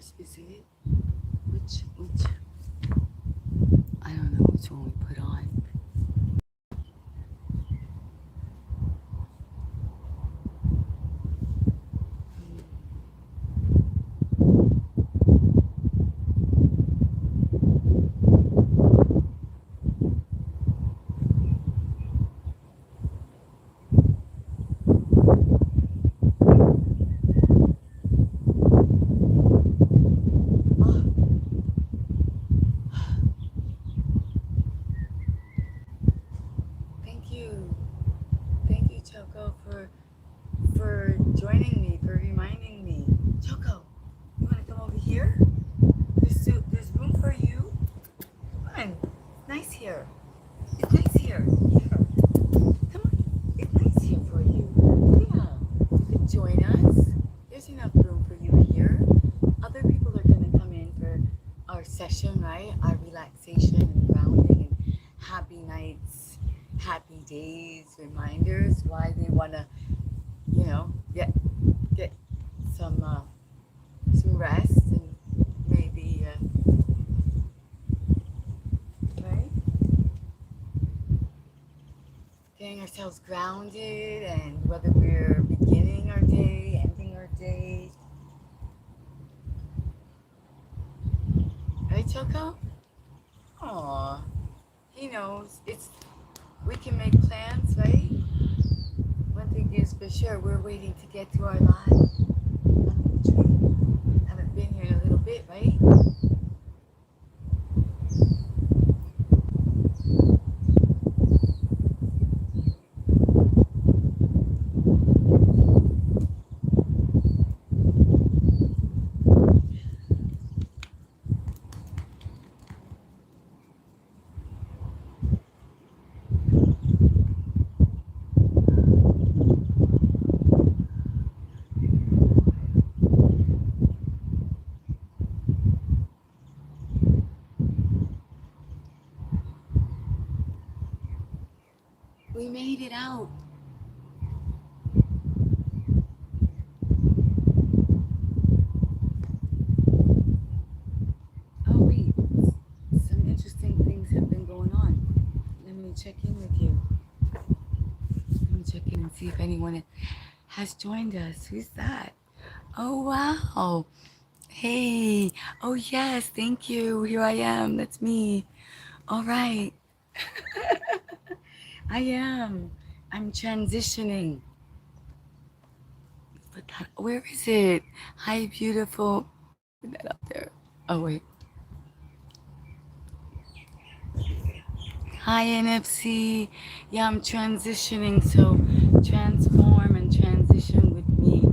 gosh, is it? Which, I don't know which one we put on. Thank you, Choco, for joining me, for reminding me. Choco, you want to come over here? There's room for you. Come on, it's nice here. It's nice here. Here, come on. It's nice here for you. Yeah, you can join us. There's enough room for you here. Other people are gonna come in for our session, right? Our relaxation and grounding and happy nights, happy days, reminders why they wanna, get some rest and maybe right, getting ourselves grounded, and whether we're beginning our day, ending our day, right, Choco? Aw, he knows. We can make plans, right? One thing is for sure, we're waiting to get to our live on the retreat. Haven't been here in a little bit, right? We made it out. Oh wait, some interesting things have been going on. Let me check in with you. Let me check in and see if anyone has joined us. Who's that? Oh wow. Hey. Oh yes, thank you. Here I am. That's me. All right. I am. I'm transitioning. Put that. Where is it? Hi, beautiful. Put that up there. Oh wait. Hi, NFC. Yeah, I'm transitioning. So transform and transition with me.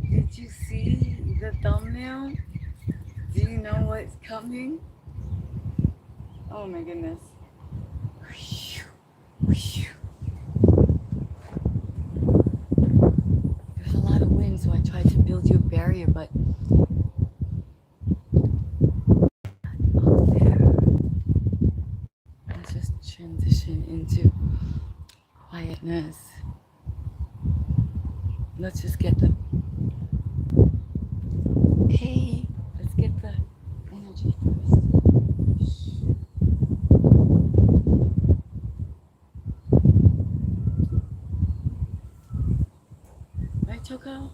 Did you see the thumbnail? Do you know what's coming? Oh my goodness. There's a lot of wind, so I tried to build you a barrier, but up there. Let's just transition into quietness. Let's just get the hey, let's get the energy first. Right, Choco?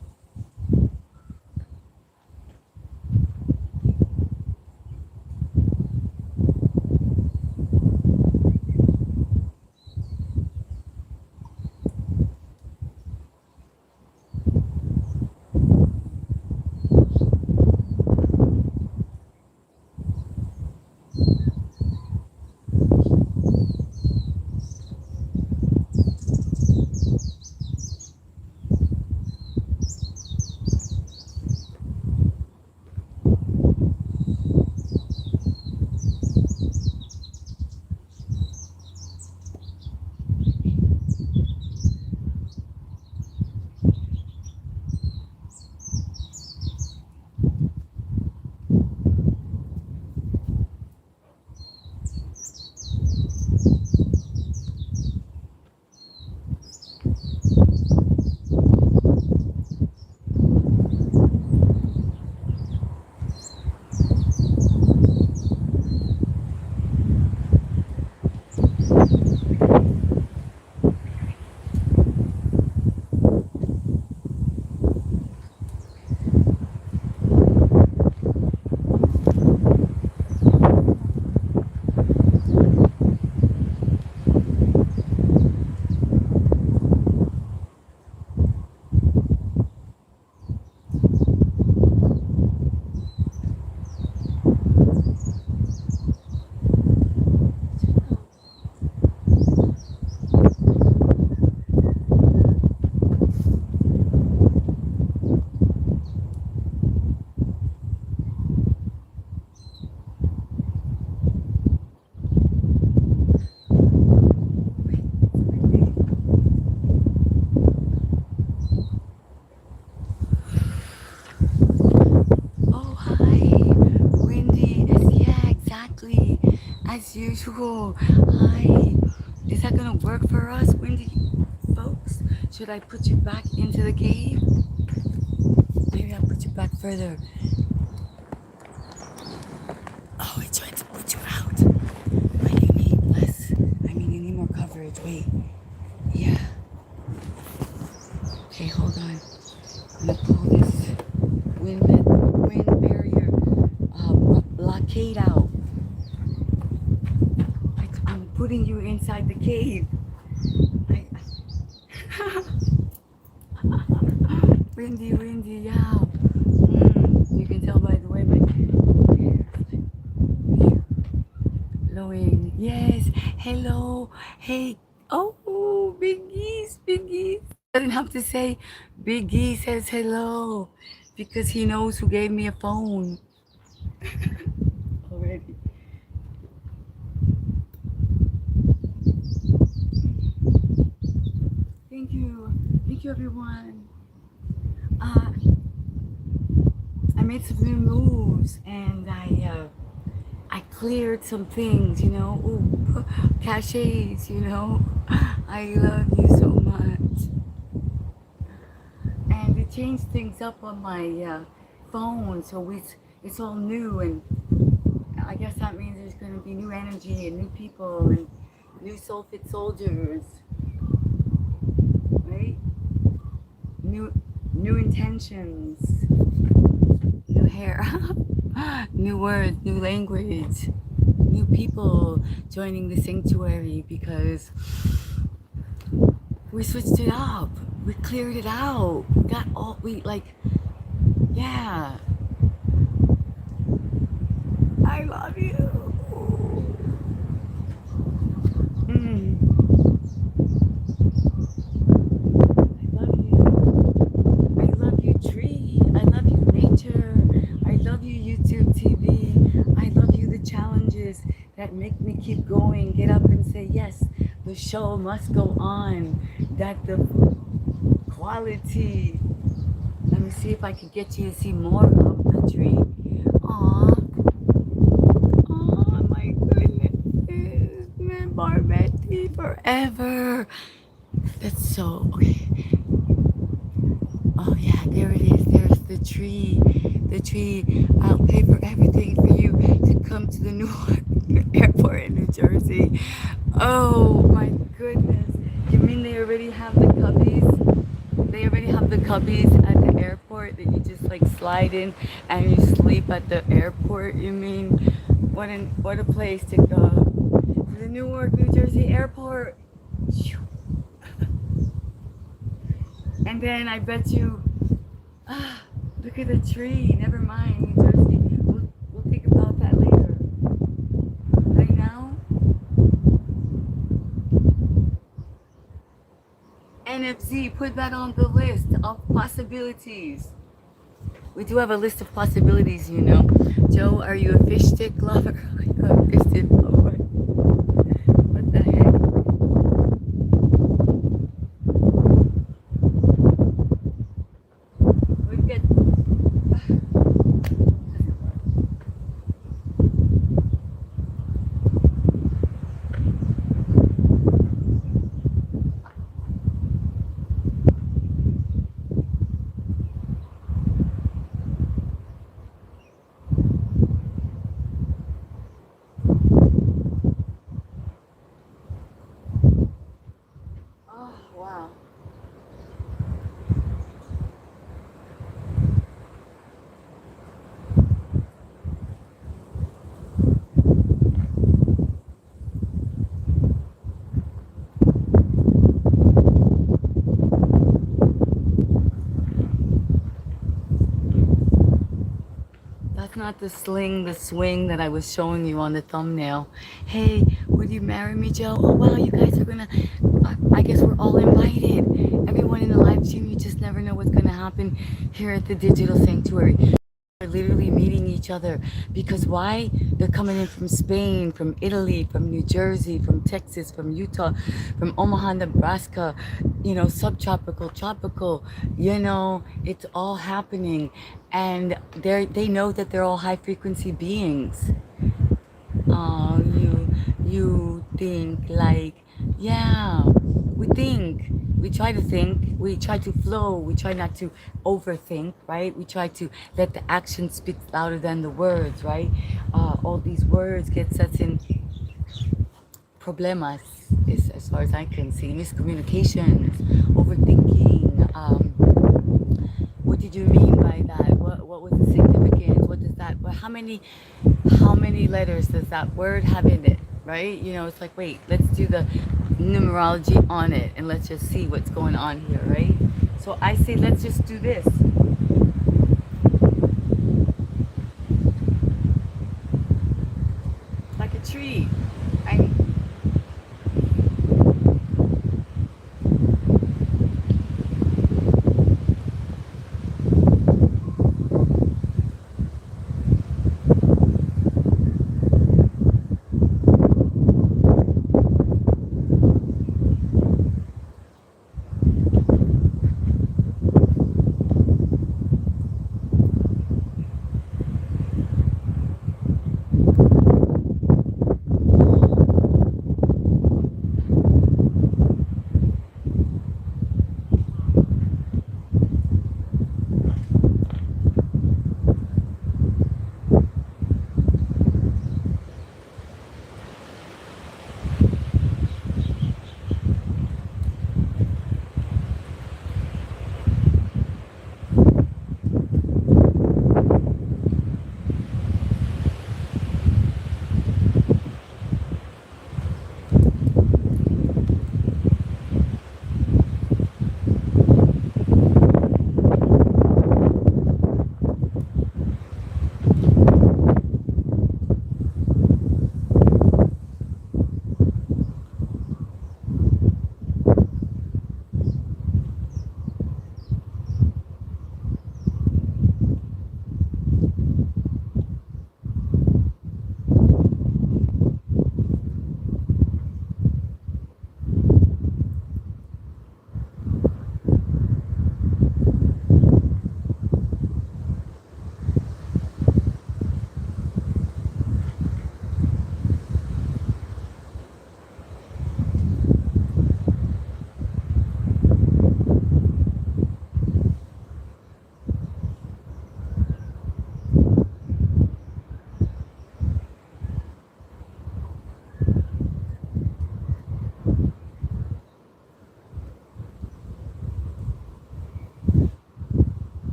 As usual. Hi. Is that gonna work for us, windy folks? Should I put you back into the cave? Maybe I'll put you back further. Oh, I tried to put you out. But you need less. I mean, you need more coverage. Wait. Yeah. Okay, hold on. I'm gonna pull this wind barrier blockade out. I'm putting you inside the cave. I, windy, yeah. You can tell by the way my hair is blowing. Yes. Hello. Hey. Oh, Big Geese, Big Geese. Doesn't have to say Big Geese says hello because he knows who gave me a phone already. Thank you, everyone. Uh, I made some new moves and I cleared some things, you know. Ooh, caches, you know. I love you so much. And it changed things up on my phone, so it's all new, and I guess that means there's going to be new energy and new people and new soul fit soldiers, right? New intentions, new hair, new words, new language, new people joining the sanctuary because we switched it up. We cleared it out. We got all yeah. I love you. Mm. I love you. I love you, tree. I love you, nature. I love you, YouTube TV. I love you, the challenges that make me keep going. Get up and say, yes, the show must go on. That the quality. Let me see if I can get you to see more of the tree. Aw. Oh my goodness. Man, Barbetti forever. That's so okay. Oh yeah, there it is. There's the tree. The tree. I'll pay for everything for you to come to the Newark airport in New Jersey. Oh my goodness. You mean they already have the cubbies? They already have the cubbies at the airport that you just like slide in and you sleep at the airport. You mean what a place to go to the Newark, New Jersey airport. And then I bet you, look at the tree. Never mind, New Jersey. We'll think about that later. Right now, NFZ, put that on the list of possibilities. We do have a list of possibilities, you know. Joe, are you a fish stick lover? Are you a fish stick lover? What the heck? We get. Oh, wow. That's not the swing that I was showing you on the thumbnail. Hey, would you marry me, Joe? Oh, wow, you guys are gonna, I guess we're all invited. Everyone in the live stream, you just never know what's gonna happen here at the Digital Sanctuary. We're literally meeting each other because why? They're coming in from Spain, from Italy, from New Jersey, from Texas, from Utah, from Omaha, Nebraska, you know, subtropical, tropical, you know, it's all happening. And they know that they're all high frequency beings. Oh, you you think like, yeah, we try to think, we try to flow, we try not to overthink, right? We try to let the action speak louder than the words, right? All these words get such in problemas, is as far as I can see, miscommunications, overthinking. What did you mean by that? What was the significance? What does that? How many letters does that word have in it? Right? You know, it's like, wait, let's do the numerology on it and let's just see what's going on here, right? So I say, let's just do this. Like a tree. I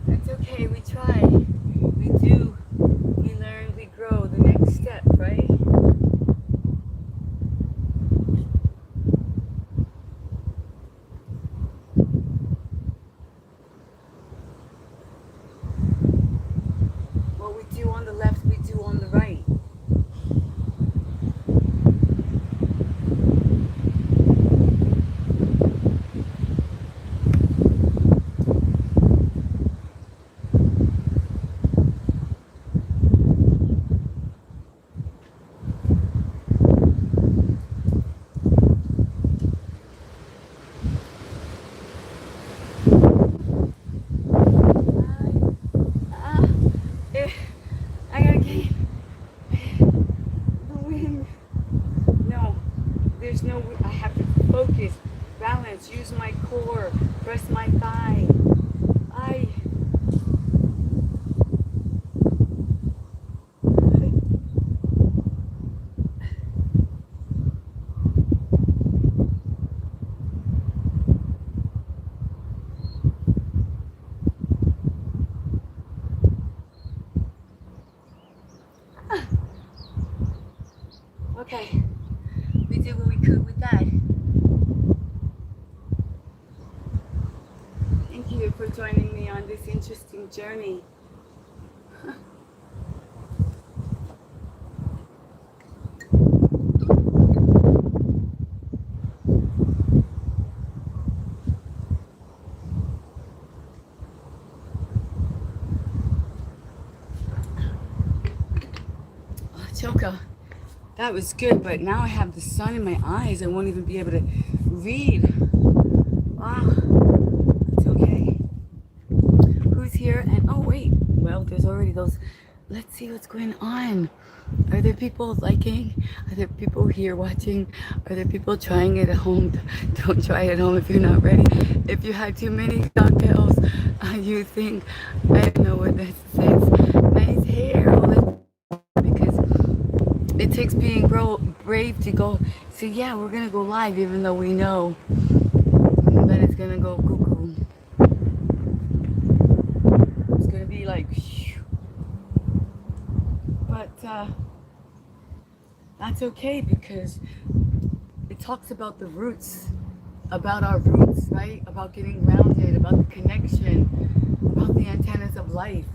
It's okay, we try. We do. We learn, we grow. The next step, right? What we do on the left, we do on the right. Ah, I gotta get the wind. No, there's no. I have to focus, balance, use my core, press my thigh. I. Okay, we did what we could with that. Thank you for joining me on this interesting journey. That was good, but now I have the sun in my eyes. I won't even be able to read. Wow, it's okay. Who's here? And oh wait, well, there's already those. Let's see what's going on. Are there people liking? Are there people here watching? Are there people trying it at home? Don't try it at home if you're not ready. If you had too many cocktails, you think, I don't know what that says. Nice hair. Oh, because it takes being brave to go. So yeah, we're gonna go live, even though we know that it's gonna go cuckoo. It's gonna be like, but that's okay because it talks about the roots, about our roots, right? About getting grounded, about the connection, about the antennas of life.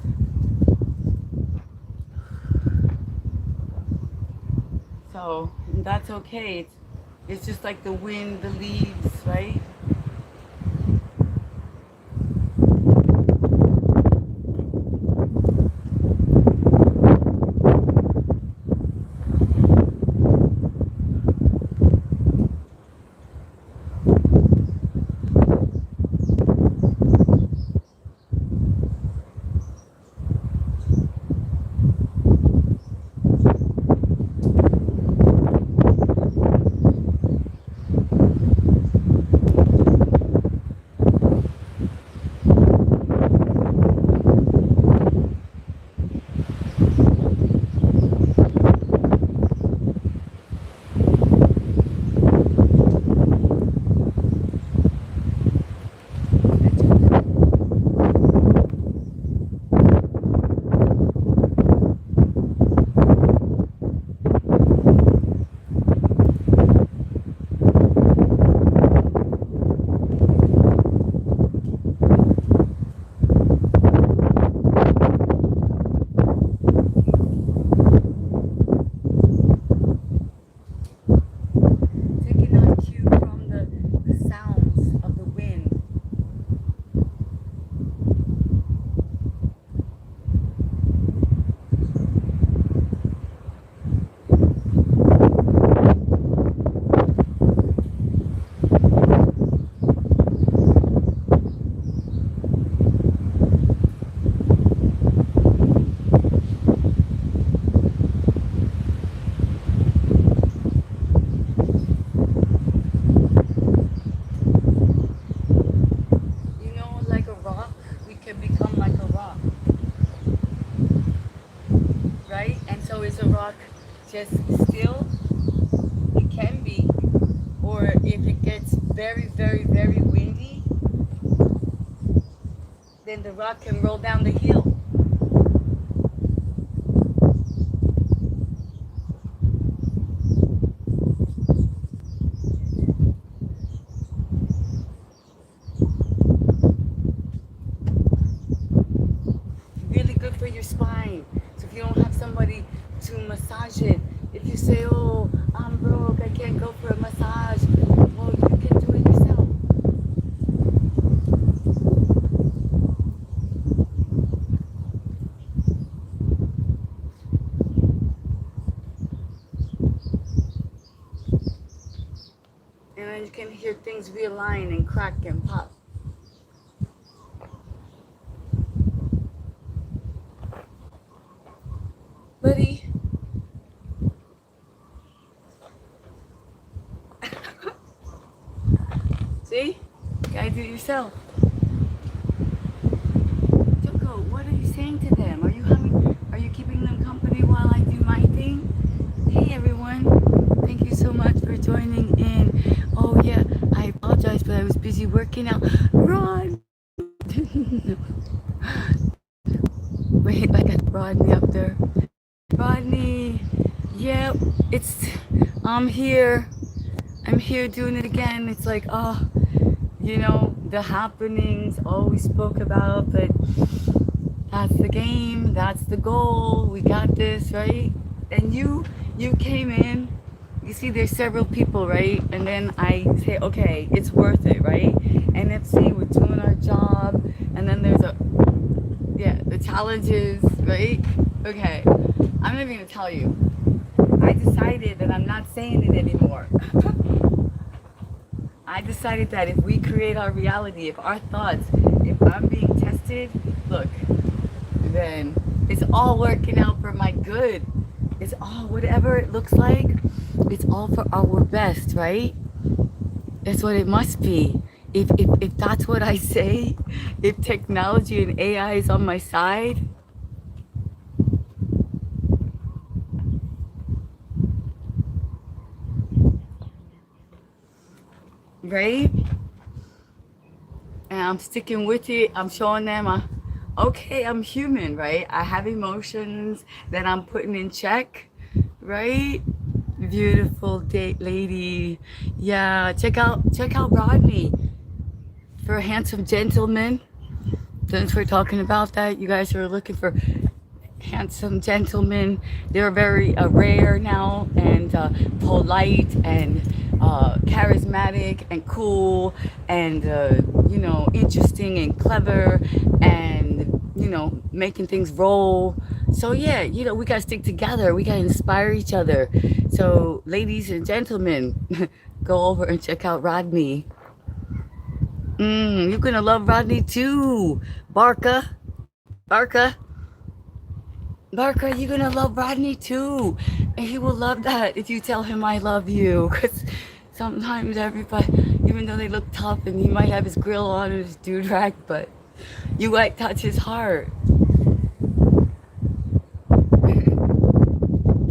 So that's okay. It's just like the wind, the leaves, right? Taking our cue from the sounds of the wind. You know, like a rock, we can become like a rock, right? And so is a rock just still? It can be. Or if it gets very, very, very windy, then the rock can roll down the hill. Really good for your spine. So if you don't have somebody to massage it, if you say, oh, I'm broke, I can't go for a massage, well, you can do it yourself. And then you can hear things realign and crack and pop. Buddy. See? You gotta do it yourself. Choco, what are you saying to them? Are you keeping them company while I do my thing? Hey everyone. Thank you so much for joining in. Oh yeah, I apologize, but I was busy working out. Rod! Wait, I got Rodney up there. Rodney, yeah, I'm here. I'm here doing it again. It's like, oh, the happenings, all we spoke about, but that's the game, that's the goal, we got this, right? And you came in, you see there's several people, right? And then I say, okay, it's worth it, right? NFC, we're doing our job, and then there's the challenges, right? Okay, I'm not even gonna tell you. I decided that I'm not saying it anymore. I decided that if we create our reality, if our thoughts, if I'm being tested, look, then it's all working out for my good. It's all, whatever it looks like, it's all for our best, right? That's what it must be. If that's what I say, if technology and AI is on my side, right? And I'm sticking with it. I'm showing them, okay, I'm human, right? I have emotions that I'm putting in check, right? Beautiful date lady. Yeah, check out Rodney for a handsome gentleman. Since we're talking about that, you guys are looking for handsome gentlemen. They're very rare now, and polite and charismatic and cool and you know, interesting and clever and, you know, making things roll. So yeah, you know, we gotta stick together. We gotta inspire each other. So ladies and gentlemen, go over and check out Rodney. You're gonna love Rodney too. Barca, Barca, Barca, you're gonna love Rodney too. And he will love that if you tell him I love you. Because sometimes everybody, even though they look tough and he might have his grill on and his do-rag, but you might touch his heart.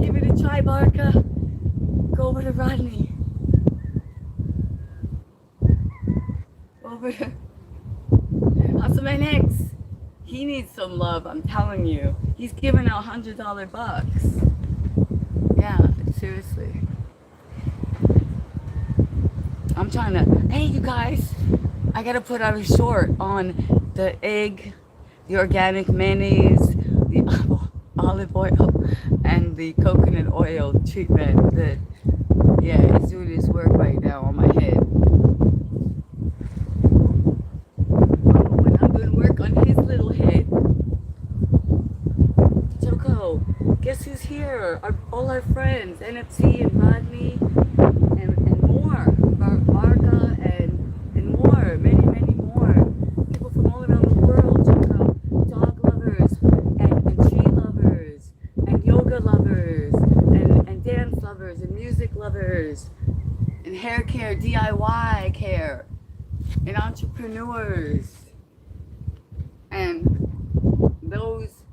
Give it a try, Barca. Go over to Rodney. Over to Hustle My Next. He needs some love, I'm telling you. He's giving out $100 bucks. Yeah, seriously. I'm trying to, hey you guys, I gotta put out a short on the egg, the organic mayonnaise, the olive oil, and the coconut oil treatment that, yeah, he's doing his work right now on my head. When I'm doing work on his little head, Choco, guess who's here? All our friends, NFC and Rodney and more. Varga and more, many more. People from all around the world, Choco. Dog lovers and tree lovers and yoga lovers and dance lovers and music lovers and hair care, DIY care and entrepreneurs and those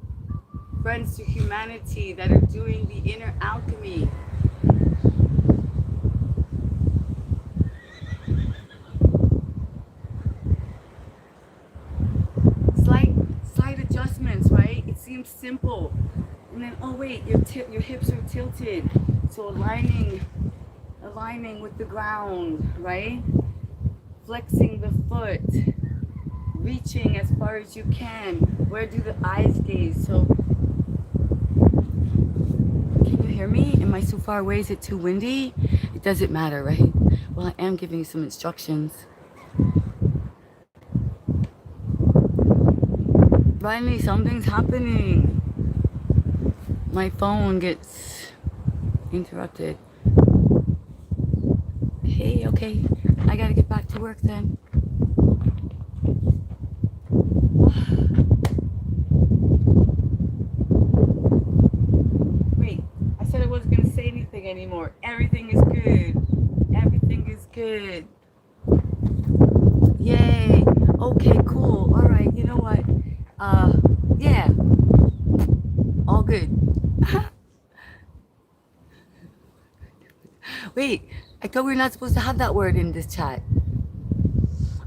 friends to humanity that are doing the inner alchemy. Slight adjustments, right? It seems simple, and then oh wait, your hips are tilted, so aligning with the ground, right? Flexing the foot, reaching as far as you can. Where do the eyes gaze? So can you hear me? Am I so far away? Is it too windy? It doesn't matter, right? Well, I am giving you some instructions. Finally, something's happening. My phone gets interrupted. Hey, okay. I gotta get back to work then. Wait, I said I wasn't gonna say anything anymore. Everything is good. Everything is good. Yay. Okay, cool. All right, you know what? Yeah. All good. Wait, I thought we were not supposed to have that word in this chat.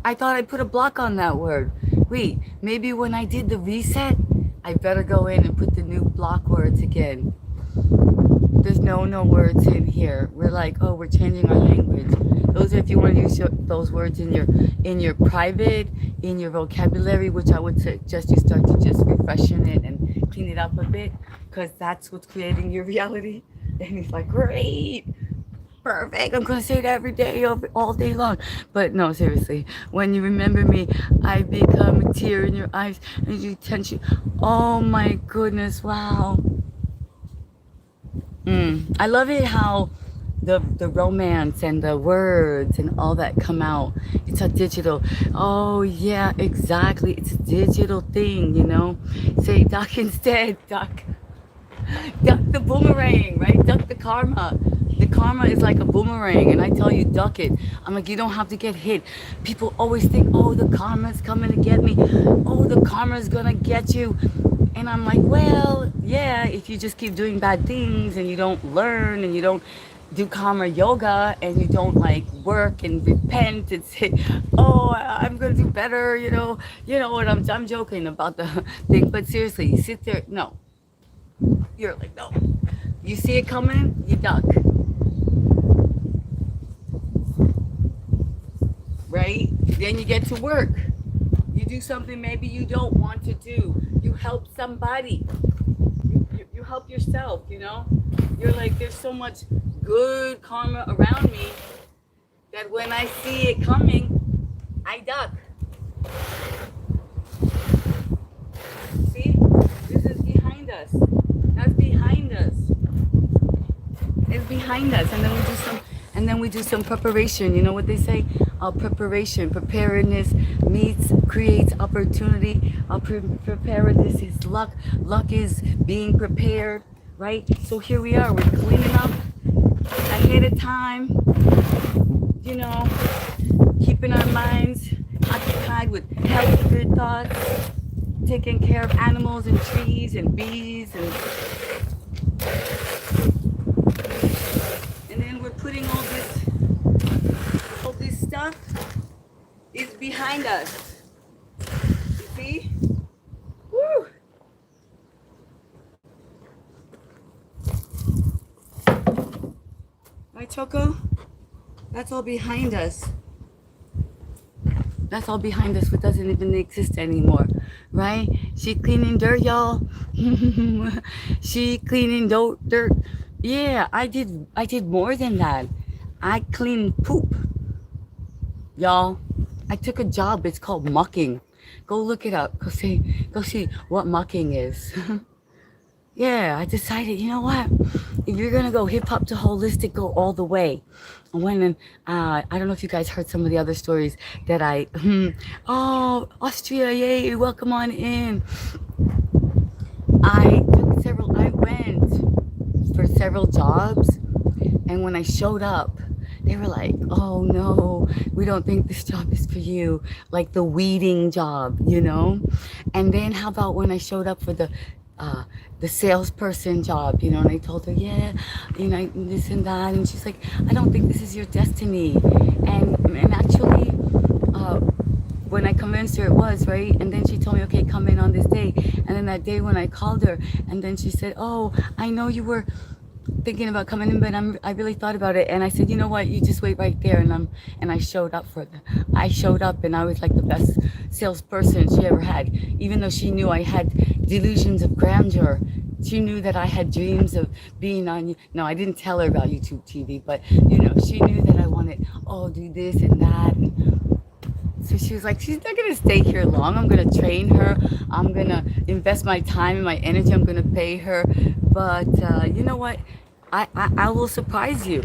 I thought I put a block on that word. Wait, maybe when I did the reset, I better go in and put the new block words again. There's no words in here. We're like, oh, we're changing our language. Those are if you want to use those words in your private, in your vocabulary, which I would suggest you start to just refreshen it and clean it up a bit, because that's what's creating your reality. And he's like, great, perfect. I'm gonna say it every day, all day long. But no, seriously, when you remember me, I become a tear in your eyes and you tension. Oh my goodness, wow. I love it how the romance and the words and all that come out. It's a digital. Oh yeah, exactly. It's a digital thing, you know. Say duck instead, duck. Duck the boomerang, right? Duck the karma. The karma is like a boomerang, and I tell you, duck it. I'm like, you don't have to get hit. People always think, oh, the karma's coming to get me. Oh, the karma's gonna get you. And I'm like, well, yeah, if you just keep doing bad things and you don't learn and you don't do karma yoga and you don't like work and repent and say, oh, I'm gonna do better, you know what I'm joking about the thing, but seriously, you sit there, no, you're like, no. You see it coming, you duck, right? Then you get to work. You do something maybe you don't want to do. You help somebody. You help yourself, you know? You're like, there's so much good karma around me that when I see it coming, I duck. See? This is behind us. That's behind us. It's behind us, and then we do some preparation. You know what they say? Preparation, preparedness meets creates opportunity. Preparedness is luck. Luck is being prepared, right? So here we are. We're cleaning up ahead of time. You know, keeping our minds occupied with healthy, good thoughts, taking care of animals and trees and bees and then we're putting all this stuff is behind us. You see? Woo! Right, Choco? That's all behind us. That's all behind us. What doesn't even exist anymore, right? She cleaning dirt, y'all. She cleaning dirt. Yeah, I did more than that. I cleaned poop, y'all. I took a job. It's called mucking. Go look it up. Go see what mucking is. Yeah, I decided, you know what? If you're gonna go hip hop to holistic, go all the way. I went and I don't know if you guys heard some of the other stories that oh, Austria, yay, welcome on in. I went for several jobs, and when I showed up, they were like, oh no, we don't think this job is for you, like the weeding job, you know? And then how about when I showed up for the salesperson job, you know, and I told her, yeah, you know, this and that, and she's like, I don't think this is your destiny. And actually, when I convinced her it was, right? And then she told me, okay, come in on this day. And then that day when I called her, and then she said, oh, I know you were thinking about coming in, but I really thought about it. And I said, you know what, you just wait right there. And I showed up I showed up, and I was like the best salesperson she ever had. Even though she knew I had delusions of grandeur, she knew that I had dreams of being on. No, I didn't tell her about YouTube TV, but you know, she knew that I wanted, oh, do this and that. So she was like, she's not gonna stay here long. I'm gonna train her. I'm gonna invest my time and my energy. I'm gonna pay her. But you know what? I will surprise you.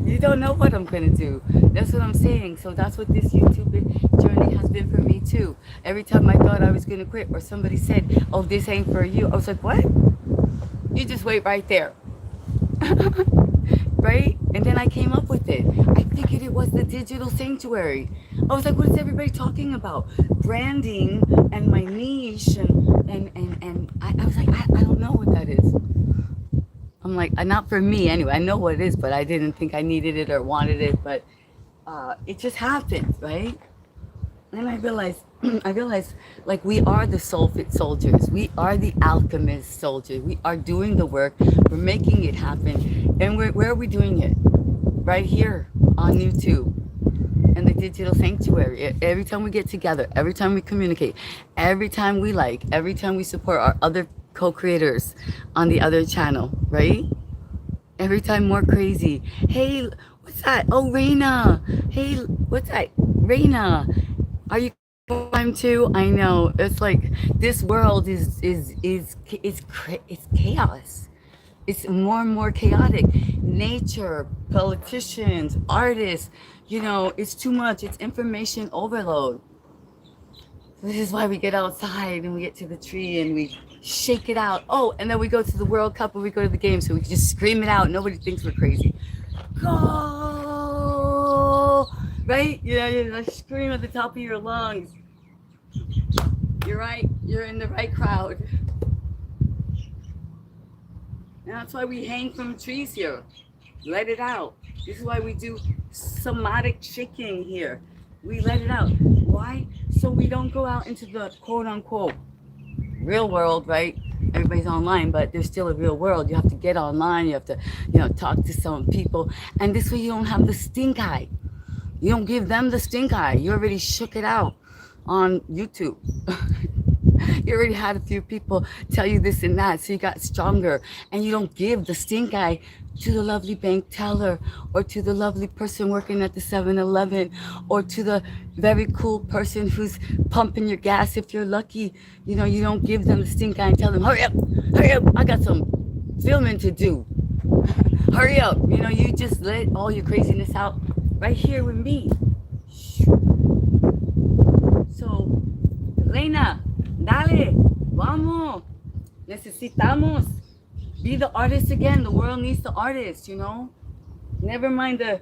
You don't know what I'm gonna do. That's what I'm saying. So that's what this YouTube journey has been for me too. Every time I thought I was gonna quit, or somebody said, "Oh, this ain't for you," I was like, "What? You just wait right there." Right? And then I came up with it. I figured it was the digital sanctuary. I was like, what is everybody talking about? Branding and my niche and I was like, I don't know what that is. I'm like, not for me anyway. I know what it is, but I didn't think I needed it or wanted it, but it just happened, right? And I realized like we are the soul fit soldiers. We are the alchemist soldiers. We are doing the work. We're making it happen. And where are we doing it? Right here on YouTube and the digital sanctuary. Every time we get together, every time we communicate, every time every time we support our other co-creators on the other channel, right? Every time more crazy. Hey, what's that? Oh, Raina. Hey, what's that? Raina. Are you time too? I know. It's like this world is it's chaos. It's more and more chaotic. Nature, politicians, artists, it's too much. It's information overload. This is why we get outside and we get to the tree and we shake it out. Oh, and then we go to the World Cup or we go to the game so we can just scream it out. Nobody thinks we're crazy. Go! Right? You like scream at the top of your lungs. You're right. You're in the right crowd. And that's why we hang from trees here. Let it out. This is why we do somatic shaking here. We let it out. Why? So we don't go out into the quote unquote real world, right? Everybody's online, but there's still a real world. You have to get online. You have to, talk to some people. And this way you don't have the stink eye. You don't give them the stink eye. You already shook it out on YouTube. You already had a few people tell you this and that, so you got stronger. And you don't give the stink eye to the lovely bank teller or to the lovely person working at the 7-Eleven or to the very cool person who's pumping your gas if you're lucky. You don't give them the stink eye and tell them, hurry up, I got some filming to do. Hurry up. You just let all your craziness out right here with me. So, Elena, dale, vamos, necesitamos be the artist again. The world needs the artist, Never mind the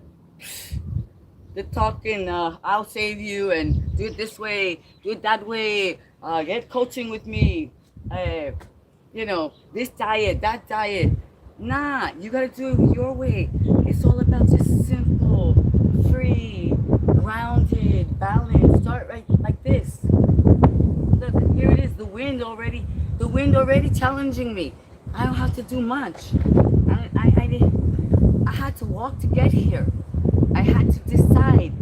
talking, I'll save you and do it this way, do it that way, get coaching with me, this diet, that diet. Nah, you gotta do it your way. It's all about just simple, free, grounded, balanced. Start right like this. Look, here it is, the wind already challenging me. I don't have to do much. I had to walk to get here. I had to decide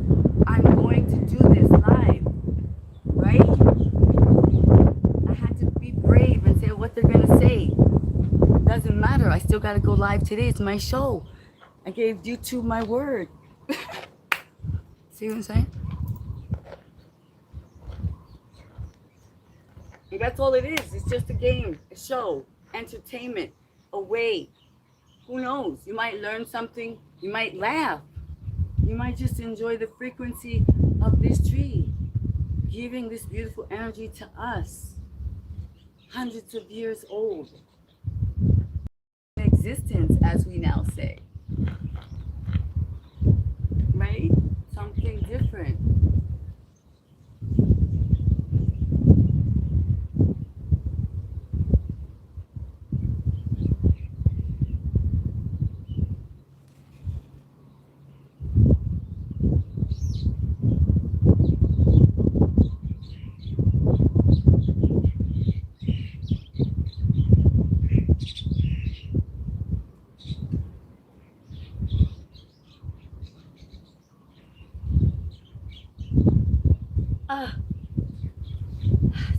I'm going to do this live, right? I had to be brave and say what they're gonna say. Doesn't matter. I still gotta go live today. It's my show. I gave YouTube my word. See what I'm saying? And that's all it is. It's just a game, a show, entertainment, a way. Who knows? You might learn something. You might laugh. You might just enjoy the frequency of this tree, giving this beautiful energy to us. Hundreds of years old. In existence, as we now say. Right? Something different.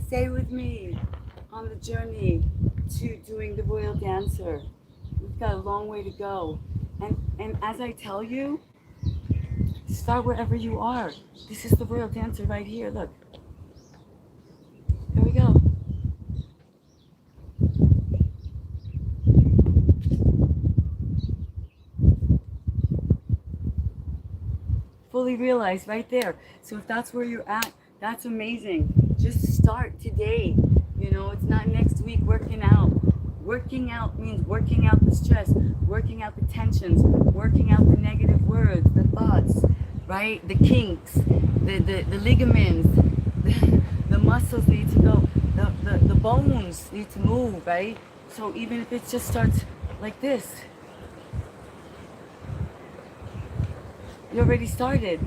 Stay with me on the journey to doing the Royal Dancer. We've got a long way to go. And as I tell you, start wherever you are. This is the Royal Dancer right here, look. Here we go. Fully realized right there. So if that's where you're at, that's amazing. Just start today. It's not next week working out. Working out means working out the stress, working out the tensions, working out the negative words, the thoughts, right? The kinks, the ligaments, the muscles need to go, the bones need to move, right? So even if it just starts like this, you already started.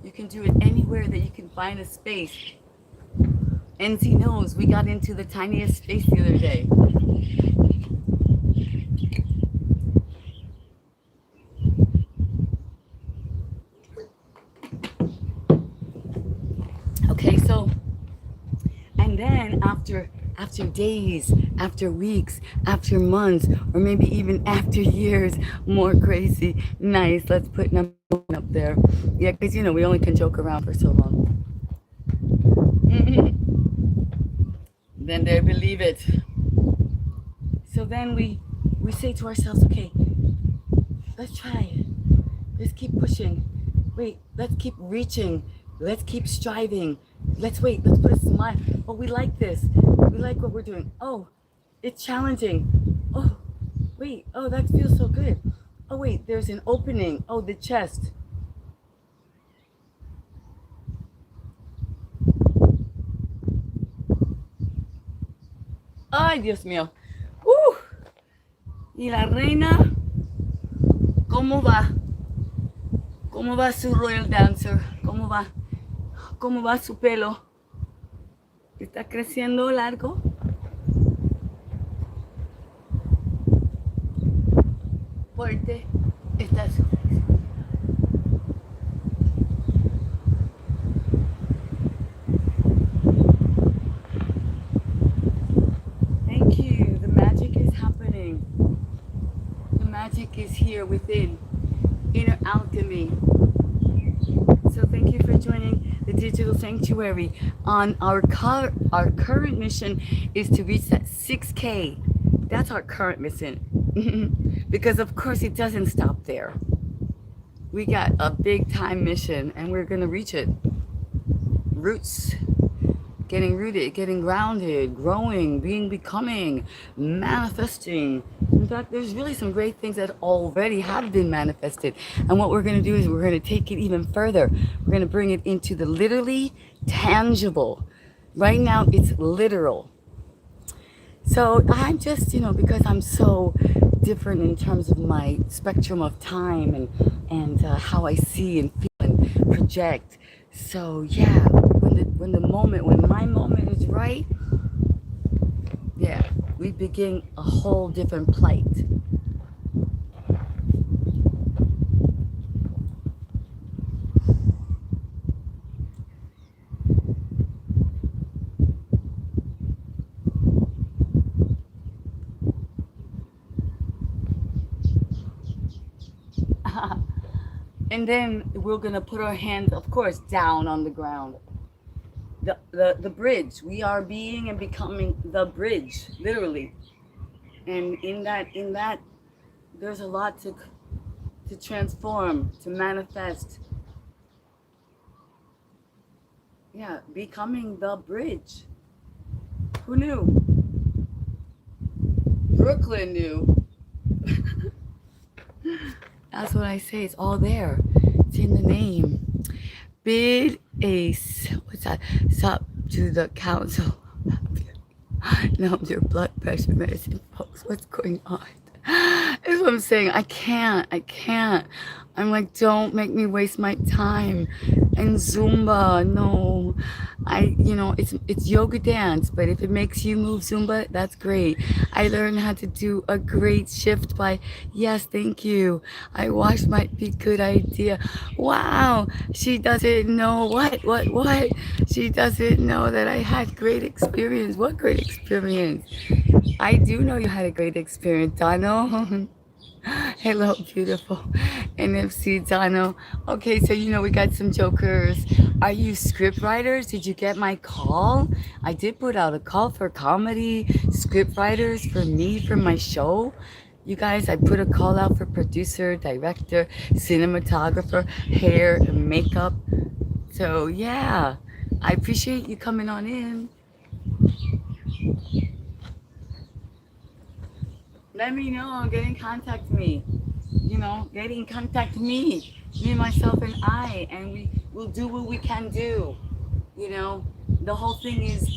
You can do it anywhere that you can find a space. NZ knows we got into the tiniest space the other day. Okay, so, and then after after days, after weeks, after months, or maybe even after years. More crazy. Nice. Let's put number one up there. Yeah, because we only can joke around for so long. Then they believe it. So then we say to ourselves, okay, let's try it. Let's keep pushing. Wait, let's keep reaching. Let's keep striving. Let's wait. Let's put a smile. Oh, we like this. We like what we're doing. Oh, it's challenging. Oh, wait. Oh, that feels so good. Oh, wait, there's an opening. Oh, the chest. Ay, Dios mío. Y la reina, ¿cómo va? ¿Cómo va su royal dancer? ¿Cómo va? ¿Cómo va su pelo? ¿Está creciendo largo? Fuerte. Está su... Thank you. The magic is happening. The magic is here within. Inner alchemy. So thank you for joining the Digital Sanctuary. On our current mission is to reach that 6K. That's our current mission. Because of course it doesn't stop there. We got a big time mission and we're gonna reach it. Roots. Getting rooted, getting grounded, growing, becoming, manifesting. In fact, there's really some great things that already have been manifested. And what we're going to do is we're going to take it even further. We're going to bring it into the literally tangible. Right now, it's literal. So I'm just, because I'm so different in terms of my spectrum of time and how I see and feel and project. So yeah, when my moment is right, yeah, we begin a whole different plight. And then we're gonna put our hands, of course, down on the ground. The bridge. We are being and becoming the bridge, literally. And in that, there's a lot to transform, to manifest. Yeah, becoming the bridge. Who knew? Brooklyn knew. That's what I say. It's all there. It's in the name. Bid Ace. What's that? Stop to the council. Numb your blood pressure medicine, folks. What's going on? That's what I'm saying. I can't. I'm like, don't make me waste my time. And Zumba, no. It's yoga dance, but if it makes you move Zumba, that's great. I learned how to do a great shift by, yes, thank you. I washed my feet, good idea. Wow, she doesn't know what? She doesn't know that I had great experience. What great experience? I do know you had a great experience, Dano. Hello, beautiful NFC Dano. Okay, so we got some jokers. Are you script writers? Did you get my call? I did put out a call for comedy script writers for me, for my show. You guys, I put a call out for producer, director, cinematographer, hair, and makeup. So yeah, I appreciate you coming on in. Let me know. Get in contact with me. Get in contact with me, myself, and I, and we will do what we can do. The whole thing is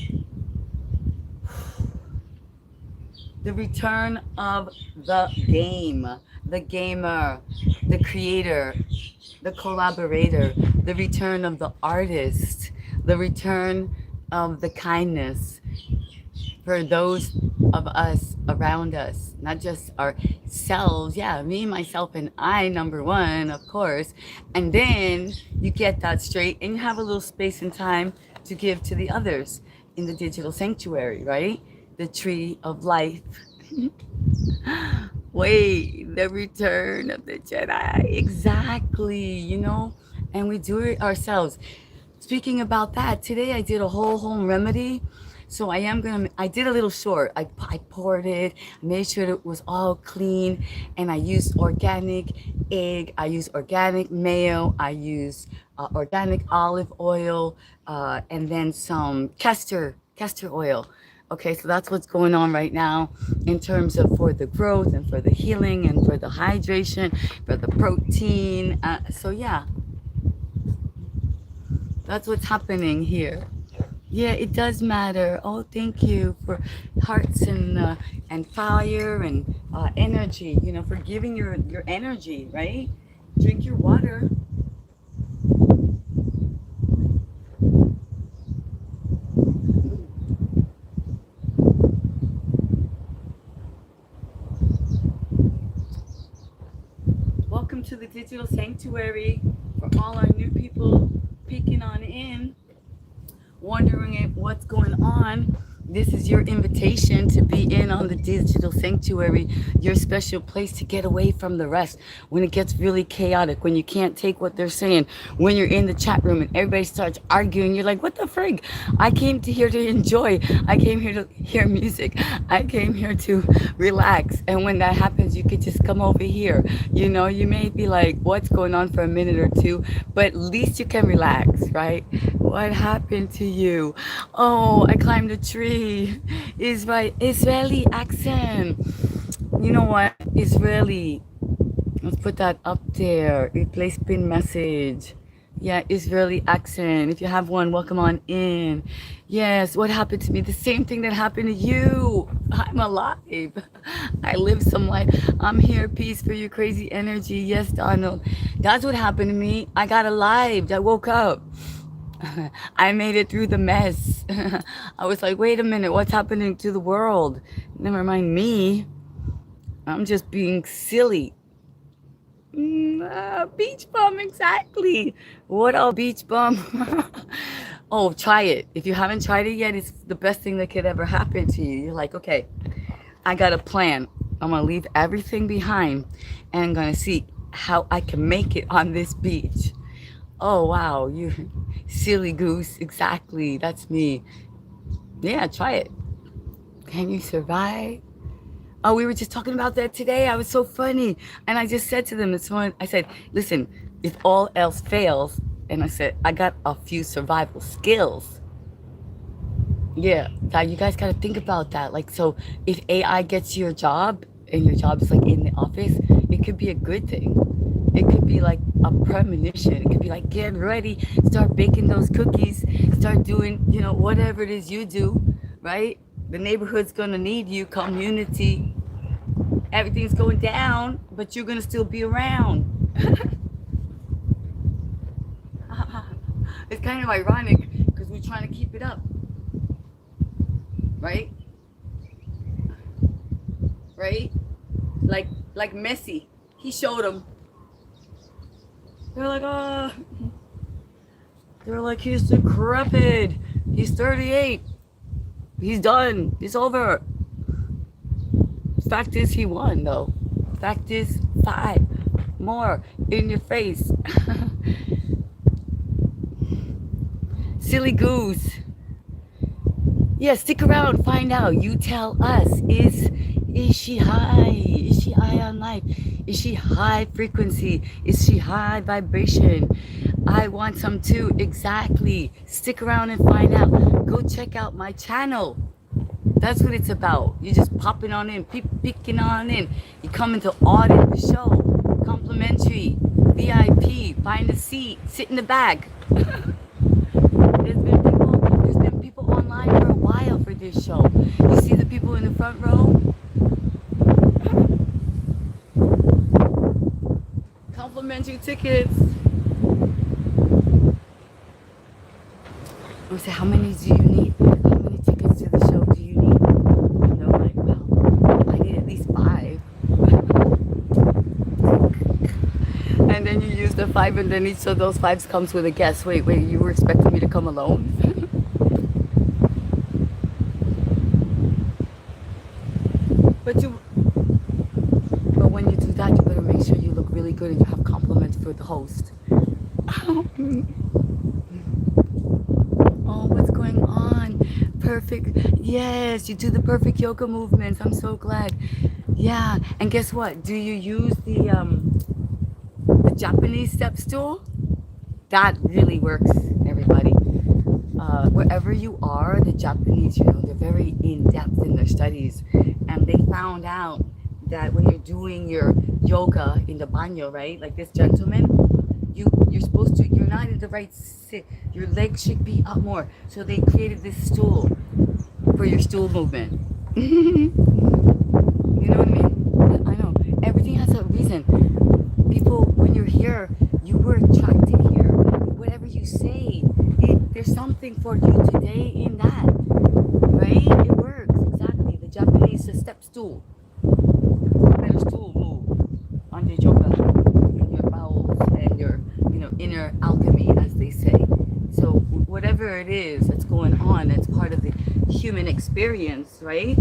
the return of the game, the gamer, the creator, the collaborator, the return of the artist, the return of the kindness for those of us around us, not just ourselves. Yeah, me, myself, and I, number one, of course. And then you get that straight and you have a little space and time to give to the others in the digital sanctuary, right? the tree of life. Wait, the return of the Jedi. Exactly, you know, and we do it ourselves. Speaking about that, today I did a whole home remedy. So I did a little short. I poured it, made sure it was all clean, and I used organic egg. I used organic mayo. I used organic olive oil, and then some castor oil. Okay, so that's what's going on right now in terms of for the growth and for the healing and for the hydration, for the protein. So yeah, that's what's happening here. Yeah, it does matter. Oh, thank you for hearts and fire and energy. You know, for giving your energy, right? Drink your water. Welcome to the digital sanctuary for all our new people peeking on in, wondering what's going on. This is your invitation to be in on the digital sanctuary, your special place to get away from the rest when it gets really chaotic, when you can't take what they're saying, when you're in the chat room and everybody starts arguing. You're like, what the frig? I came to here to enjoy. I came here to hear music. I came here to relax. And when that happens, you could just come over here. You know, you may be like, what's going on for a minute or two, but at least you can relax, right? What happened to you? Oh, I climbed a tree. Is my Israeli accent. You know what? Israeli. Let's put that up there. Replace pin message. Yeah, Israeli accent. If you have one, welcome on in. Yes, what happened to me? The same thing that happened to you. I'm alive. I live some life. I'm here. Peace for your crazy energy. Yes, Donald. That's what happened to me. I got alive. I woke up. I made it through the mess. I was like, wait a minute, what's happening to the world? Never mind me. I'm just being silly. Beach bum, exactly. What a beach bum. Oh, try it. If you haven't tried it yet, it's the best thing that could ever happen to you. You're like, okay, I got a plan. I'm going to leave everything behind and I'm going to see how I can make it on this beach. Oh, wow. You silly goose. Exactly. That's me. Yeah, try it. Can you survive? Oh, we were just talking about that today. I was so funny. And I just said to them this morning, I said, listen, if all else fails, and I said, I got a few survival skills. Yeah, you guys got to think about that. Like, so if AI gets your job and your job is like in the office, it could be a good thing. It could be like a premonition. It could be like, get ready, start baking those cookies, start doing, you know, whatever it is you do, right? The neighborhood's going to need you, community. Everything's going down, but you're going to still be around. It's kind of ironic because we're trying to keep it up, right? Right? Like Messi. He showed them. They're like, oh. They're like, he's decrepit. He's 38. He's done. It's over. Fact is, he won, though. Fact is, 5 more in your face. Silly goose. Yeah, stick around, find out. You tell us. Is she high? Is she high on life? Is she high frequency? Is she high vibration? I want some too. Exactly. Stick around and find out. Go check out my channel. That's what it's about. You're just popping on in, peeking on in. You come into audit the show. Complimentary. VIP. Find a seat. Sit in the back. There's been people online for a while for this show. You see the people in the front row? Complimentary tickets. I say, how many do you need? How many tickets to the show do you need? And they're like, well, I need at least 5. And then you use the 5, and then each of those 5s comes with a guest. Wait, you were expecting me to come alone? but when you do that, you better make sure you look really good and you have compliments for the host. Oh, what's going on? Perfect. Yes, you do the perfect yoga movements. I'm so glad. Yeah, and guess what? Do you use the Japanese step stool? That really works, everybody. Wherever you are, the Japanese, they're very in depth in their studies, and they found out that when you're doing your yoga in the banyo, right, like this gentleman, you're not in the right sit. Your legs should be up more. So they created this stool for your stool movement. You know what I mean? I know. Everything has a reason. People, when you're here, you were attracted here. Whatever you say, there's something for you today in that. Right? It works. Exactly. The Japanese step stool. Better stool move on your yoga, your bowels, and your, inner alchemy, as they say. So whatever it is that's going on, it's part of the human experience, right?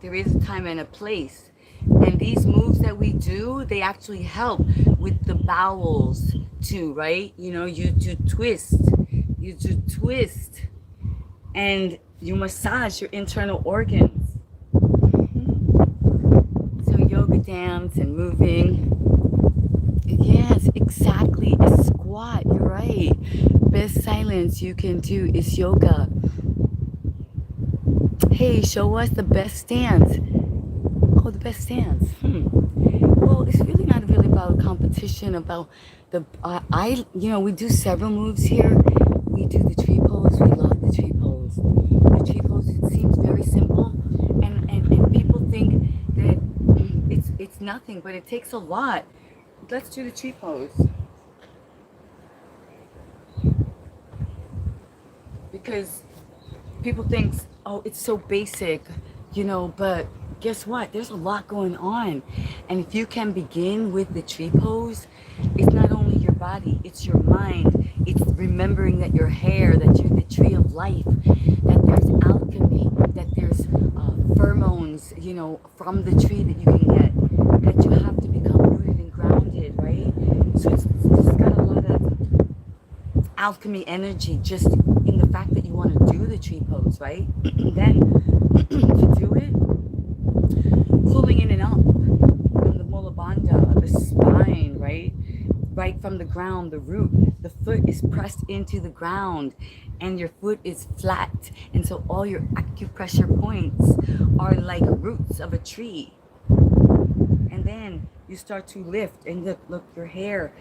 There is a time and a place. And these moves that we do, they actually help with the bowels too, right? You do twist. You do twist. And you massage your internal organs. So yoga dance and moving. Yes, exactly. A squat, you're right. Best silence you can do is yoga. Hey, show us the best stance. Oh, the best stance. Well, it's really not really about competition, about we do several moves here. We do the tree pose. We love the tree pose. The tree pose, it seems very simple, and people think that it's nothing, but it takes a lot. Let's do the tree pose. Because people think, oh, it's so basic, but guess what? There's a lot going on. And if you can begin with the tree pose, it's not only your body, it's your mind. It's remembering that your hair, that you're the tree of life, that there's alchemy, that there's pheromones, from the tree that you can get, that you have to become rooted and grounded, right? So it's got a lot of alchemy energy just in the fact that you want to do the tree pose, right? Then to do it, pulling in and up from the mula bandha, the spine, right? Right from the ground, the root, the foot is pressed into the ground and your foot is flat. And so all your acupressure points are like roots of a tree. And then you start to lift and look, your hair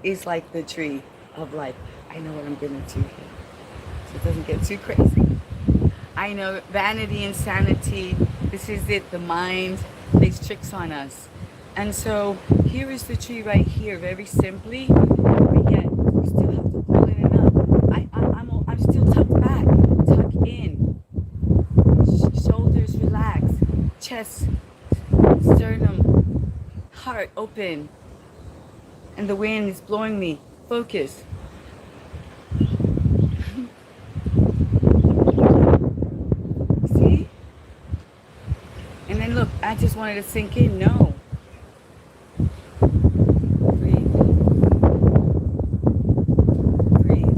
is like the tree of life. I know what I'm gonna do here, so it doesn't get too crazy. I know, vanity, insanity, this is it, the mind plays tricks on us. And so here is the tree right here, very simply, but yet we still have to pull in and up. I'm still tucked back, tuck in, shoulders relax, chest, sternum, heart open, and the wind is blowing me. Focus. See? And then look, I just wanted to sink in. No. Breathe. Breathe.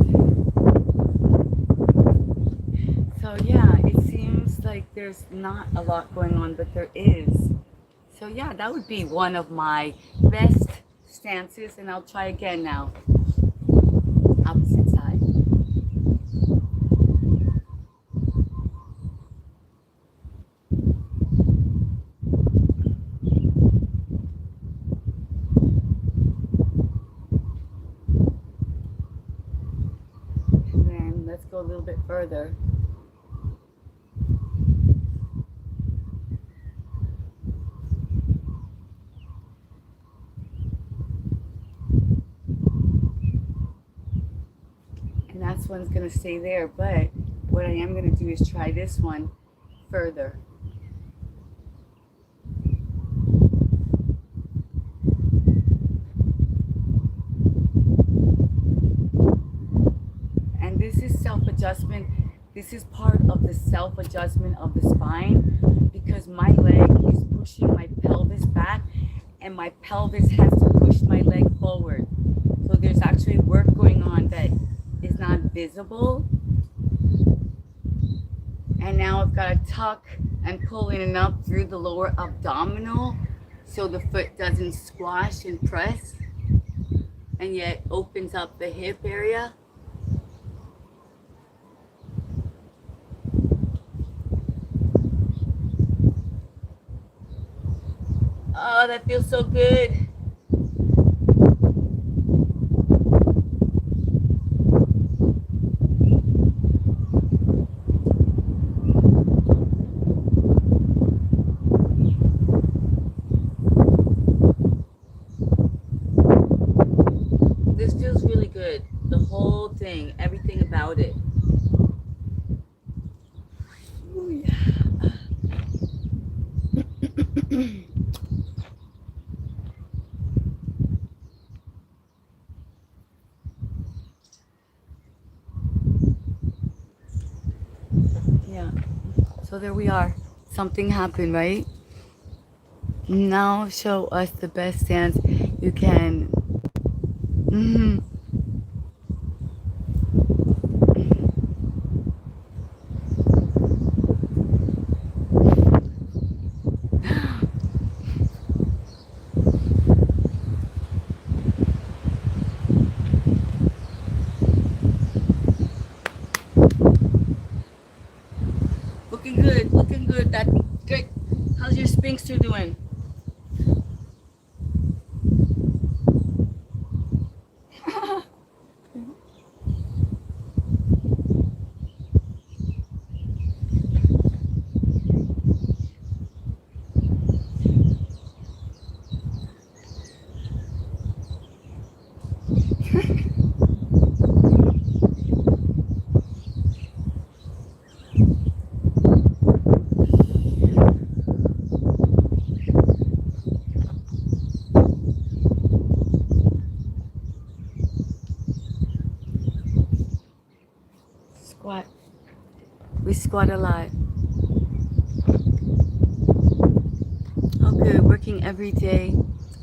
So yeah, it seems like there's not a lot going on, but there is. So yeah, that would be one of my best stances, and I'll try again now. Opposite side. And then let's go a little bit further. This one's gonna stay there, but what I am gonna do is try this one further. And this is self-adjustment This is part of the self-adjustment of the spine because my leg is pushing my pelvis back and my pelvis has to push my leg forward. So there's actually work going on that is not visible. And now I've got to tuck and pull in and up through the lower abdominal so the foot doesn't squash and press and yet opens up the hip area. Oh, that feels so good. This feels really good. The whole thing, everything about it. Oh, yeah. Yeah. So there we are. Something happened, right? Now show us the best stance you can. Mm-hmm. Looking good, looking good. That's good. How's your sphincter doing? Squat. We squat a lot. Oh, good. Working every day.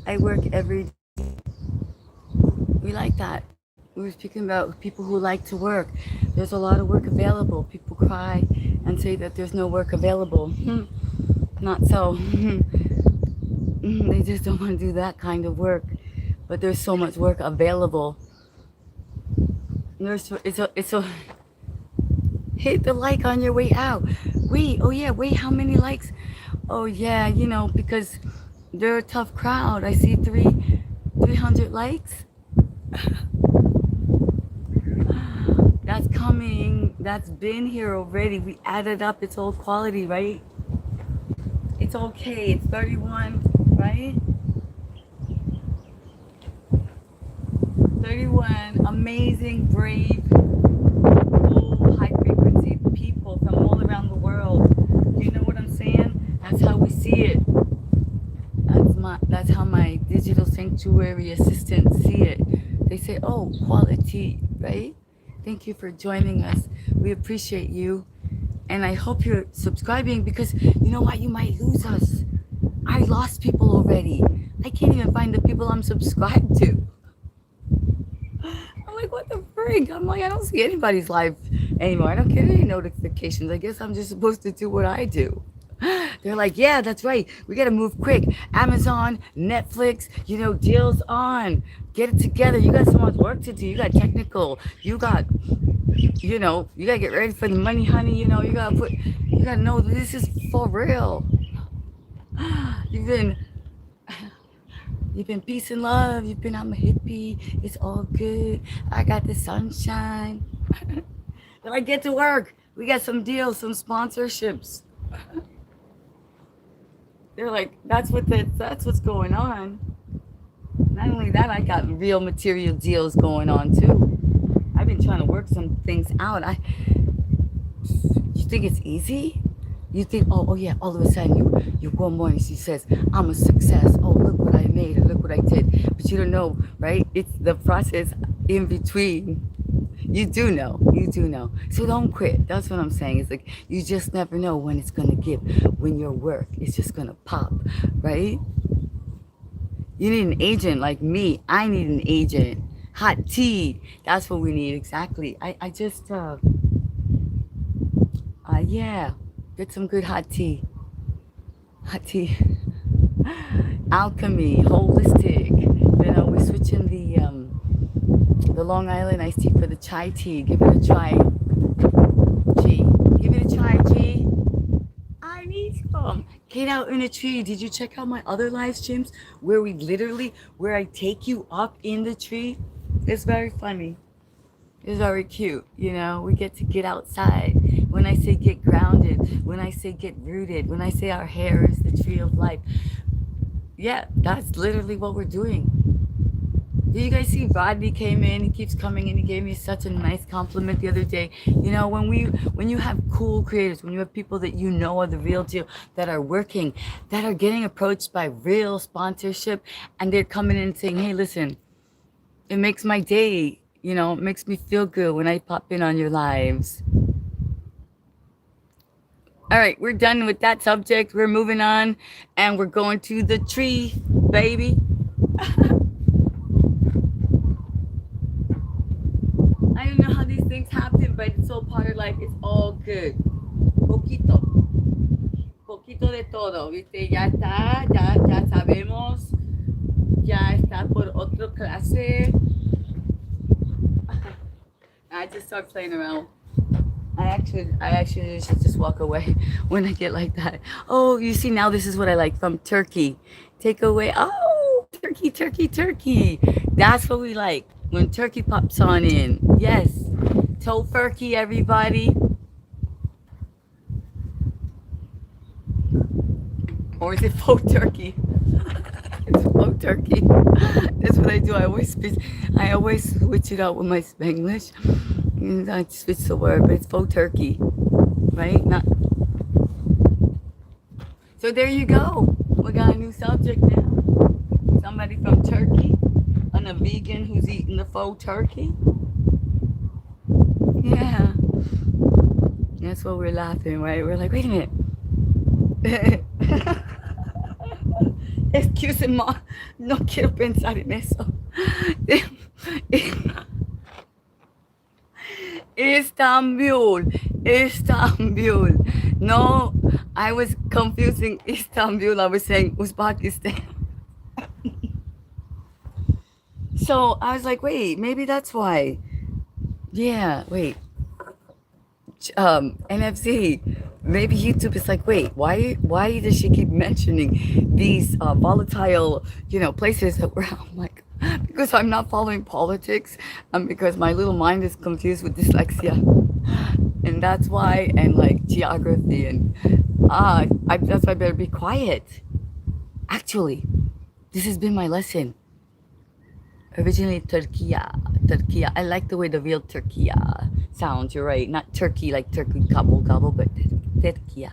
I work every day. We like that. We were speaking about people who like to work. There's a lot of work available. People cry and say that there's no work available. Not so. They just don't want to do that kind of work. But there's so much work available. It's a hit the like on your way out. Wait, oh yeah, wait, how many likes? Oh yeah, you know, because they're a tough crowd. I see 300 likes. That's coming. That's been here already. We added up its old quality, right? It's okay. It's 31, right? 31 amazing, brave, low, high frequency people from all around the world. You know what I'm saying? That's how we see it. That's how my digital sanctuary assistants see it. They say, oh, quality, right? Thank you for joining us. We appreciate you. And I hope you're subscribing because you know what? You might lose us. I lost people already. I can't even find the people I'm subscribed to. I'm like, what the frig? I'm like, I don't see anybody's live anymore. I don't get any notifications. I guess I'm just supposed to do what I do. They're like, yeah, that's right. We got to move quick. Amazon, Netflix, you know, deals on. Get it together. You got so much work to do. You got technical. You got, you know, you got to get ready for the money, honey. You know, you got to know this is for real. You've been peace and love. You've been, I'm a hippie. It's all good. I got the sunshine. Then I get to work. We got some deals, some sponsorships. They're like, that's what's going on. Not only that, I got real material deals going on too. I've been trying to work some things out. You think it's easy? You think, oh yeah, all of a sudden you one morning she says, I'm a success. Oh, look what I made, look what I did. But you don't know, right? It's the process in between. You do know. You do know. So don't quit. That's what I'm saying. It's like you just never know when it's gonna give, when your work is just gonna pop, right? You need an agent like me. I need an agent. Hot tea. That's what we need exactly. I just yeah, get some good hot tea. Hot tea. Alchemy, holistic. You know, we're switching the Long Island iced tea for the chai tea. Give it a try, G. Give it a try, G. I need some. Get out in a tree. Did you check out my other live streams where we literally, where I take you up in the tree? It's very funny. It's very cute. You know, we get outside. When I say get grounded, when I say get rooted, when I say our hair is the tree of life, yeah, that's literally what we're doing. Did you guys see Rodney came in? He keeps coming in. He gave me such a nice compliment the other day. You know, when you have cool creators, when you have people that you know are the real deal, that are working, that are getting approached by real sponsorship, and they're coming in and saying, "Hey, listen, it makes my day. You know, it makes me feel good when I pop in on your lives." All right, we're done with that subject. We're moving on, and we're going to the tree, baby. I don't know how these things happen, but it's all part of life. It's all good. Poquito. Poquito de todo, ¿viste? Ya está, ya sabemos. Ya está por otra clase. I just start playing around. I actually should just walk away when I get like that. Oh, you see, now this is what I like from Turkey. Take away. Oh, turkey, turkey, turkey. That's what we like when turkey pops on in. Yes. Tofurkey, everybody. Or is it faux turkey? It's faux turkey. That's what I do. I always switch it out with my Spanglish. I switch the word, but it's faux turkey, right? Not. So there you go. We got a new subject now. Somebody from Turkey, and a vegan who's eating the faux turkey. Yeah, that's what we're laughing, right? We're like, wait a minute. Excuse-moi, no quiero pensar en eso. Istanbul. No, I was confusing Istanbul. I was saying Uzbekistan. So I was like, wait, maybe that's why. Yeah, wait. NFC. Maybe YouTube is like, wait, why does she keep mentioning these volatile, places that we're? I'm like, because I'm not following politics, and because my little mind is confused with dyslexia, and that's why, and like geography, and that's why I better be quiet. Actually, this has been my lesson. Originally, Turkey. I like the way the real Turkey sounds. You're right, not turkey like turkey gobble gobble, but Turkey.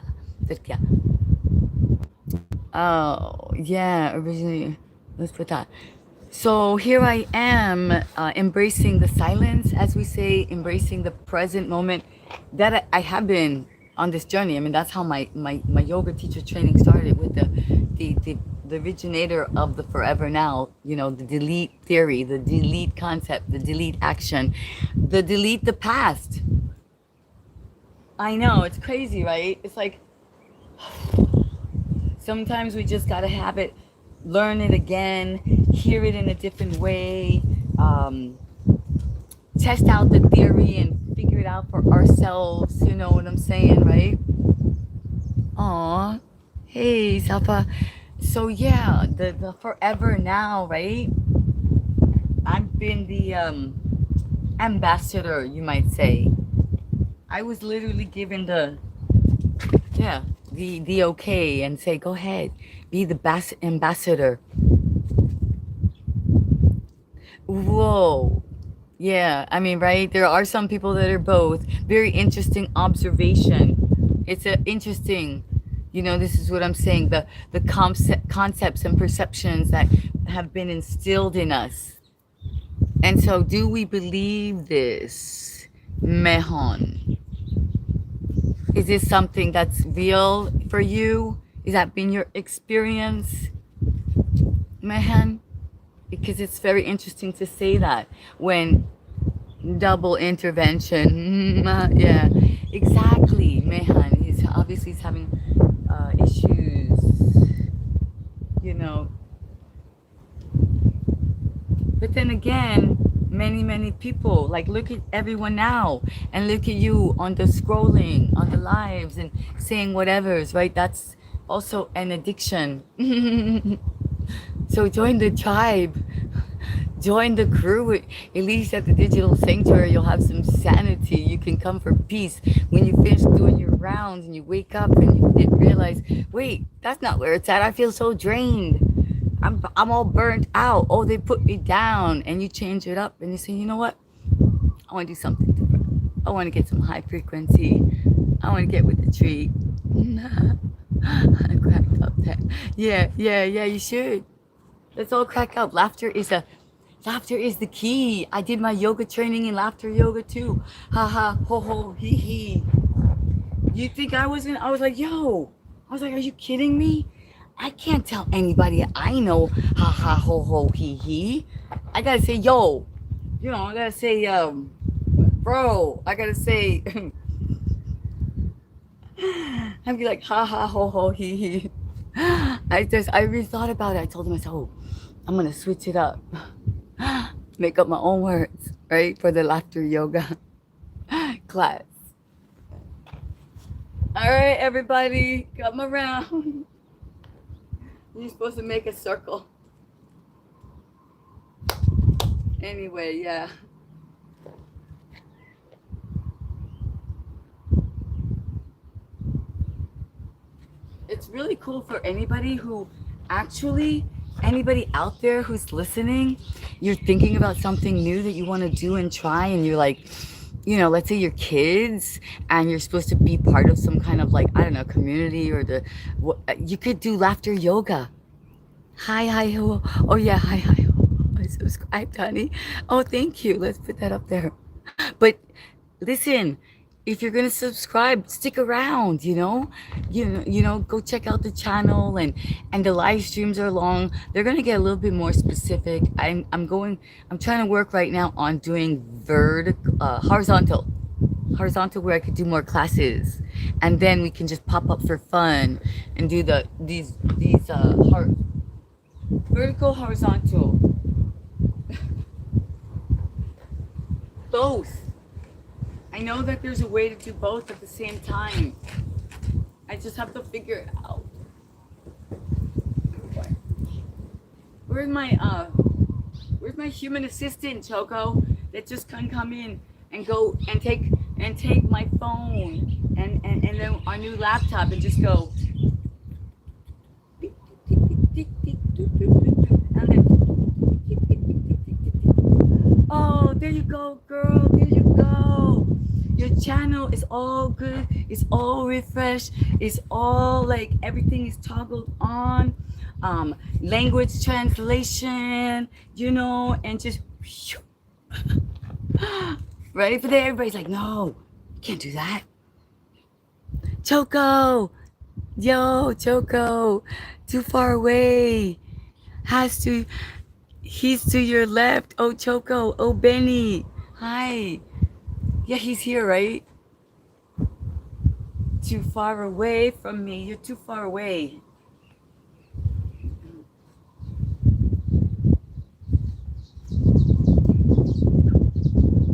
Oh yeah, originally. Let's put that. So here I am, embracing the silence, as we say, embracing the present moment. That I have been on this journey. I mean, that's how my yoga teacher training started, with the originator of the forever now. The delete theory, the delete concept, the delete action, the delete the past. I know, it's crazy, right? It's like sometimes we just gotta have it, learn it again, hear it in a different way, test out the theory and figure it out for ourselves. You know what I'm saying, right? Aw, hey, Safa. So yeah, the forever now, right? I've been the ambassador, you might say. I was literally given the okay, and say, go ahead, be the ambassador. Whoa. Yeah, I mean, right? There are some people that are both. Very interesting observation. It's a interesting, this is what I'm saying, the concepts and perceptions that have been instilled in us. And so do we believe this? Mehan. Is this something that's real for you? Is that been your experience, Mehan? Because it's very interesting to say that when double intervention. Yeah, exactly, Mehan. He's obviously he's having issues, you know. But then again, many people, like, look at everyone now and look at you on the scrolling, on the lives and saying whatever's, right? That's also an addiction. So join the tribe. Join the crew. At least at the digital sanctuary, you'll have some sanity. You can come for peace. When you finish doing your rounds and you wake up and you didn't realize, wait, that's not where it's at. I feel so drained. I'm all burnt out. Oh, they put me down. And you change it up and you say, you know what? I want to do something different. I want to get some high frequency. I want to get with the tree. I cracked up there. Yeah, you should. Let's all crack up. Laughter is the key. I did my yoga training in laughter yoga too. Ha ha, ho ho, hee hee. You think I was like, yo. I was like, are you kidding me? I can't tell anybody I know ha ha, ho ho, hee hee. I gotta say, yo. You know, I gotta say, bro. I gotta say, I'd be like, ha ha, ho ho, hee hee. I really thought about it. I told myself, oh, I'm gonna switch it up. Make up my own words, right? For the laughter yoga class. All right, everybody, come around. You're supposed to make a circle. Anyway, yeah. It's really cool for anybody out there who's listening, you're thinking about something new that you want to do and try, and you're like, you know, let's say you're kids and you're supposed to be part of some kind of, like, I don't know, community or you could do laughter yoga. Hi, ho. Oh, yeah, hi, ho. I subscribed, honey. Oh, thank you. Let's put that up there. But listen, if you're gonna subscribe, stick around. Go check out the channel, and the live streams are long. They're gonna get a little bit more specific. I'm trying to work right now on doing horizontal, where I could do more classes, and then we can just pop up for fun and do these vertical, horizontal, both. I know that there's a way to do both at the same time. I just have to figure it out. Where's my human assistant, Choco, that just can come in and go and take my phone and then our new laptop and just go. And then, oh, there you go, girl. There you go. Your channel is all good. It's all refreshed. It's all like everything is toggled on. Language translation, and just right. But then everybody's like, no, you can't do that. Choco, Choco, too far away. He's to your left. Oh, Choco. Oh, Benny. Hi. Yeah, he's here, right? Too far away from me. You're too far away.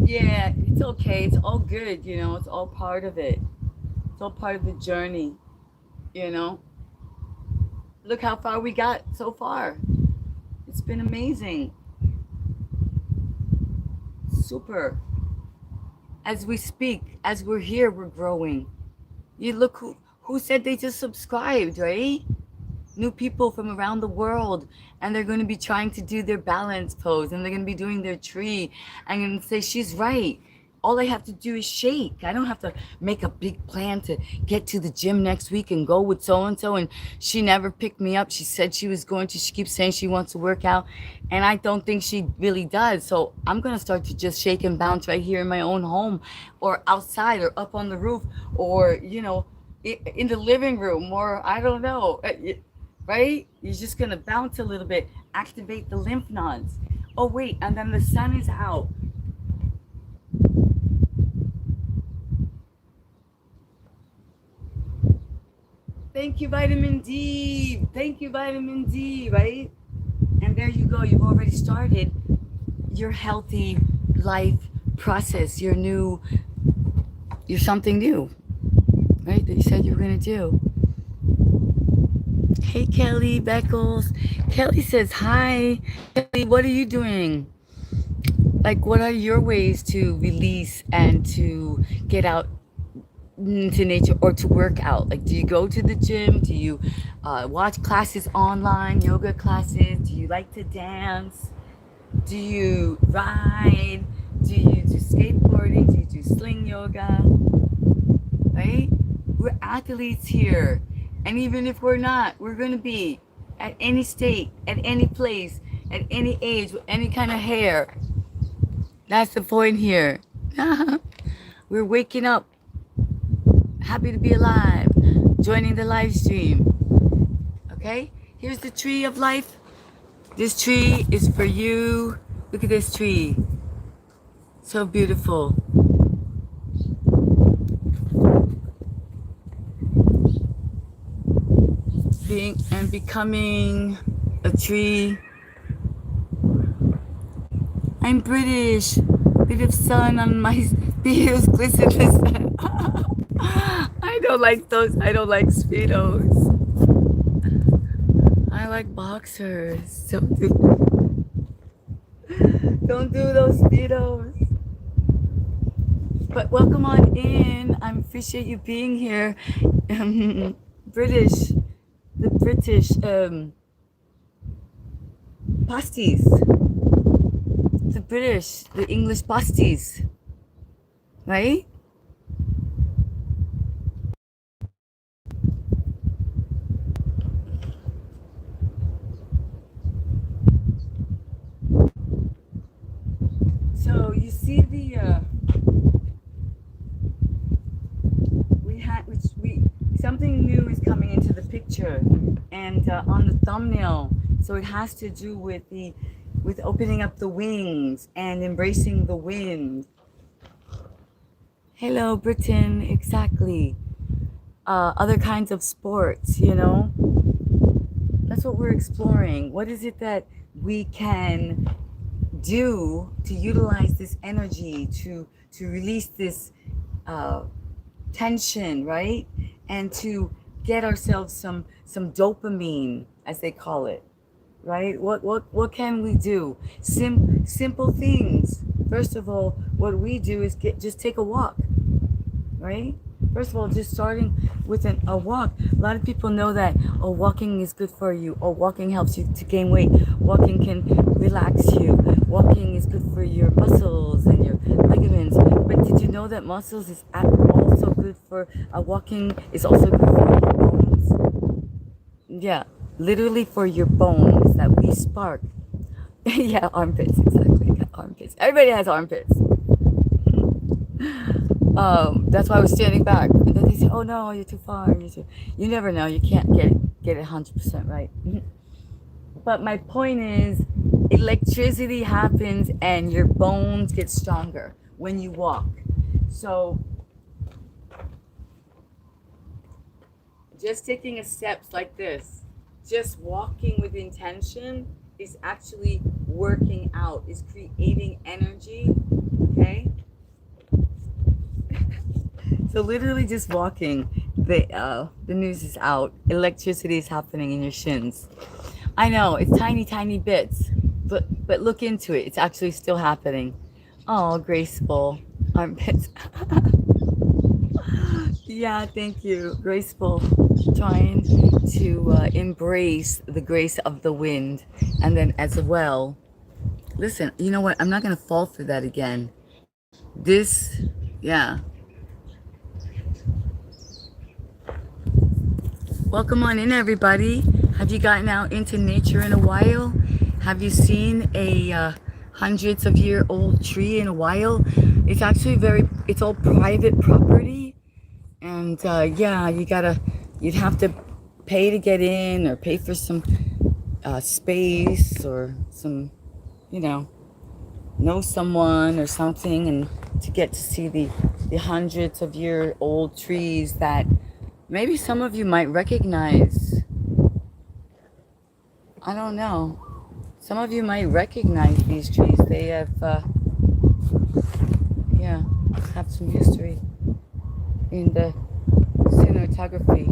Yeah, it's okay. It's all good, It's all part of it. It's all part of the journey, Look how far we got so far. It's been amazing. Super. As we speak, as we're here, we're growing. You look who said they just subscribed, right? New people from around the world, and they're going to be trying to do their balance pose, and they're going to be doing their tree. I'm going to say, she's right. All I have to do is shake. I don't have to make a big plan to get to the gym next week and go with so and so. And she never picked me up. She said she was going to. She keeps saying she wants to work out, and I don't think she really does. So I'm gonna start to just shake and bounce right here in my own home, or outside, or up on the roof, or in the living room, or I don't know. Right? You're just gonna bounce a little bit, activate the lymph nodes. Oh wait, and then the sun is out. Thank you, vitamin D. Thank you, vitamin D, right? And there you go. You've already started your healthy life process, you're something new, right? That you said you were going to do. Hey, Kelly Beckles. Kelly says, hi. Kelly, what are you doing? Like, what are your ways to release and to get out into nature or to work out? Like, do you go to the gym? Do you watch classes online, yoga classes? Do you like to dance? Do you ride? Do you do skateboarding? Do you do sling yoga? Right? We're athletes here. And even if we're not, we're going to be at any state, at any place, at any age, with any kind of hair. That's the point here. We're waking up, happy to be alive, joining the live stream. Okay? Here's the tree of life. This tree is for you. Look at this tree. So beautiful. Being and becoming a tree. I'm British. Bit of sun on my speedos glisten the sun. I don't like those. I don't like speedos. I like boxers. Don't do those speedos. But welcome on in. I appreciate you being here. British. The British pasties. The British, the English pasties. Right? So you see something new is coming into the picture, and on the thumbnail. So it has to do with opening up the wings and embracing the wind. Hello, Britain. Exactly. Other kinds of sports. That's what we're exploring. What is it that we can do to utilize this energy to release this tension, right? And to get ourselves some dopamine, as they call it, right? What can we do? Simple things. First of all, what we do is just take a walk, right? First of all, just starting with a walk. A lot of people know that, walking is good for you. Walking helps you to gain weight. Walking can relax you. Walking is good for your muscles and your ligaments. But did you know that muscles is also good for, walking is also good for your bones? Yeah, literally for your bones that we spark. Yeah, armpits, exactly. Yeah, armpits. Everybody has armpits. That's why I was standing back. And then they say, "Oh no, you're too far. You never know. You can't get it 100% right." But my point is, electricity happens and your bones get stronger when you walk. So just taking a steps like this, just walking with intention is actually working out, is creating energy. Okay? So literally just walking, the news is out. Electricity is happening in your shins. I know it's tiny bits, but look into it. It's actually still happening. Oh, graceful armpits. Yeah, thank you. Graceful. Trying to embrace the grace of the wind, and then as well. Listen, you know what? I'm not gonna fall for that again. This, yeah. Welcome on in, everybody. Have you gotten out into nature in a while? Have you seen a hundreds of year old tree in a while? It's actually it's all private property. And yeah, you'd have to pay to get in or pay for some space or some, you know someone or something, and to get to see the hundreds of year old trees that maybe some of you might recognize. I don't know. Some of you might recognize these trees. They yeah, have some history in the cinematography.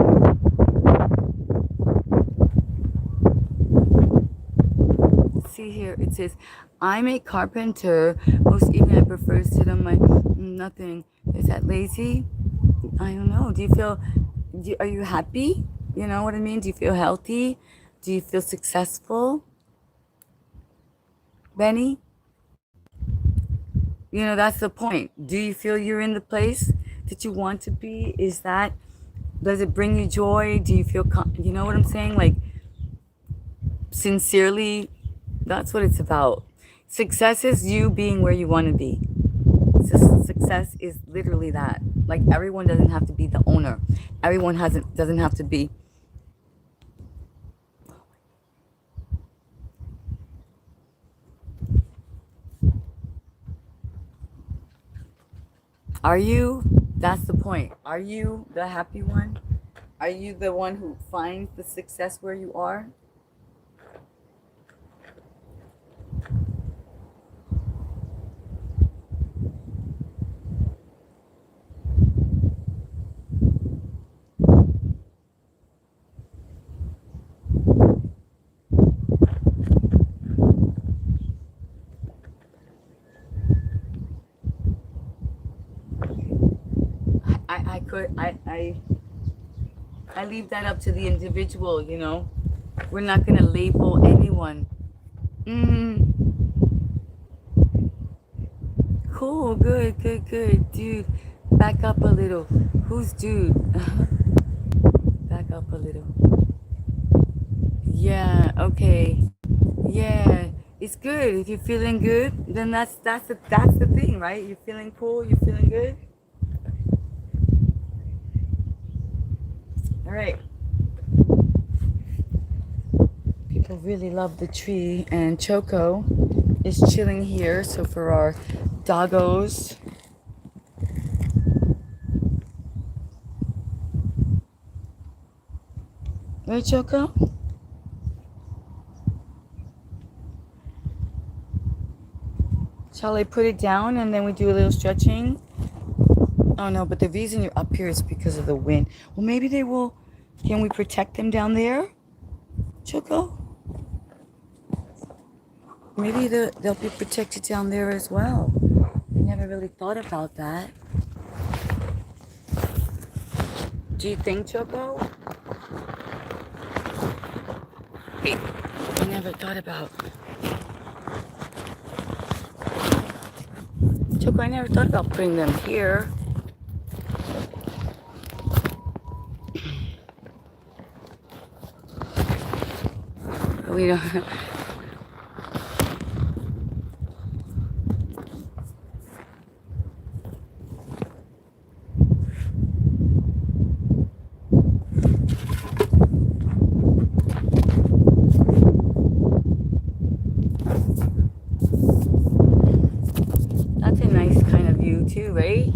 See here, it says, I'm a carpenter. Most evening I prefer to sit on my nothing. Is that lazy? I don't know. Are you happy? You know what I mean? Do you feel healthy? Do you feel successful? Benny? That's the point. Do you feel you're in the place that you want to be? Does it bring you joy? Do you feel, you know what I'm saying? Like, sincerely, that's what it's about. Success is you being where you want to be. Success is literally that. Like, everyone doesn't have to be the owner. Everyone doesn't have to be. Are you? That's the point. Are you the happy one? Are you the one who finds the success where you are? I leave that up to the individual, We're not going to label anyone. Mm, cool, good. Dude, back up a little. Who's dude? Back up a little. Yeah, okay. Yeah, it's good. If you're feeling good, then that's the thing, right? You're feeling cool, you're feeling good. All right. People really love the tree, and Choco is chilling here. So for our doggos, right, Choco? Shall I put it down and then we do a little stretching? Oh no, but the reason you're up here is because of the wind. Well, maybe they will. Can we protect them down there, Choco? Maybe they'll be protected down there as well. I never really thought about that. Do you think, Choco? Hey, I never thought about. Choco, I never thought about putting them here. We don't. That's a nice kind of view too, right?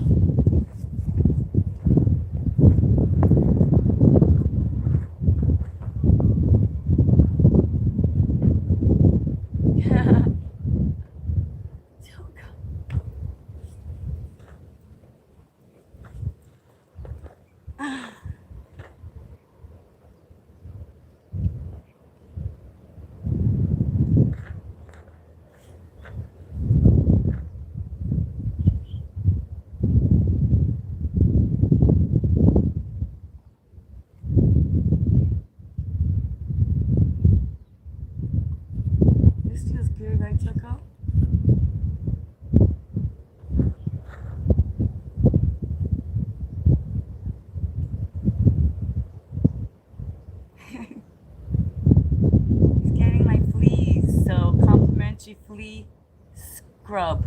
slowly scrub.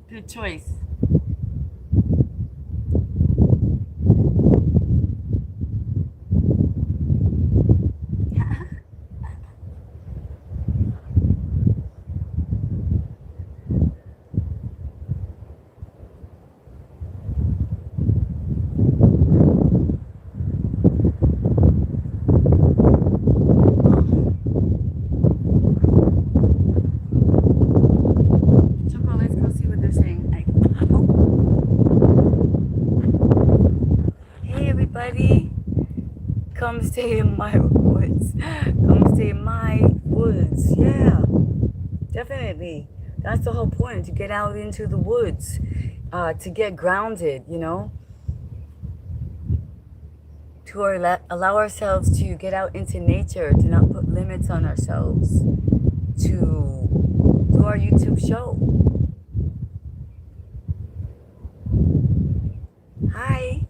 Good choice. Choco, let's go see what they're saying. Hey everybody, come stay in my woods. Come stay in my woods. Yeah, definitely. That's the whole point, to get out into the woods, to get grounded, you know, to allow ourselves to get out into nature, to not put limits on ourselves, to do our YouTube show. Hi,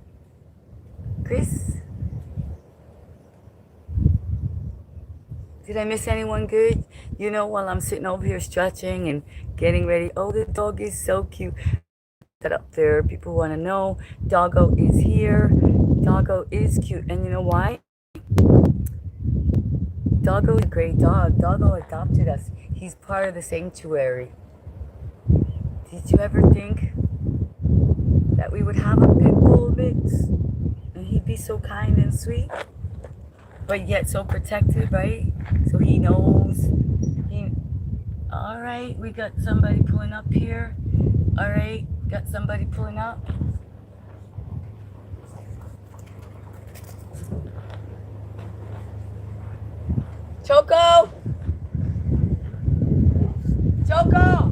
Chris. Did I miss anyone good? You know, while I'm sitting over here stretching and getting ready. Oh, the dog is so cute. That up there. People want to know. Doggo is here. Doggo is cute. And you know why? Doggo is a great dog. Doggo adopted us. He's part of the sanctuary. Did you ever think that we would have a pit bull mix? And he'd be so kind and sweet, but yet so protected, right? So he knows. All right, we got somebody pulling up here. All right, got somebody pulling up. Choco! Choco!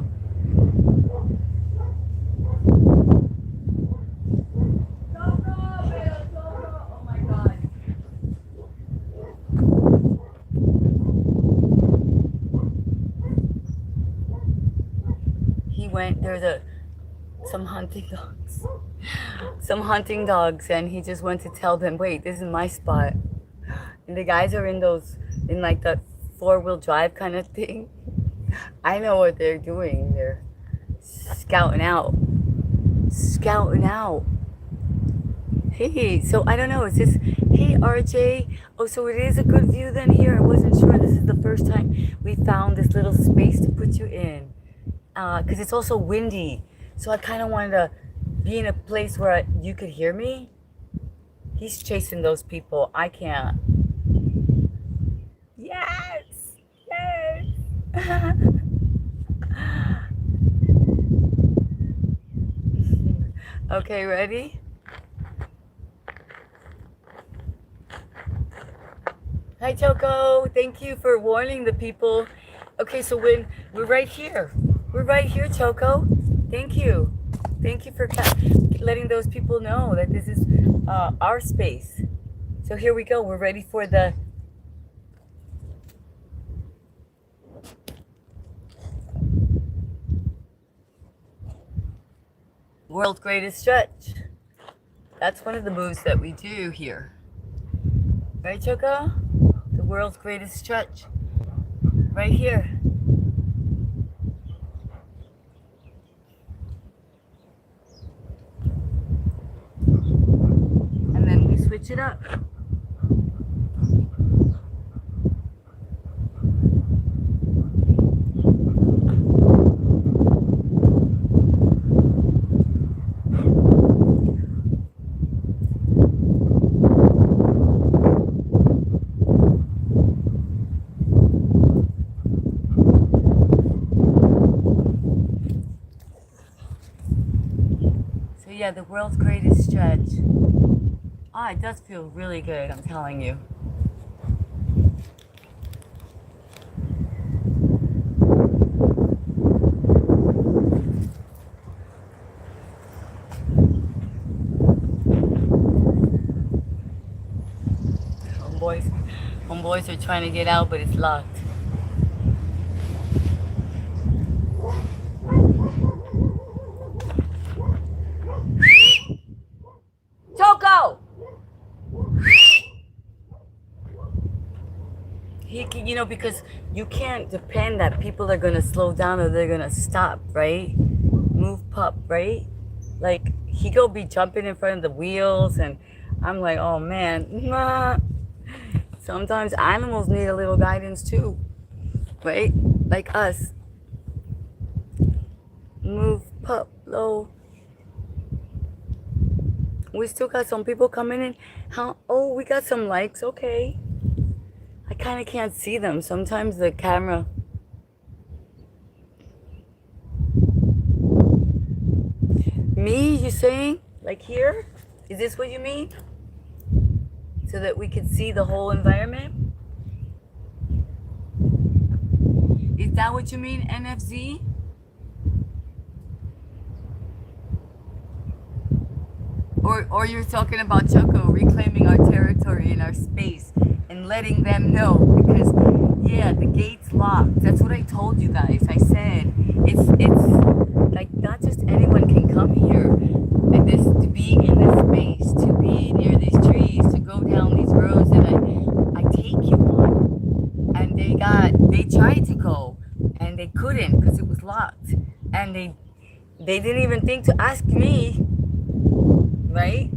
There's some hunting dogs, and he just went to tell them, wait, this is my spot. And the guys are in like that 4-wheel drive kind of thing. I know what they're doing. They're scouting out. Hey, so I don't know, is this, hey RJ, oh, so it is a good view then here? I wasn't sure. This is the first time we found this little space to put you in. Because it's also windy, so I kind of wanted to be in a place where you could hear me. He's chasing those people. I can't. Yes. Okay, ready? Hi, Choco. Thank you for warning the people. Okay, so when we're right here. We're right here, Choco. Thank you. Thank you for letting those people know that this is our space. So here we go. We're ready for the world's greatest stretch. That's one of the moves that we do here. Right, Choco? The world's greatest stretch. Right here. Switch it up. So yeah, the world's greatest stretch. Ah, it does feel really good, I'm telling you. Homeboys are trying to get out, but it's locked. Choco! he can, you know, because you can't depend that people are gonna slow down or they're gonna stop, right? Move pup, right? Like he go be jumping in front of the wheels, and I'm like, oh man, nah. Sometimes animals need a little guidance too, right? Like us. Move pup low. We still got some people coming in. How? Oh, we got some likes. Okay. I kind of can't see them. Sometimes the camera. Me, you saying? Like here? Is this what you mean? So that we can see the whole environment? Is that what you mean, NFZ? Or you're talking about Choco reclaiming our territory and our space and letting them know, because yeah, the gate's locked. That's what I told you guys. I said it's like not just anyone can come here, and this to be in this space, to be near these trees, to go down these roads that I take you on. And they tried to go and they couldn't because it was locked, and they didn't even think to ask me, right?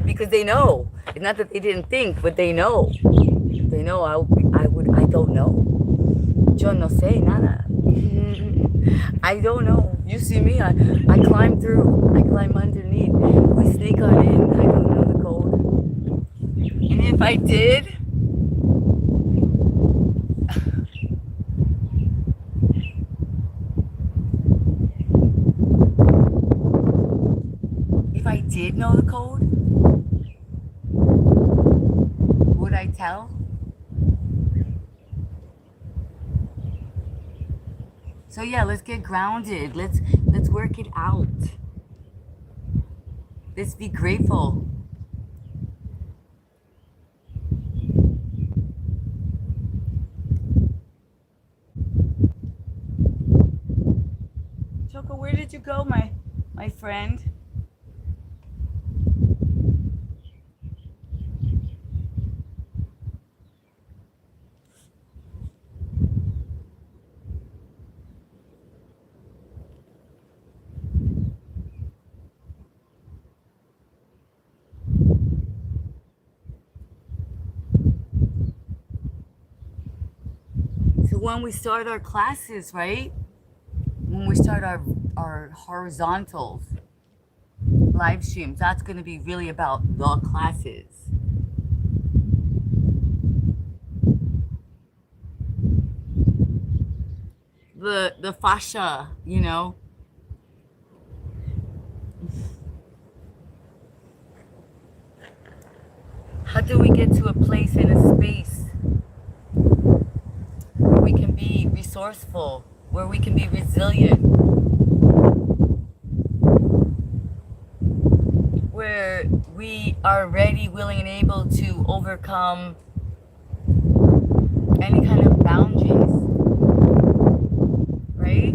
Because they know. It's not that they didn't think, but they know. They know I don't know. Yo no sé nada. I don't know. You see me, I climb through. I climb underneath. We sneak on in. I don't know the code. And if I did, if I did know the code, would I tell? So yeah, let's get grounded. Let's work it out. Let's be grateful. Choco, where did you go, my friend? So when we start our classes, right? When we start our horizontals, live streams, that's going to be really about the classes. The fascia, you know. How do we get to a place in a space where we can be resourceful, where we can be resilient, where we are ready, willing, and able to overcome any kind of boundaries, right?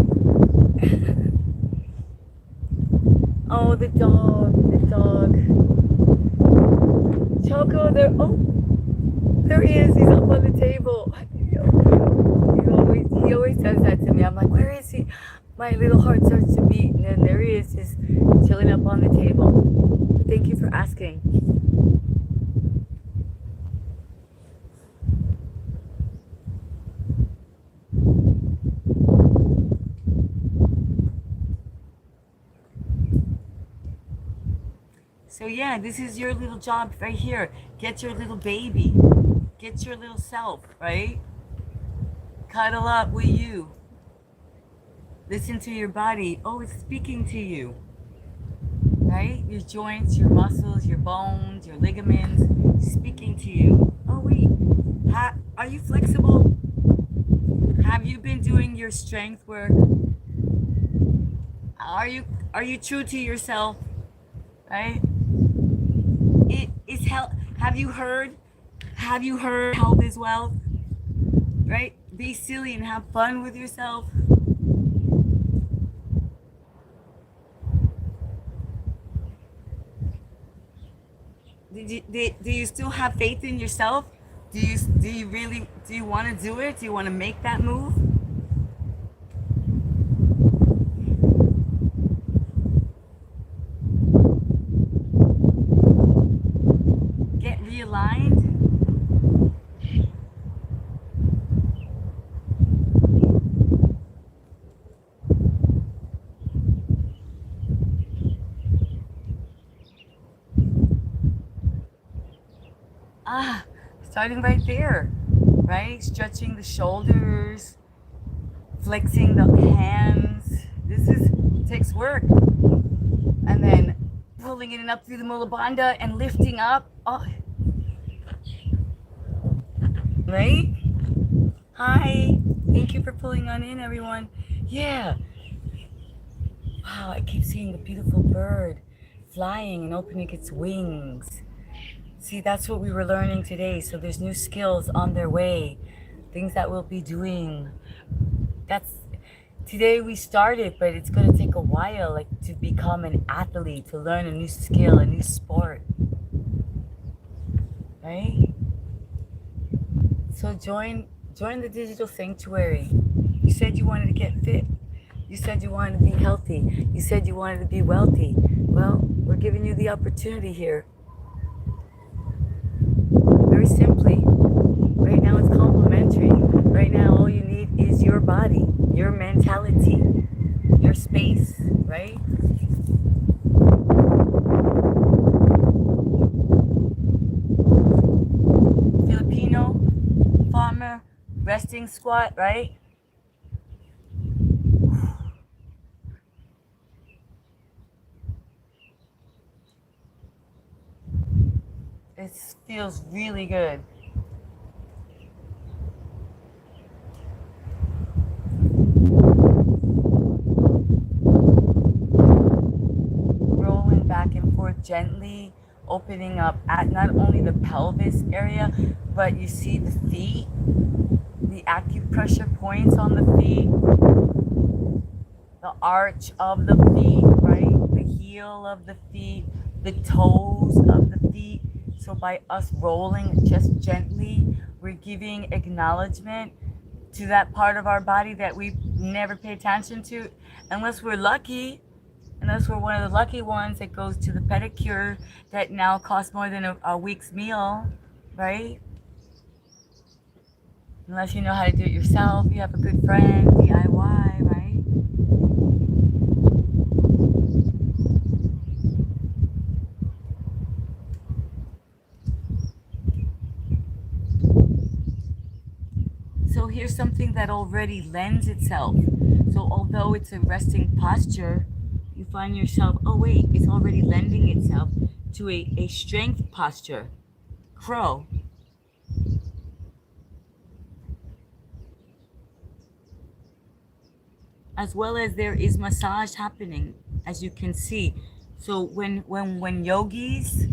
Oh, the dog. Choco, there he is. He's up on the table. He always does that to me. I'm like, where is he? My little heart starts to beat, and then there he is, just chilling up on the table. Thank you for asking. So yeah, this is your little job right here. Get your little baby. Get your little self, right? Cuddle up with you. Listen to your body. Oh, it's speaking to you. Right? Your joints, your muscles, your bones, your ligaments, speaking to you. Oh wait, are you flexible? Have you been doing your strength work? Are you true to yourself? Right? Have you heard health is wealth? Right? Be silly and have fun with yourself. Do you still have faith in yourself? Do you want to do it? Do you want to make that move? Get realigned. Starting right there, right? Stretching the shoulders, flexing the hands. Takes work. And then pulling it up through the mula bandha and lifting up. Oh. Right? Hi. Thank you for pulling on in, everyone. Yeah. Wow, I keep seeing the beautiful bird flying and opening its wings. See, that's what we were learning today. So there's new skills on their way, things that we'll be doing. Today we started, but it's going to take a while, like to become an athlete, to learn a new skill, a new sport. Right? So join the digital sanctuary. You said you wanted to get fit. You said you wanted to be healthy. You said you wanted to be wealthy. Well, we're giving you the opportunity here. Very simply. Right now it's complimentary. Right now all you need is your body, your mentality, your space, right? Filipino farmer resting squat, right? It feels really good. Rolling back and forth gently, opening up at not only the pelvis area, but you see the feet, the acupressure points on the feet, the arch of the feet, right? The heel of the feet, the toes of the feet. So by us rolling just gently, we're giving acknowledgement to that part of our body that we never pay attention to, unless we're lucky, unless we're one of the lucky ones that goes to the pedicure that now costs more than a week's meal, right? Unless you know how to do it yourself, you have a good friend, DIY, right? So here's something that already lends itself. So although it's a resting posture, you find yourself, oh wait, it's already lending itself to a strength posture. Crow. As well as there is massage happening, as you can see. So when yogis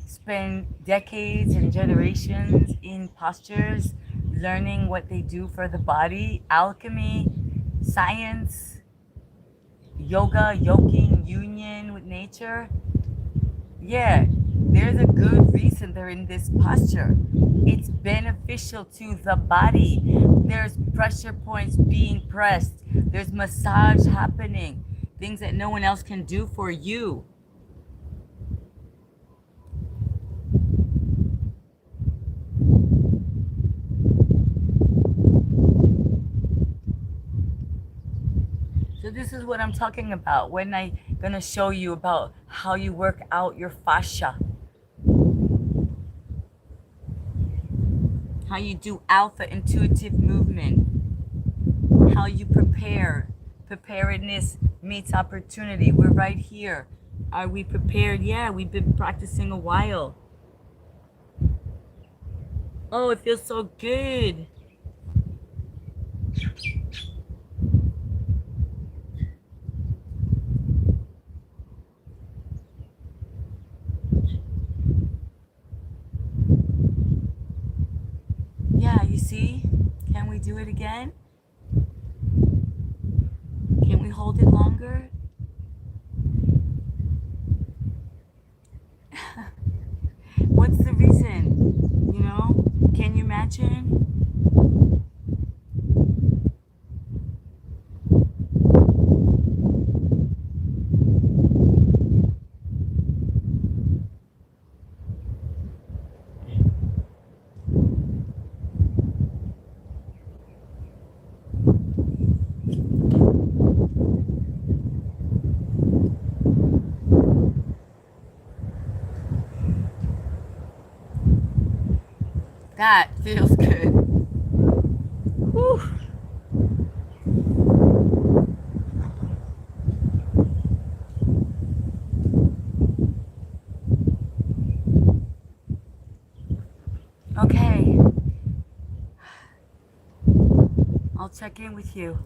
spend decades and generations in postures, learning what they do for the body, alchemy, science, yoga, yoking, union with nature, yeah, there's a good reason they're in this posture. It's beneficial to the body. There's pressure points being pressed. There's massage happening. Things that no one else can do for you. So this is what I'm talking about when I'm going to show you about how you work out your fascia. How you do alpha intuitive movement. How you prepare. Preparedness meets opportunity. We're right here. Are we prepared? Yeah, we've been practicing a while. Oh, it feels so good. Yeah, you see? Can we do it again? Can we hold it longer? attention. That feels good. Whew. Okay. I'll check in with you.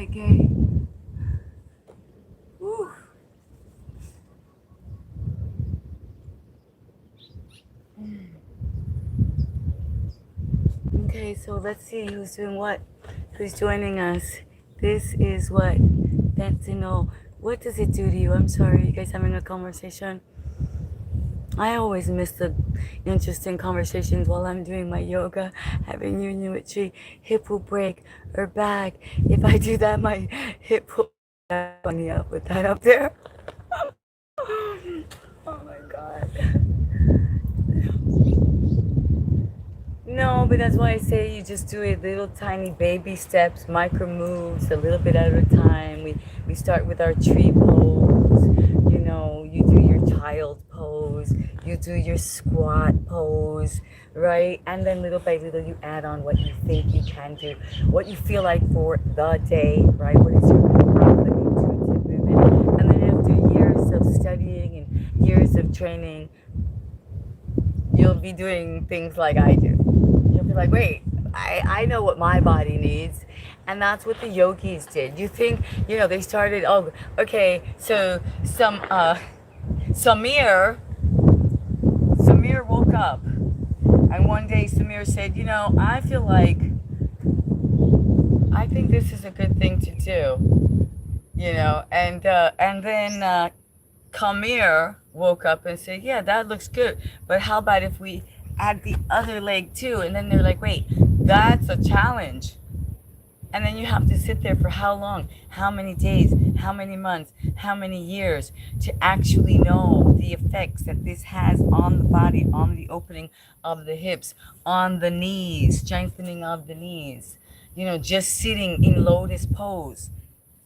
Okay. Whew. Okay, so let's see who's doing what. Who's joining us? This is what fentanyl. What does it do to you? I'm sorry, you guys having a conversation. I always miss the interesting conversations while I'm doing my yoga, having union with tree. Hip will break or back. If I do that, my hip will funny up with that up there. Oh my god. No, but that's why I say you just do it little tiny baby steps, micro moves, a little bit at a time. We start with our tree pose. You know, you do your child pose, you do your squat pose, right? And then little by little you add on what you think you can do, what you feel like for the day, right? What is your rapid intuitive movement? And then after years of studying and years of training, you'll be doing things like I do. You'll be like, wait, I know what my body needs. And that's what the yogis did. You think, you know, they started, oh, okay, so Samir woke up. And one day Samir said, you know, I feel like, I think this is a good thing to do. You know, and then Kamir woke up and said, yeah, that looks good. But how about if we add the other leg too? And then they're like, wait, that's a challenge. And then you have to sit there for how long, how many days, how many months, how many years to actually know the effects that this has on the body, on the opening of the hips, on the knees, strengthening of the knees, you know, just sitting in lotus pose.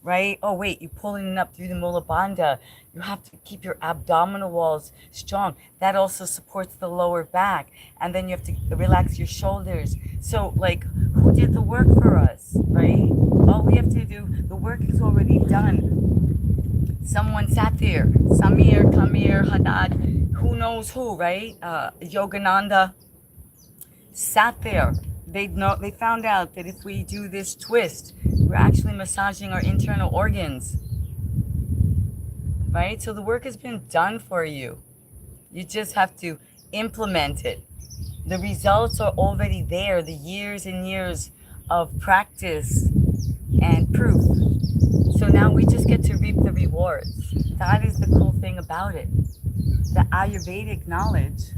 Right? Oh, wait, you're pulling it up through the mula bandha. You have to keep your abdominal walls strong. That also supports the lower back. And then you have to relax your shoulders. So, like, who did the work for us, right? All we have to do, the work is already done. Someone sat there. Samir, Kamir, Haddad, who knows who, right? Yogananda sat there. They found out that if we do this twist, we're actually massaging our internal organs, right? So the work has been done for you. You just have to implement it. The results are already there, the years and years of practice and proof. So now we just get to reap the rewards. That is the cool thing about it, the Ayurvedic knowledge.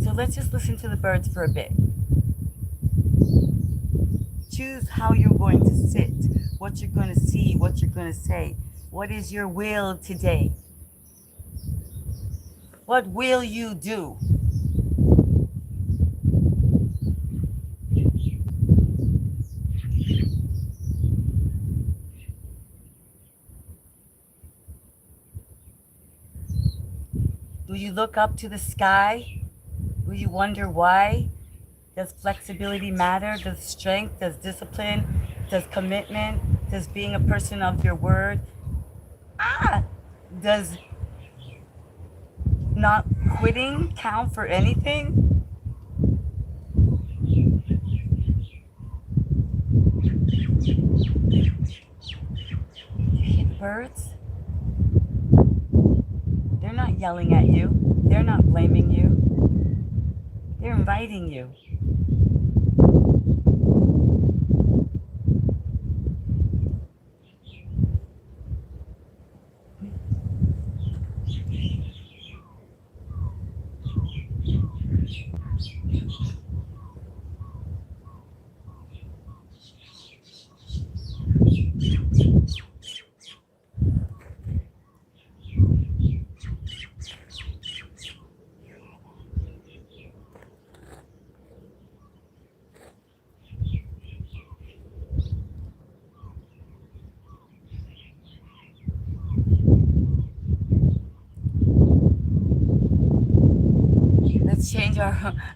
So let's just listen to the birds for a bit. Choose how you're going to sit, what you're going to see, what you're going to say. What is your will today? What will you do? Will you look up to the sky? Will you wonder why? Does flexibility matter? Does strength? Does discipline? Does commitment? Does being a person of your word? Does not quitting count for anything? You hear the birds? They're not yelling at you. They're not blaming you. They're inviting you.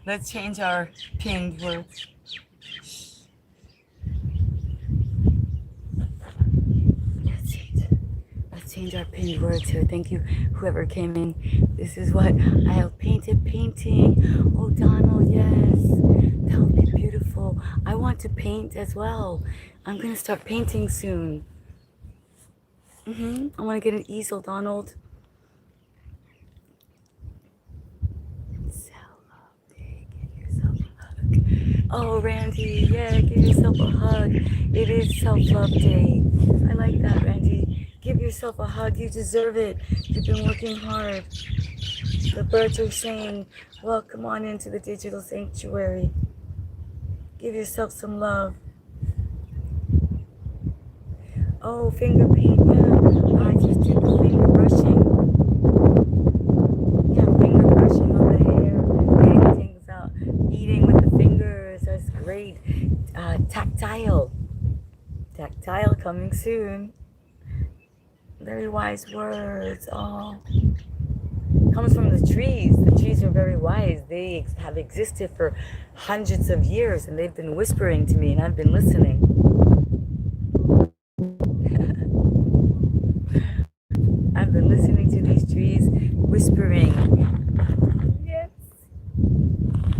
Let's change our pinned words. Let's change our pinned words here. Thank you, whoever came in. This is what I have painted. Painting. Oh, Donald, yes, that would be beautiful. I want to paint as well. I'm gonna start painting soon. I want to get an easel, Donald. Oh, Randy, yeah, give yourself a hug. It is self-love day. I like that, Randy. Give yourself a hug. You deserve it. You've been working hard. The birds are saying, welcome on into the digital sanctuary. Give yourself some love. Oh, finger paint, yeah. I just did the finger brushing. Yeah, finger brushing on the hair. Getting things out. Eating with the fingers. That's great. Tactile. Tactile coming soon. Very wise words. Oh. Comes from the trees. The trees are very wise. They have existed for hundreds of years and they've been whispering to me and I've been listening. I've been listening to these trees whispering. Yes.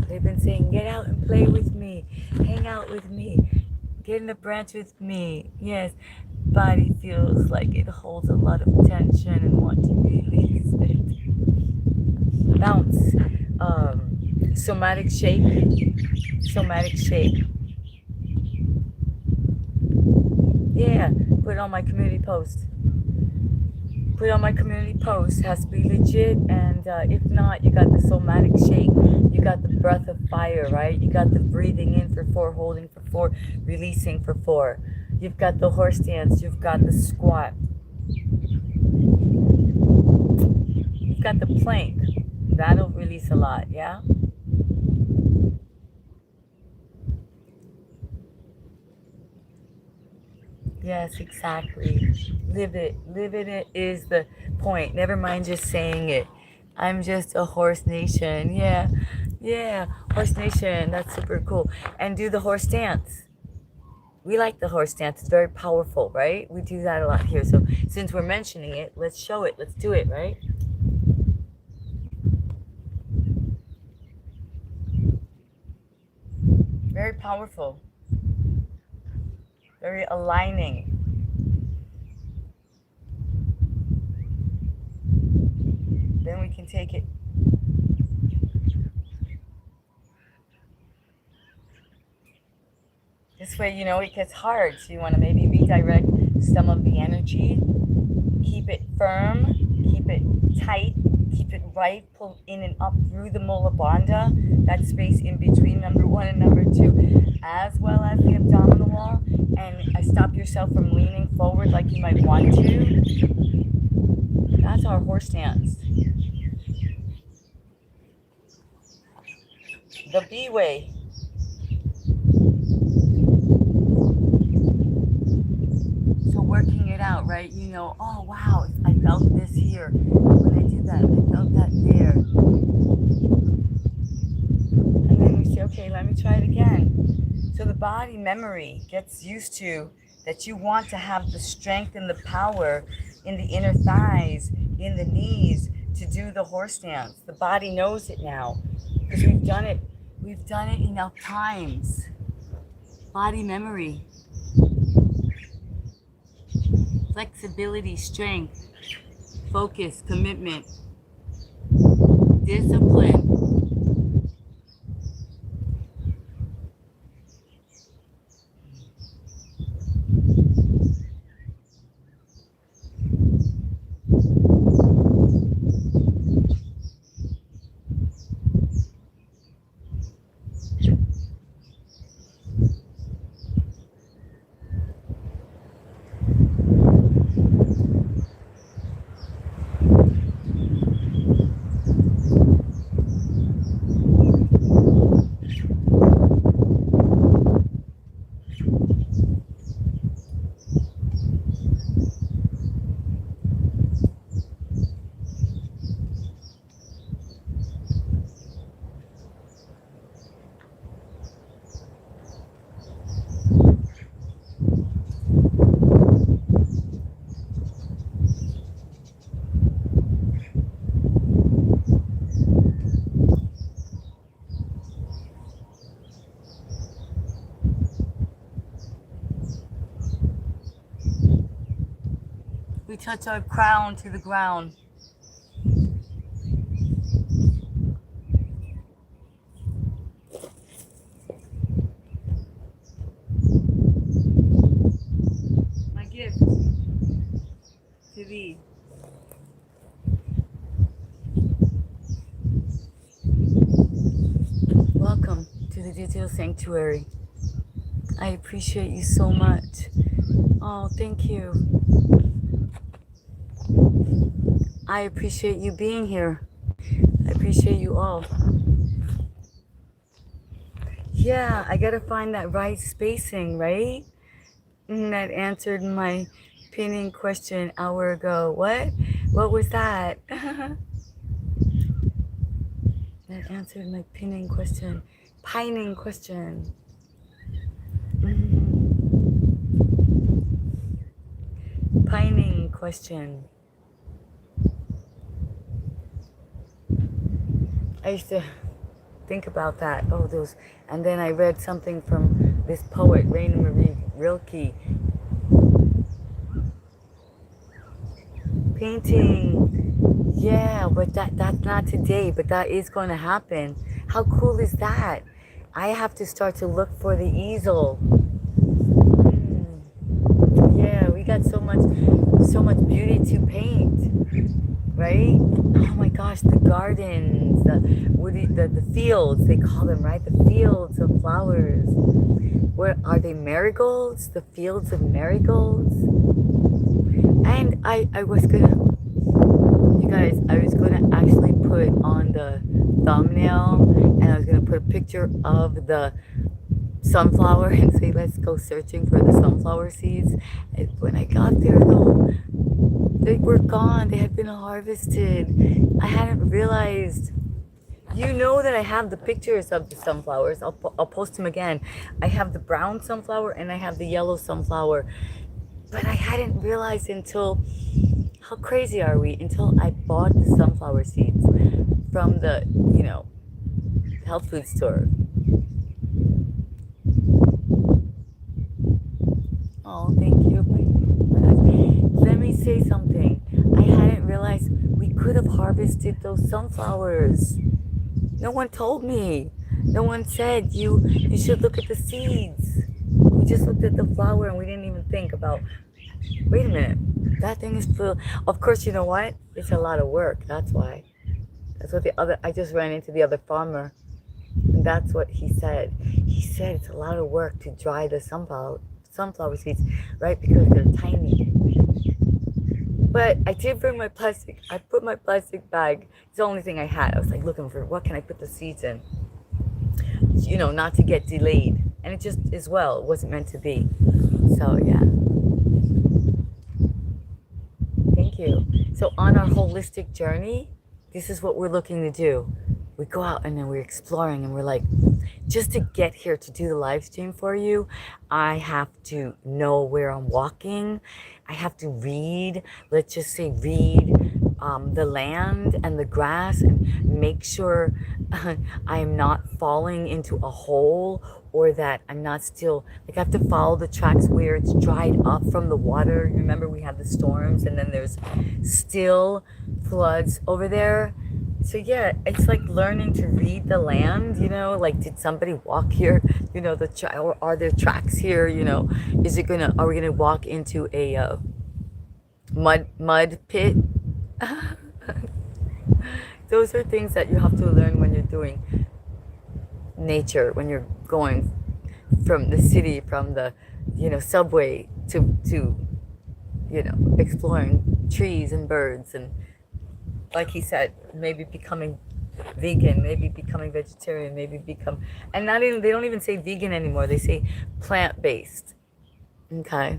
They've been saying, get out and play with me. Hang out with me. Get in the branch with me. Yes. Body feels like it holds a lot of tension and want to release it. Bounce. Somatic shake. Somatic shake. Yeah. Put it on my community post. Put on my community post. Has to be legit, and if not, you got the somatic shake. You got the breath of fire, right? You got the breathing in for 4, holding for 4, releasing for 4. You've got the horse dance. You've got the squat. You've got the plank. That'll release a lot, yeah? Yes, exactly. Live it. Living it is the point. Never mind just saying it. I'm just a horse nation. Yeah. Yeah. Horse nation. That's super cool. And do the horse dance. We like the horse dance. It's very powerful, right? We do that a lot here. So since we're mentioning it, let's show it. Let's do it, right? Very powerful. Very aligning. Then we can take it. This way, you know, it gets hard. So you want to maybe redirect some of the energy. Keep it firm. Keep it tight. Keep it right, pull in and up through the Mula Bandha, that space in between number 1 and number 2, as well as the abdominal wall, and stop yourself from leaning forward like you might want to. That's our horse stance. The B way. So working it out, right? You know, oh wow, I felt this here. When I did that, I felt that there. And then we say, okay, let me try it again. So the body memory gets used to that you want to have the strength and the power in the inner thighs, in the knees, to do the horse stance. The body knows it now because we've done it. We've done it enough times. Body memory. Flexibility, strength, focus, commitment, discipline. We touch our crown to the ground. My gift to thee. Welcome to the digital sanctuary. I appreciate you so much. Oh, thank you. I appreciate you being here. I appreciate you all. Yeah, I gotta find that right spacing, right? And that answered my pinning question an hour ago. What? What was that? That answered my pinning question. Pining question. Pining question. I used to think about that. Oh, those. And then I read something from this poet, Raina Marie Rilke. Painting. Yeah, but that's not today, but that is going to happen. How cool is that? I have to start to look for the easel. Yeah, we got so much beauty to paint. Right? Oh my gosh, the gardens, the fields, they call them, right? The fields of flowers. Where are they? Marigolds? The fields of marigolds? And I was gonna, you guys, I was gonna actually put on the thumbnail, and I was gonna put a picture of the sunflower and say, let's go searching for the sunflower seeds. And when I got there though, they were gone. They had been harvested. I hadn't realized. You know that I have the pictures of the sunflowers. I'll post them again. I have the brown sunflower and I have the yellow sunflower. But I hadn't realized until, how crazy are we? Until I bought the sunflower seeds from the, health food store. Oh, thank you. Let me say something. I hadn't realized we could have harvested those sunflowers. No one told me. No one said you should look at the seeds. We just looked at the flower and we didn't even think about, wait a minute, that thing is full. Of course, you know what? It's a lot of work. That's why. That's what I just ran into the other farmer. And that's what he said. He said it's a lot of work to dry the sunflower seeds, right? Because they're tiny. But I did bring my plastic. I put my plastic bag. It's the only thing I had. I was like looking for what can I put the seeds in, not to get delayed. And it just as well, it wasn't meant to be. So yeah, thank you. So on our holistic journey, this is what we're looking to do. We go out and then we're exploring and we're like, just to get here to do the live stream for you, I have to know where I'm walking. I have to read, let's just say read the land and the grass and make sure I am not falling into a hole, or that I'm not still, like I have to follow the tracks where it's dried up from the water. Remember we had the storms and then there's still floods over there. So yeah, it's like learning to read the land, like did somebody walk here, or are there tracks here, are we gonna walk into a mud pit? Those are things that you have to learn when you're doing nature, when you're going from the city, from the, subway to exploring trees and birds, and like he said, maybe becoming vegan, maybe becoming vegetarian, and not even, they don't even say vegan anymore. They say plant-based. Okay.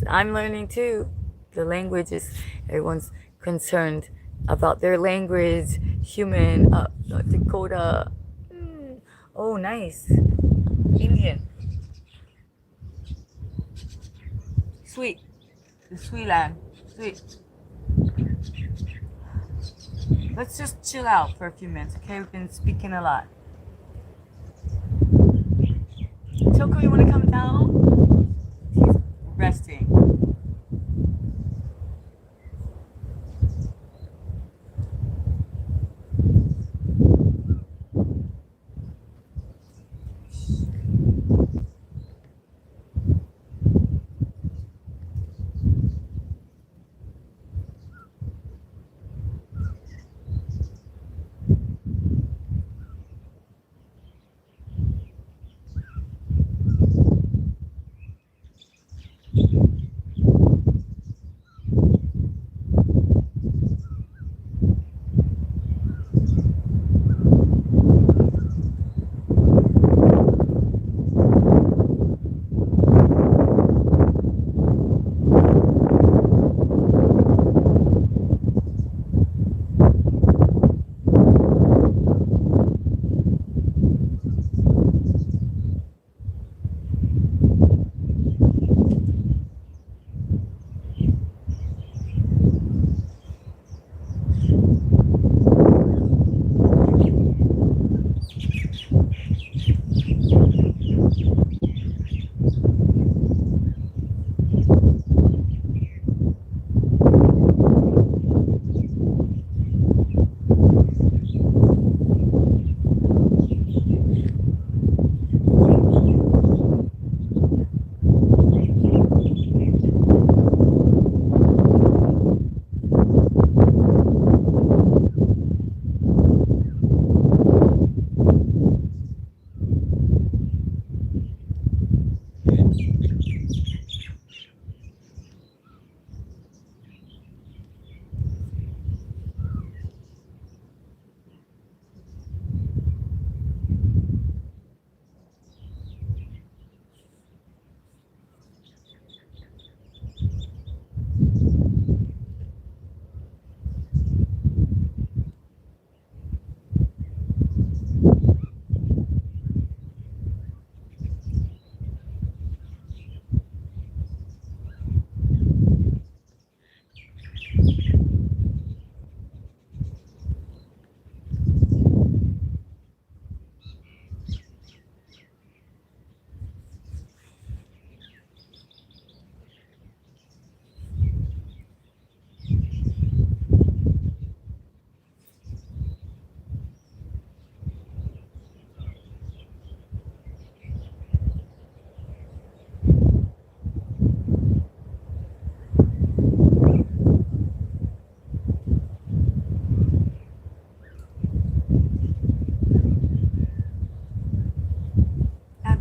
I'm learning too. The language is, everyone's concerned about their language. Human, Dakota. Oh, nice. Indian. Sweet. The sweet land. Sweet. Let's just chill out for a few minutes, okay? We've been speaking a lot. Choco, you want to come down? She's resting.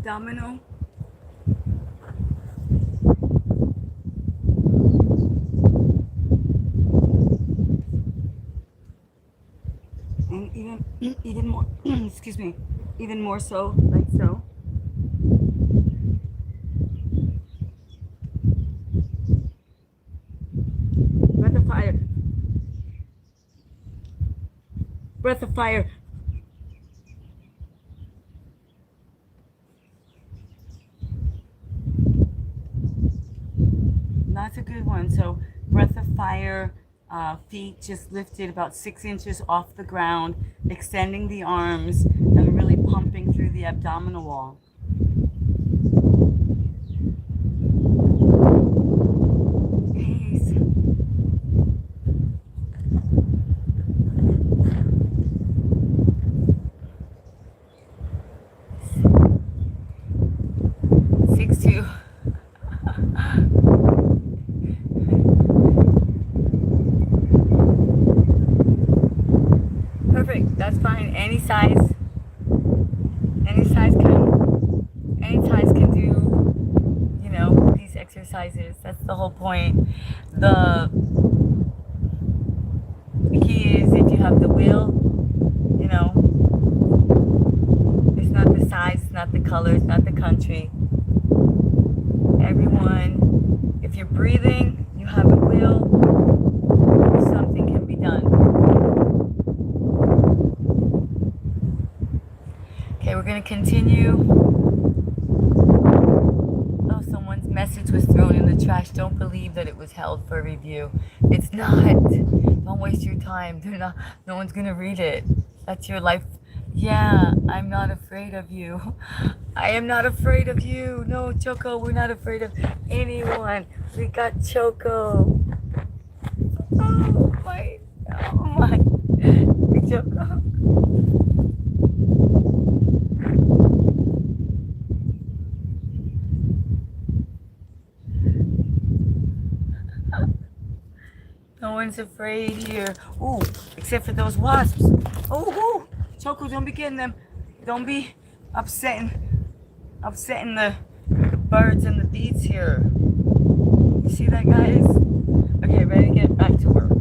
abdominal. And even more, excuse me, even more so, like so. Breath of fire. Breath of fire. That's a good one. So breath of fire, feet just lifted about 6 inches off the ground, extending the arms and really pumping through the abdominal wall. Peace. Six, two. Perfect. That's fine. Any size can do, you know, these exercises. That's the whole point. The key is if you have the will, you know, it's not the size, it's not the color, it's not the country. Everyone, if you're breathing, you have a will, something can be done. Okay, we're going to continue. Oh, someone's message was thrown in the trash. Don't believe that it was held for review. It's not. Don't waste your time. No one's going to read it. That's your life. Yeah, I'm not afraid of you. I am not afraid of you. No, Choco, we're not afraid of anyone. We got Choco. Oh my. Choco. No one's afraid here. Ooh, except for those wasps. Oh, Choco, don't be getting them. Don't be upsetting the birds and the bees here. You see that, guys? Okay, ready to get back to work.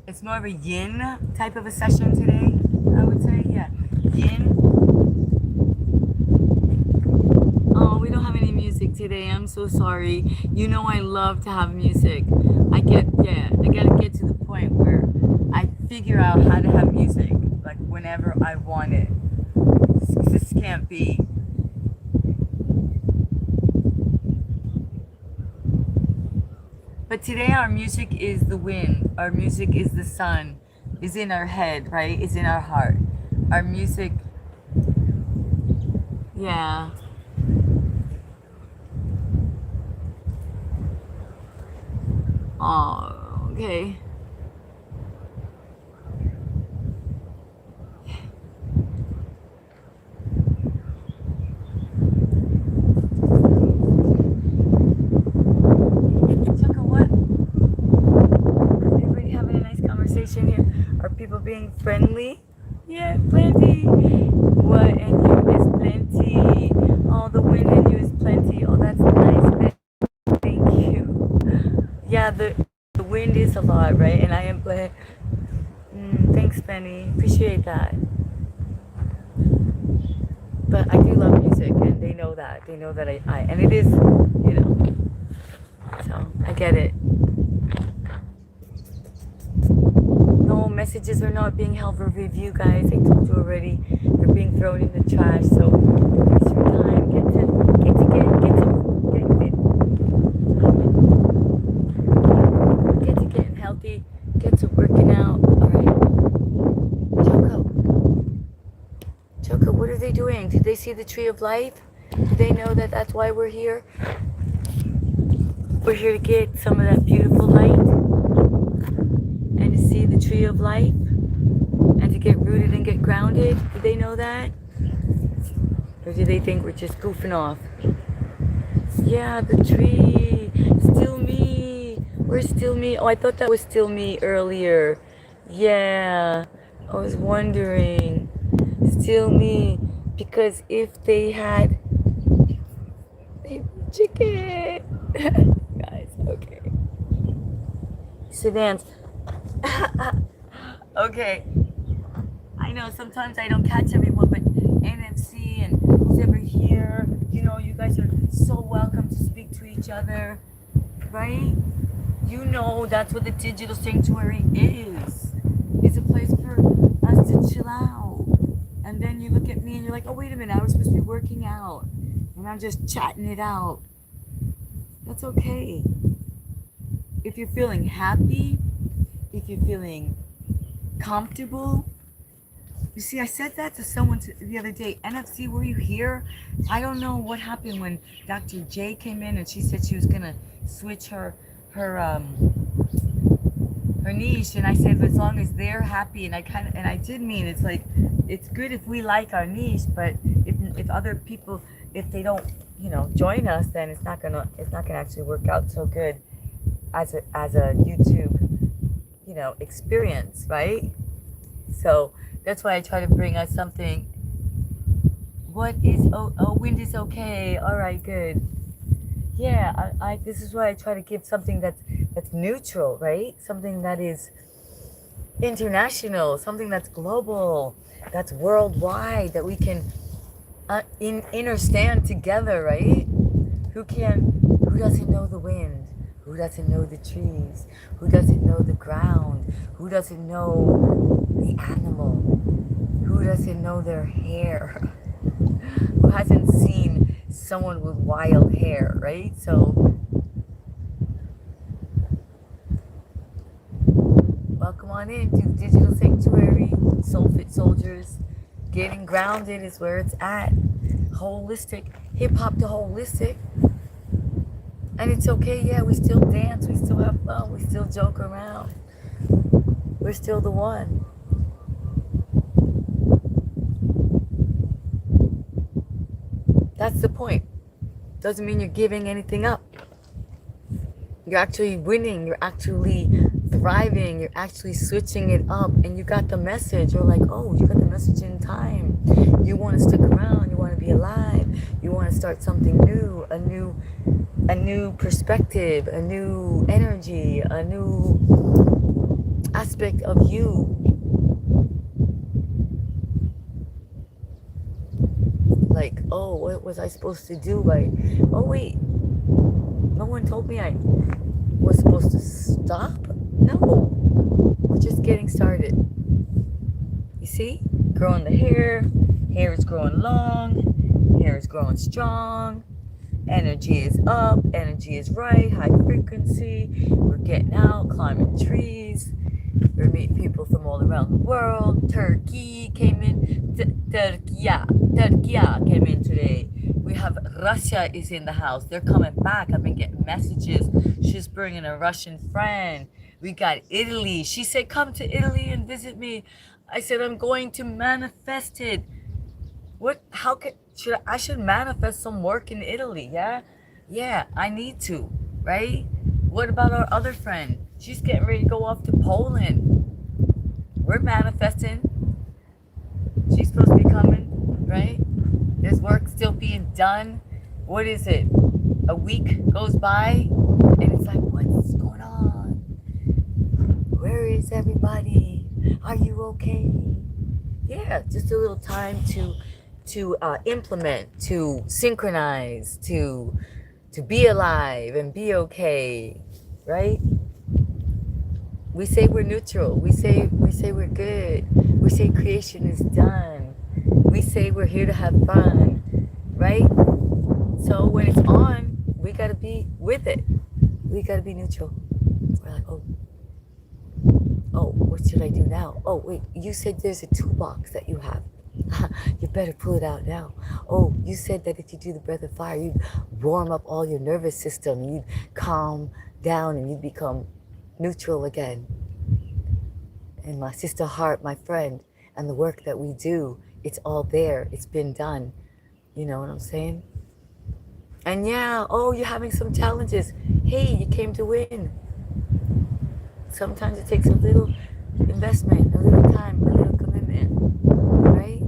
It's more of a yin type of a session today, I would say. Yeah, yin. Oh, we don't have any music today. I'm so sorry. You know I love to have music. I gotta get to the point where I figure out how to have music, like whenever I want it. This can't be. But today our music is the wind. Our music is the sun. Is in our head, right? Is in our heart. Our music, yeah. Oh, okay. Choco, what? Everybody having a nice conversation here? Are people being friendly? Yeah, plenty. What in you is plenty. Oh, the wind in you is plenty. Oh, that's nice. Thank you. Yeah, the wind is a lot, right? And I am glad. Thanks, Benny. Appreciate that. But I do love music, and they know that. They know that I and it is, you know. So I get it. No, messages are not being held for review, guys. I told you already. They're being thrown in the trash. So don't waste your time. Get to getting healthy. Get to working out. All right. Choco, what are they doing? Did they see the tree of life? Do they know that that's why we're here? We're here to get some of that beautiful light and to see the tree of life and to get rooted and get grounded. Do they know that? Or do they think we're just goofing off? Yeah, the tree, still me. Where's still me? Oh, I thought that was still me earlier. Yeah, I was wondering. Still me. Because if they had baby chicken. Guys, okay. Sedans. Okay. I know sometimes I don't catch everyone, but NFC and who's ever here, you know, you guys are so welcome to speak to each other, right? You know that's what the digital sanctuary is. It's a place for us to chill out. And then you look at me and you're like, oh, wait a minute, I was supposed to be working out. And I'm just chatting it out. That's okay. If you're feeling happy, if you're feeling comfortable. You see, I said that to someone the other day. NFC, were you here? I don't know what happened when Dr. J came in and she said she was gonna switch her niche, and I said as long as they're happy, and I did mean it's like it's good if we like our niche, but if other people, if they don't, you know, join us, then it's not gonna actually work out so good as a YouTube, you know, experience, right? So that's why I try to bring us something. What is wind is okay. All right, good. Yeah, I this is why I try to give something that's neutral, right? Something that is international, something that's global, that's worldwide, that we can understand together, right? Who doesn't know the wind? Who doesn't know the trees? Who doesn't know the ground? Who doesn't know the animal? Who doesn't know their hair? Who hasn't seen someone with wild hair, right? So, welcome on in to the Digital Sanctuary, Soulfit Soldiers. Getting grounded is where it's at. Holistic, hip-hop to holistic. And it's okay, yeah, we still dance, we still have fun, we still joke around. We're still the one. That's the point. Doesn't mean you're giving anything up. You're actually winning, you're actually thriving, you're actually switching it up, and you got the message. You're like, oh, you got the message in time. You want to stick around, you want to be alive, you want to start something new, a new perspective, a new energy, a new aspect of you. Like, oh, what was I supposed to do? Oh wait, no one told me I was supposed to stop? No, we're just getting started. You see? Growing the hair is growing long, hair is growing strong, energy is up, energy is right, high frequency, we're getting out, climbing trees, we're meeting people from all around the world. Turkey came in, Turkey came in today. We have Russia is in the house. They're coming back. I've been getting messages. She's bringing a Russian friend. We got Italy. She said, come to Italy and visit me. I said, I'm going to manifest it. What? How can I should manifest some work in Italy? Yeah, I need to, right? What about our other friend? She's getting ready to go off to Poland. We're manifesting. She's supposed to be coming, right? There's work still being done. What is it? A week goes by, and it's like, what's going on? Where is everybody? Are you okay? Yeah, just a little time to implement, to synchronize, to be alive and be okay, right? We say we're neutral. We say we're good. We say creation is done. We say we're here to have fun, right? So when it's on, we gotta be with it. We gotta be neutral. We're like, oh, what should I do now? Oh, wait, you said there's a toolbox that you have. You better pull it out now. Oh, you said that if you do the breath of fire, you'd warm up all your nervous system, you'd calm down, and you'd become neutral again. And my sister Heart, my friend, and the work that we do, it's all there. It's been done. You know what I'm saying? And yeah, oh, you're having some challenges. Hey, you came to win. sometimes it takes a little investment, a little time, a little commitment, right?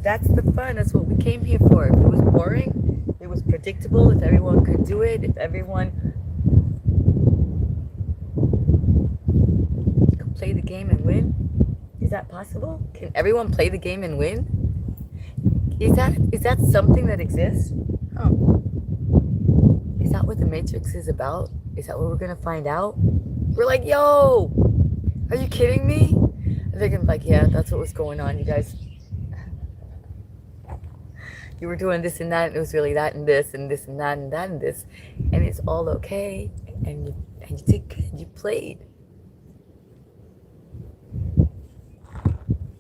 That's the fun. That's what we came here for. If it was boring, it was predictable, if everyone could do it, if everyone could play the game and win, is that possible? Can everyone play the game and win? Is that something that exists? Oh, is that what the Matrix is about? Is that what we're gonna find out? We're like, yo, are you kidding me? I think I'm like, yeah, that's what was going on, you guys. You were doing this and that, and it was really that and this and this and that and that and this, and it's all okay, and you did good, you played.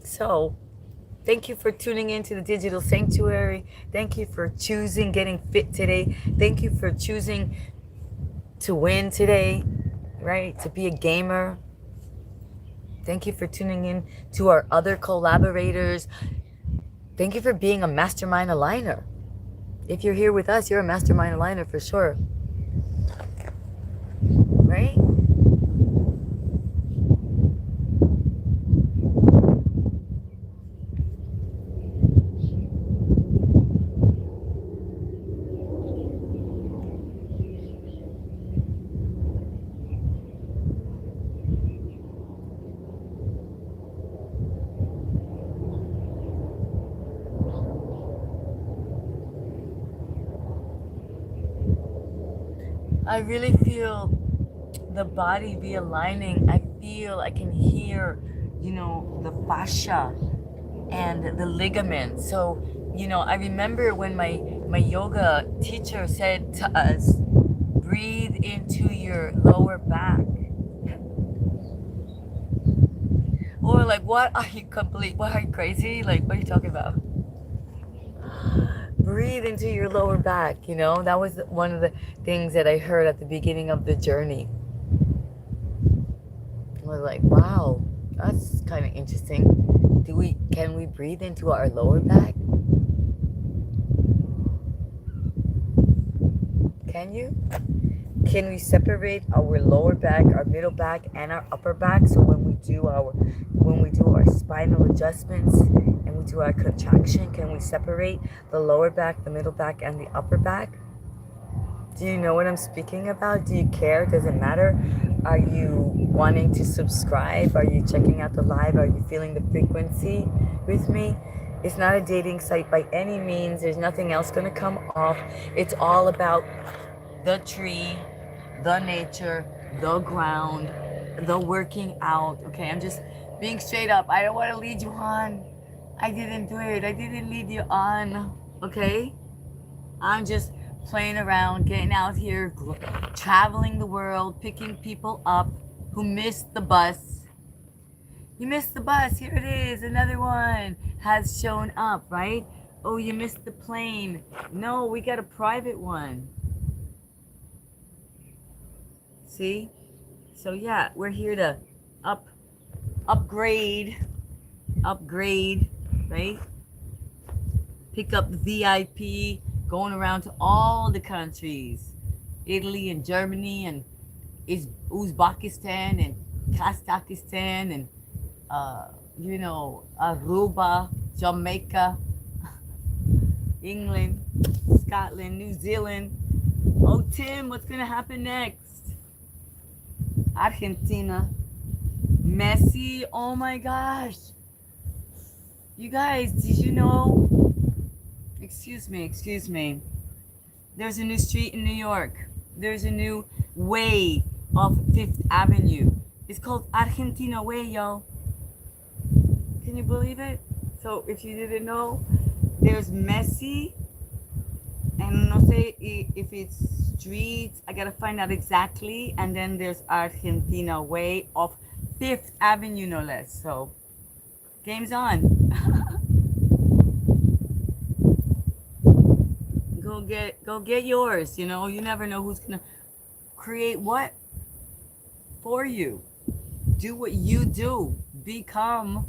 So, thank you for tuning into the Digital Sanctuary. Thank you for choosing getting fit today. Thank you for choosing to win today, right? To be a gamer. Thank you for tuning in to our other collaborators. Thank you for being a mastermind aligner. If you're here with us, you're a mastermind aligner for sure. Right? I really feel the body be aligning. I can hear, the fascia and the ligament. So, I remember when my yoga teacher said to us, breathe into your lower back. Or like, what are you crazy? Like, what are you talking about? Breathe into your lower back, that was one of the things that I heard at the beginning of the journey. I was like, wow, that's kind of interesting. Can we breathe into our lower back? Can you? Can we separate our lower back, our middle back, and our upper back? So when we do our spinal adjustments and we do our contraction, can we separate the lower back, the middle back, and the upper back? Do you know what I'm speaking about? Do you care? Does it matter? Are you wanting to subscribe? Are you checking out the live? Are you feeling the frequency with me? It's not a dating site by any means. There's nothing else going to come off. It's all about the tree, the nature, the ground, the working out. Okay, I'm just being straight up. I don't want to lead you on. I didn't do it. I didn't lead you on. Okay? I'm just playing around, getting out here, traveling the world, picking people up who missed the bus. You missed the bus. Here it is. Another one has shown up, right? Oh, you missed the plane. No, we got a private one. See? So yeah, we're here to upgrade, right? Pick up the VIP, going around to all the countries, Italy and Germany and Uzbekistan and Kazakhstan and Aruba, Jamaica, England, Scotland, New Zealand. Oh, Tim, what's gonna happen next? Argentina, Messi. Oh my gosh, you guys, did you know? Excuse me. There's a new street in New York. There's a new way off Fifth Avenue. It's called Argentina Way, y'all. Can you believe it? So if you didn't know, there's Messi, and no sé if it's streets. I gotta find out exactly. And then there's Argentina Way off Fifth Avenue, no less. So game's on. Go get yours. You never know who's gonna create what for you. Do what you do. Become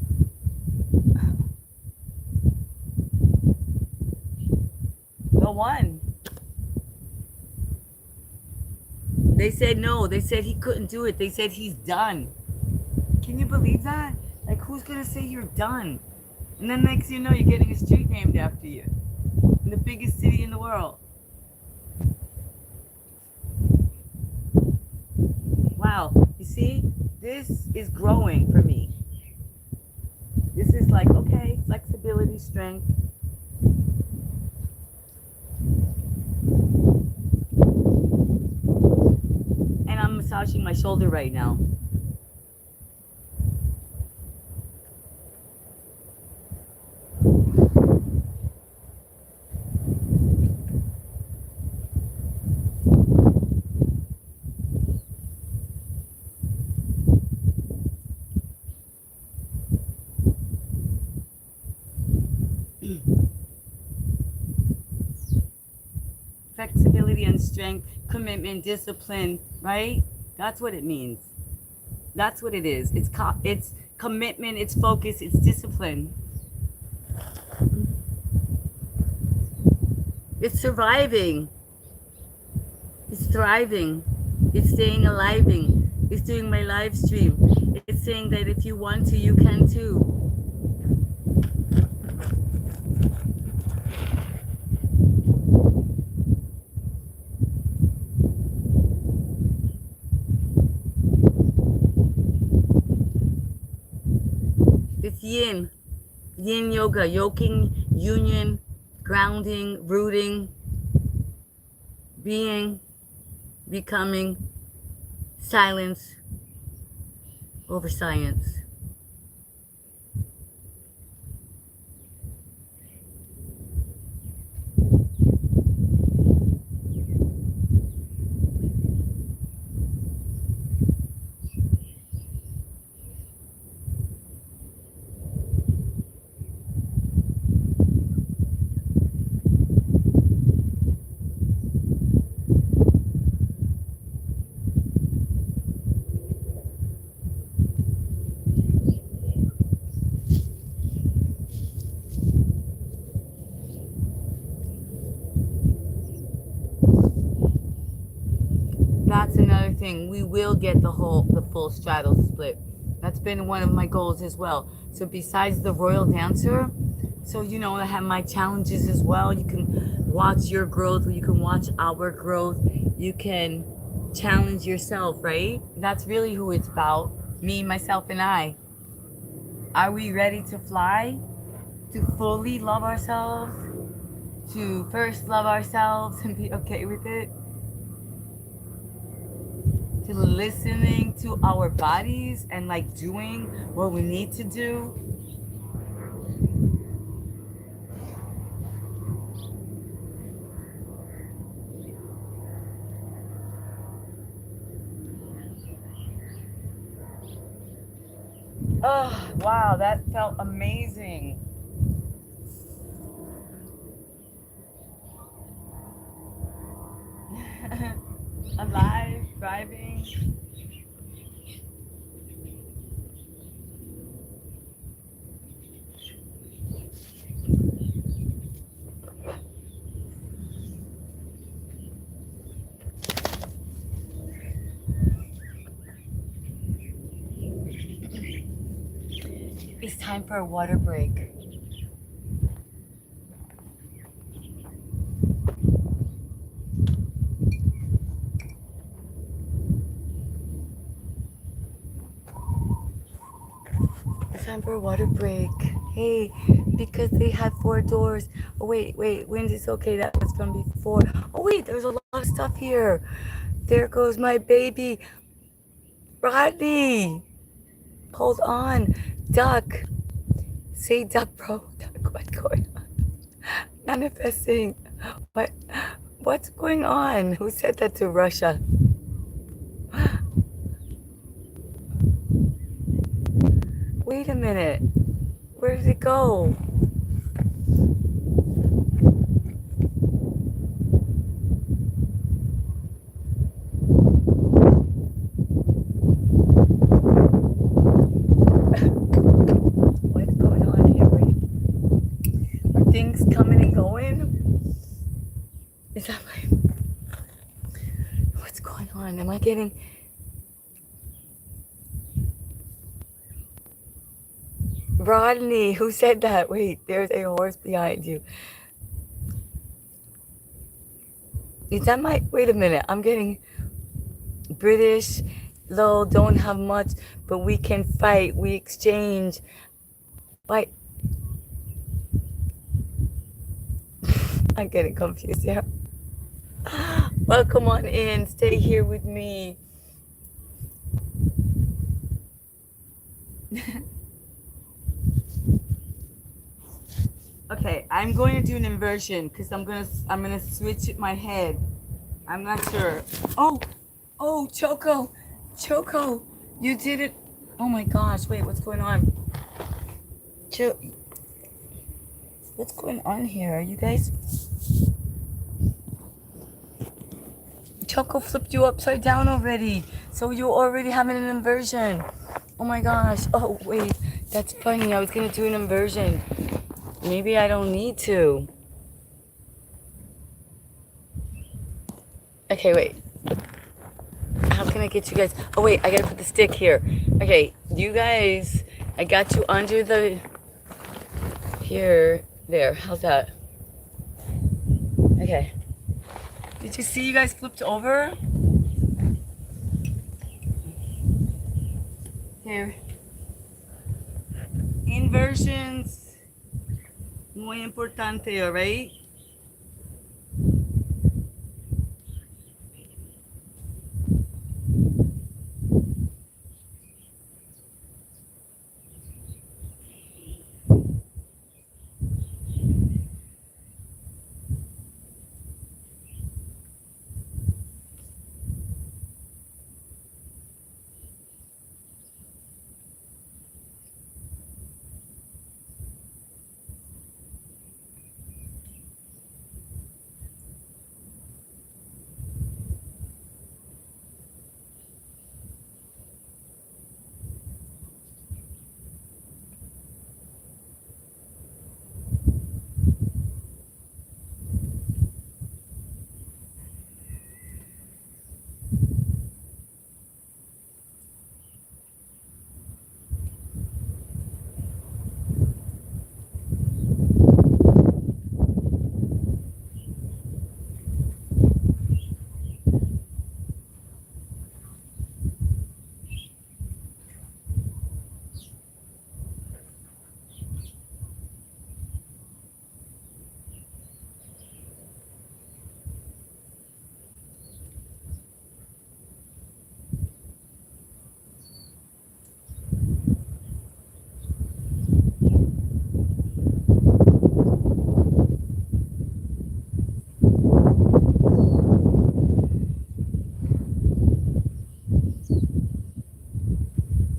the one. They said no. They said he couldn't do it. They said he's done. Can you believe that? Like, who's going to say you're done? And then next you know, you're getting a street named after you in the biggest city in the world. Wow. You see? This is growing for me. This is like, okay, flexibility, strength. And I'm massaging my shoulder right now. Flexibility and strength, commitment, discipline, right? That's what it means. That's what it is. It's commitment, it's focus, it's discipline. It's surviving. It's thriving. It's staying aliving. It's doing my live stream. It's saying that if you want to, you can too. It's yin yoga, yoking, union, grounding, rooting, being, becoming, silence over science. That's another thing. We will get the full straddle split. That's been one of my goals as well. So besides the royal dancer, so you know, I have my challenges as well. You can watch your growth, you can watch our growth, you can challenge yourself, right? That's really who it's about. Me, myself, and I. Are we ready to fly? To fully love ourselves? To first love ourselves and be okay with it? To listening to our bodies and like doing what we need to do. Oh, wow, that felt amazing. Alive, thriving. It's time for a water break. Time for a water break. Hey, because they had 4 doors. Oh, wait, wind is okay. That was from before. Oh, wait, there's a lot of stuff here. There goes my baby. Rodney. Hold on. Duck. Say duck, bro. Duck, what's going on? Manifesting. What's going on? Who said that to Russia? Wait a minute. Where did it go? What's going on here? Are things coming and going? Is that my... What's going going on? Am I getting... Rodney, who said that? Wait, there's a horse behind you. Is that my... Wait a minute. I'm getting British. Low, don't have much, but we can fight. We exchange. Fight. I'm getting confused here. Welcome on in. Stay here with me. Okay, I'm going to do an inversion because I'm gonna switch my head. I'm not sure. Oh, Choco, you did it. Oh my gosh, wait, what's going on? What's going on here? Are you guys? Choco flipped you upside down already. So you're already having an inversion. Oh my gosh. Oh, wait, that's funny. I was gonna do an inversion. Maybe I don't need to. Okay, wait. How can I get you guys? Oh, wait, I gotta put the stick here. Okay, you guys, I got you under the... Here, there, how's that? Okay. Did you see you guys flipped over? Here. Inversions. Muy importante, alright?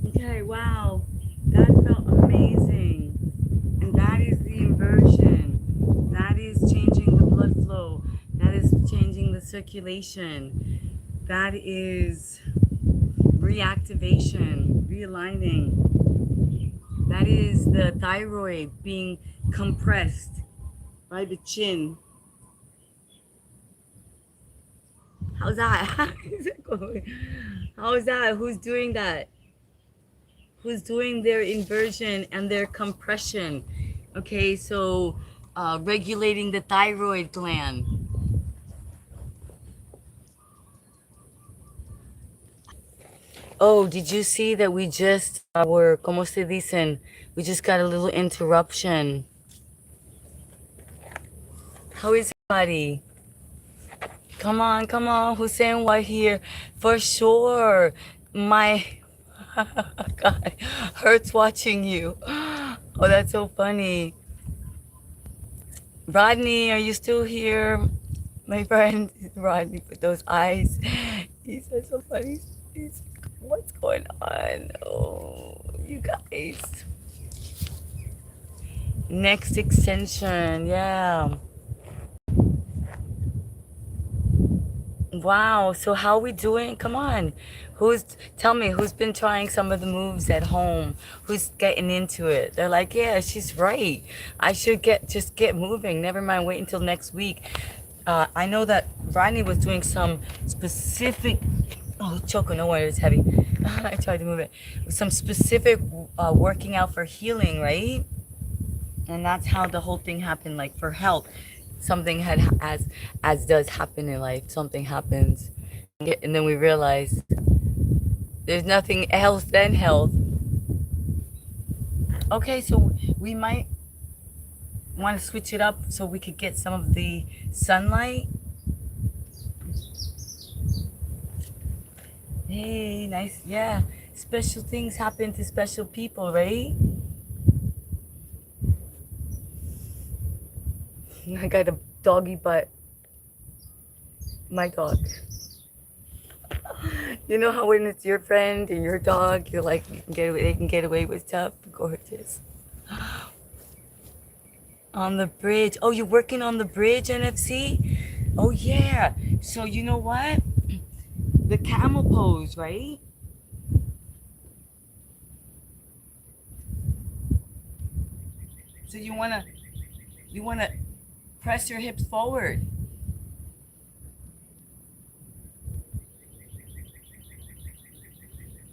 Okay, wow. That felt amazing. And that is the inversion. That is changing the blood flow. That is changing the circulation. That is reactivation, realigning. That is the thyroid being compressed by the chin. How's that? How's it going? How's that? Who's doing that? Who's doing their inversion and their compression? Okay, so regulating the thyroid gland. Oh, did you see that we just were, como se dicen, we just got a little interruption. How is everybody? Come on, who's saying what here? For sure. My God, hurts watching you. Oh, that's so funny. Rodney, are you still here? My friend Rodney with those eyes. He said so funny. He's, what's going on? Oh, you guys. Next extension, yeah. Wow, so how are we doing? Come on. Tell me, who's been trying some of the moves at home? Who's getting into it? They're like, yeah, she's right. I should just get moving. Never mind, wait until next week. I know that Rodney was doing some specific. Oh, Choco, no wonder it's heavy. I tried to move it. Some specific working out for healing, right? And that's how the whole thing happened. Like for health, something had as does happen in life. Something happens, and then we realize there's nothing else than health. Okay, so we might want to switch it up so we could get some of the sunlight. Hey, nice. Yeah, special things happen to special people, right? I got a doggy butt. My dog. You know how when it's your friend and your dog, you're like, they can get away with stuff? Gorgeous. On the bridge. Oh, you're working on the bridge, NFC? Oh, yeah. So you know what? The camel pose, right? So you wanna press your hips forward.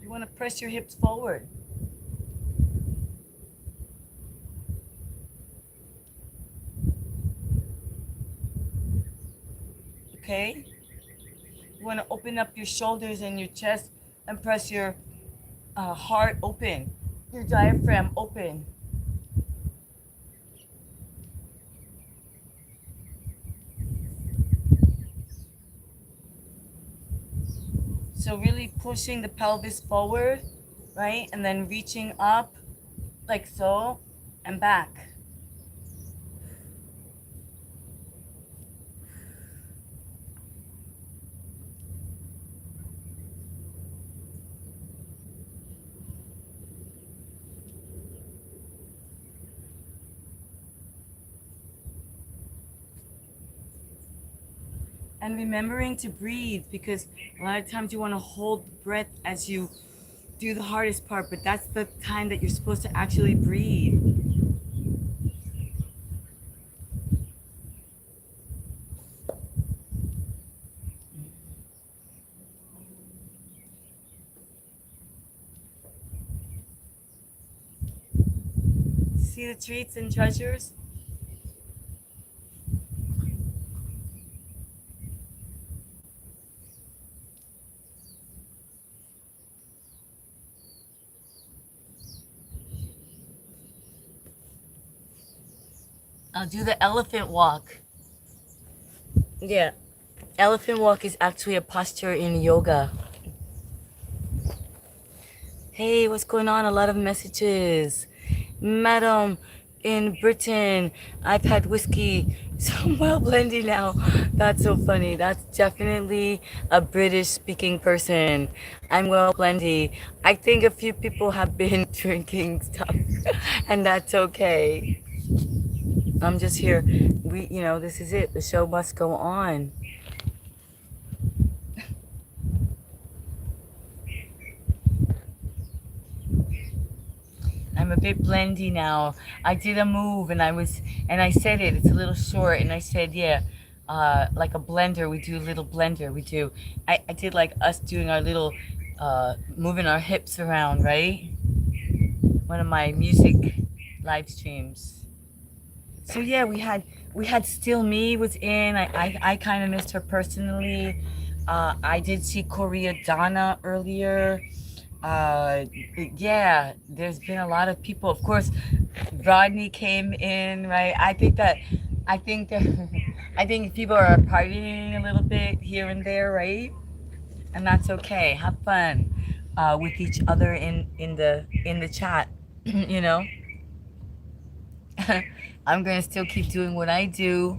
You wanna press your hips forward. Okay? You wanna open up your shoulders and your chest and press your heart open, your diaphragm open. So really pushing the pelvis forward, right? And then reaching up like so and back. And remembering to breathe, because a lot of times you want to hold the breath as you do the hardest part, but that's the time that you're supposed to actually breathe. See the treats and treasures? I'll do the elephant walk. Yeah. Elephant walk is actually a posture in yoga. Hey, what's going on? A lot of messages. Madam, in Britain, I've had whiskey. So I'm well blendy now. That's so funny. That's definitely a British speaking person. I'm well blendy. I think a few people have been drinking stuff, and that's okay. I'm just here. This is it. The show must go on. I'm a bit blendy now. I did a move and I said it. It's a little short, and I said, yeah, like a blender. We do a little blender. We do. I did like us doing our little, moving our hips around, right? One of my music live streams. So yeah, we had Still Me was in. I kind of missed her personally. I did see Korea Donna earlier. Uh, yeah, there's been a lot of people. Of course, Rodney came in, right? I think that, I think people are partying a little bit here and there, right? And that's okay. Have fun with each other in the chat, you know. I'm gonna still keep doing what I do,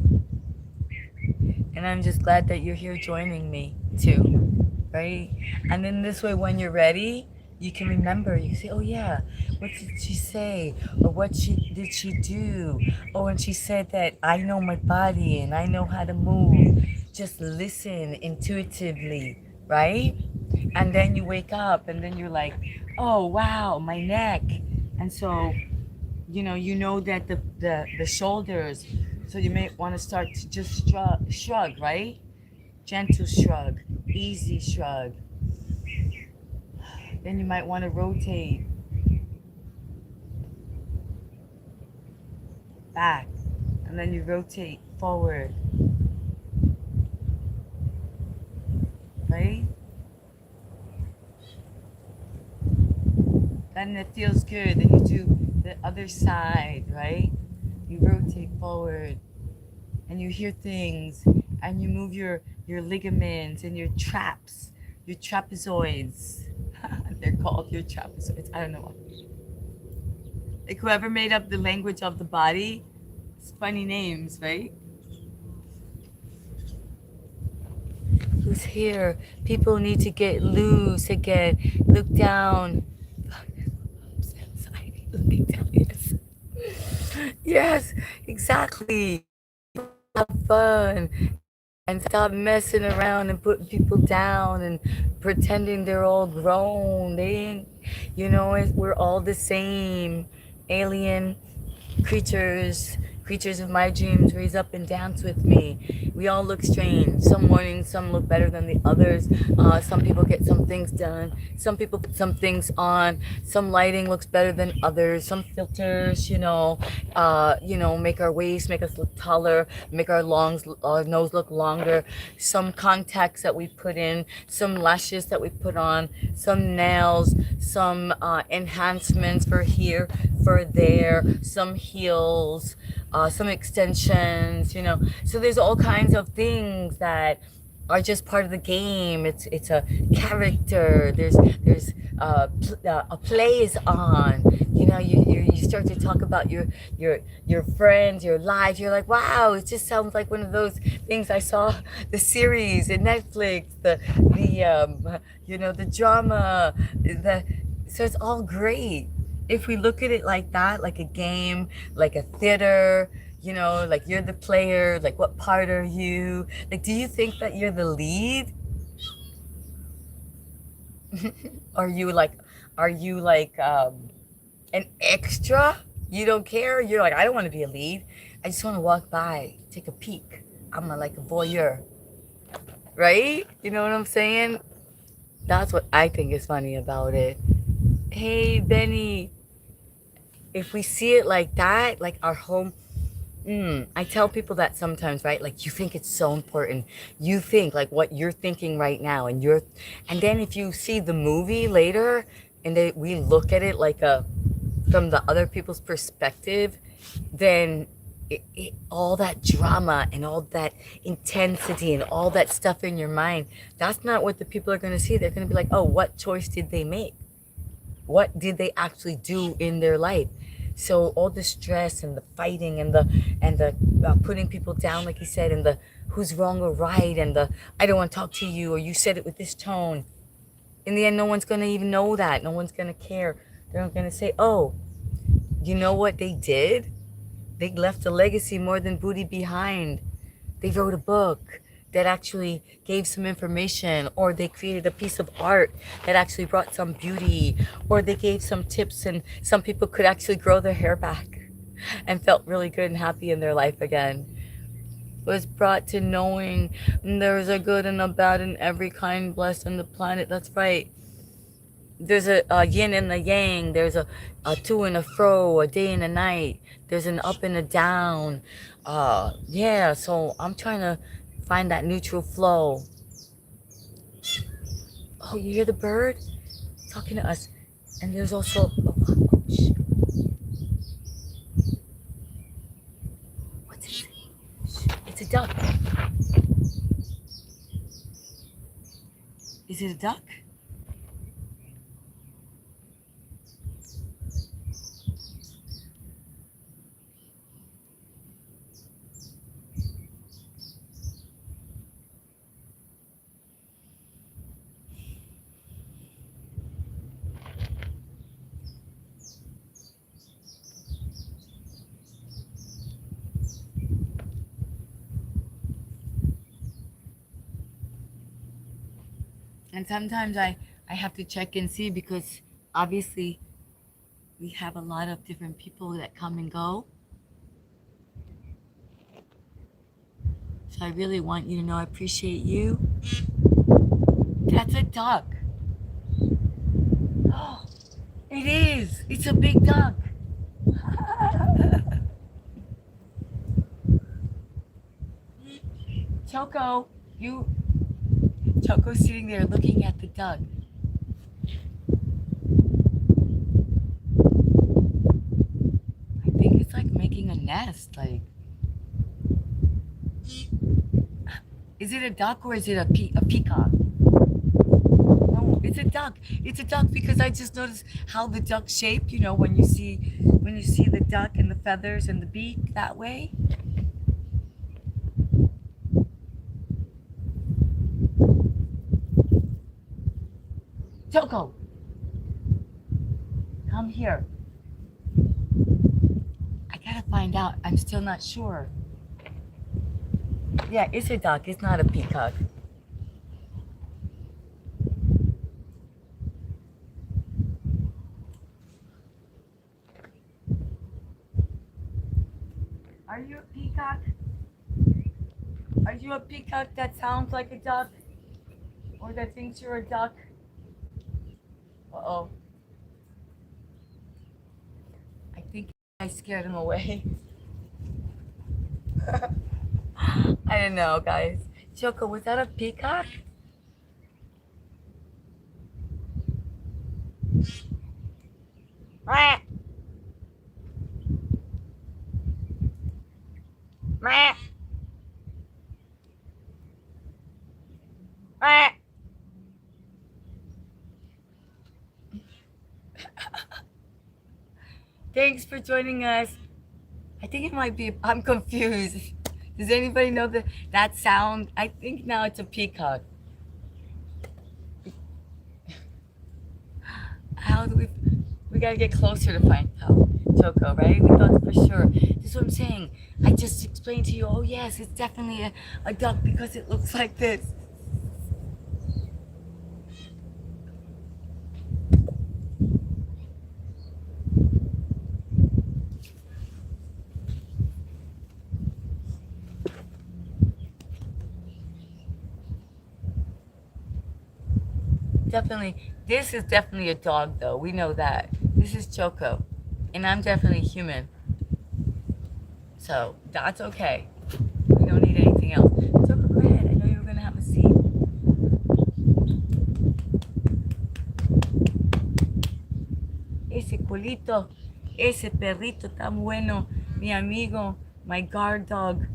and I'm just glad that you're here joining me too, right? And then this way, when you're ready, you can remember. You say, "Oh yeah, what did she say? Or did she do? Oh, and she said that I know my body and I know how to move." Just listen intuitively, right? And then you wake up, and then you're like, "Oh wow, my neck," and so you know that the shoulders So you may want to start to just shrug, right? Gentle shrug, easy shrug. Then you might want to rotate back, and then you rotate forward, right? Then it feels good. Then you do the other side, right? You rotate forward, and you hear things, and you move your ligaments and your traps, your trapezoids. They're called your trapezoids. I don't know why. Like whoever made up the language of the body, it's funny names, right? Who's here? People need to get loose again. Look down. Looking down. Yes. Yes, exactly. Have fun and stop messing around and putting people down and pretending they're all grown. They ain't, we're all the same. Alien creatures, creatures of my dreams, raise up and dance with me. We all look strange. Some mornings, some look better than the others. Some people get some things done. Some people put some things on. Some lighting looks better than others. Some filters, make our waist, make us look taller, make our nose look longer. Some contacts that we put in, some lashes that we put on, some nails, some enhancements for here, for there, some heels, some extensions. So there's all kinds of things that are just part of the game. It's a character. There's a play is on. You start to talk about your friends, your life. You're like, wow, it just sounds like one of those things I saw the series in Netflix, the drama, so it's all great if we look at it like that, like a game, like a theater. Like you're the player. Like, what part are you? Like, do you think that you're the lead? Are you like, an extra? You don't care? You're like, I don't want to be a lead. I just want to walk by, take a peek. I'm like a voyeur, right? You know what I'm saying? That's what I think is funny about it. Hey, Benny, if we see it like that, like our home. I tell people that sometimes, right? Like, you think it's so important. You think like what you're thinking right now, and then if you see the movie later, and we look at it like from the other people's perspective, then all that drama and all that intensity and all that stuff in your mind, that's not what the people are going to see. They're going to be like, oh, what choice did they make? What did they actually do in their life? So all the stress and the fighting and the putting people down, like he said, and the who's wrong or right, and the I don't want to talk to you, or you said it with this tone. In the end, no one's gonna even know that. No one's gonna care. They're not gonna say, "Oh, you know what they did? They left a legacy more than booty behind. They wrote a book that actually gave some information, or they created a piece of art that actually brought some beauty, or they gave some tips, and some people could actually grow their hair back and felt really good and happy in their life again. Was brought to knowing there's a good and a bad in every kind blessed on the planet. That's right. There's a yin and a yang. There's a to and a fro, a day and a night. There's an up and a down. Yeah, so I'm trying to find that neutral flow. Oh, you hear the bird talking to us? And there's also, what's it? It's a duck. Is it a duck? And sometimes I have to check and see, because obviously we have a lot of different people that come and go. So I really want you to know I appreciate you. That's a duck. Oh, it is. It's a big duck. Choco, Choco's sitting there looking at the duck. I think it's like making a nest. Like, is it a duck or is it a peacock? No, it's a duck. It's a duck because I just noticed how the duck's shaped. You know, when you see the duck and the feathers and the beak that way. Choco, come here. I gotta find out. I'm still not sure. Yeah, it's a duck. It's not a peacock. Are you a peacock? Are you a peacock that sounds like a duck? Or that thinks you're a duck? Uh-oh. I think I scared him away. I don't know, guys. Choco, was that a peacock? Meh. Meh. Meh. Thanks for joining us. I think it might be, I'm confused. Does anybody know that sound? I think now it's a peacock. How do we gotta get closer to find out, Choco, right? We thought for sure. This is what I'm saying. I just explained to you, oh yes, it's definitely a duck because it looks like this. Definitely, this is definitely a dog though. We know that. This is Choco. And I'm definitely human. So that's okay. We don't need anything else. Choco, go ahead. I know you were gonna have a seat. Ese culito, ese perrito tan bueno, mi amigo, my guard dog.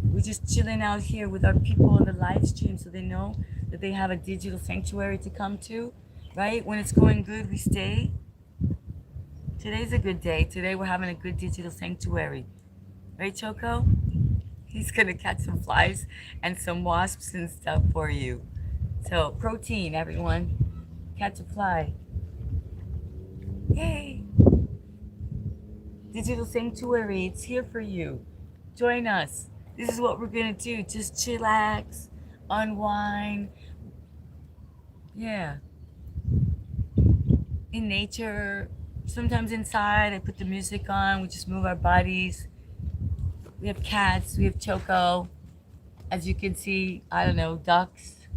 We're just chilling out here with our people on the live stream so they know that they have a digital sanctuary to come to, right? When it's going good, we stay. Today's a good day. Today we're having a good digital sanctuary. Right, Choco? He's gonna catch some flies and some wasps and stuff for you. So, protein, everyone. Catch a fly. Yay! Digital sanctuary, it's here for you. Join us. This is what we're gonna do. Just chillax, unwind. Yeah. In nature, sometimes inside, I put the music on, we just move our bodies. We have cats, we have Choco. As you can see, I don't know, ducks.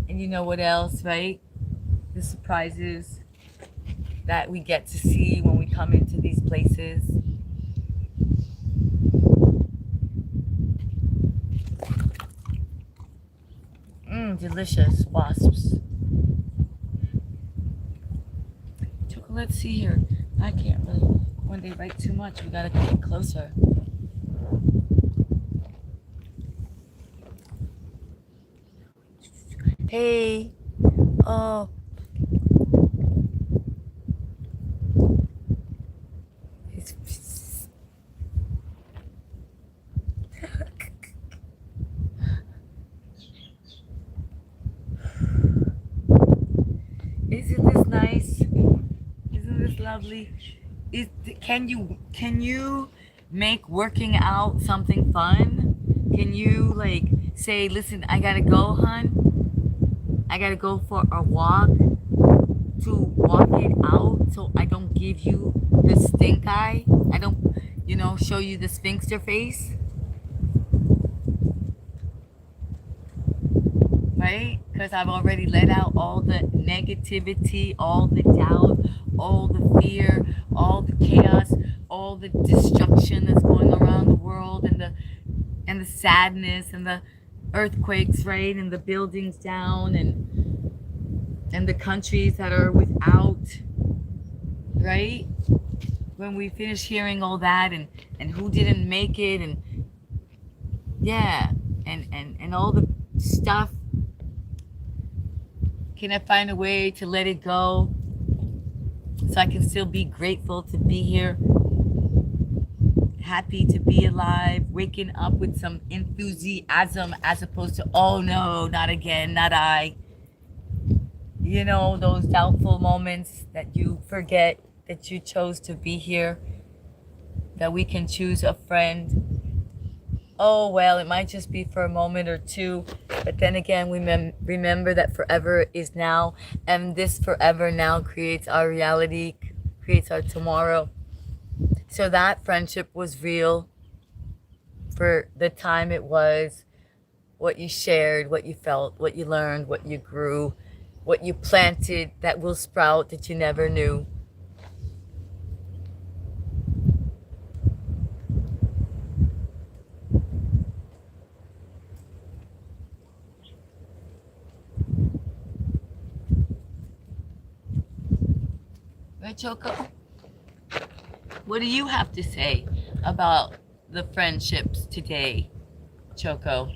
And you know what else, right? The surprises that we get to see when we come into these places. Delicious wasps. Choco, let's see here. I can't really, when they write too much, we gotta get closer. Hey, oh. Isn't this nice? Isn't this lovely? Can you make working out something fun? Can you like say, listen, I gotta go, hun. I gotta go for a walk to walk it out so I don't give you the stink eye. I don't, show you the sphinxer face. right? Because I've already let out all the negativity, all the doubt, all the fear, all the chaos, all the destruction that's going around the world, and the sadness and the earthquakes, right? And the buildings down, and the countries that are without, right? When we finish hearing all that, and who didn't make it, and yeah, and all the stuff, can I find a way to let it go so I can still be grateful to be here, happy to be alive, waking up with some enthusiasm as opposed to, oh no, not again, not I. You know, those doubtful moments that you forget that you chose to be here, that we can choose a friend. Oh, well, it might just be for a moment or two, but then again, we remember that forever is now, and this forever now creates our reality, creates our tomorrow. So that friendship was real for the time it was, what you shared, what you felt, what you learned, what you grew, what you planted that will sprout that you never knew. Right, Choco? What do you have to say about the friendships today, Choco?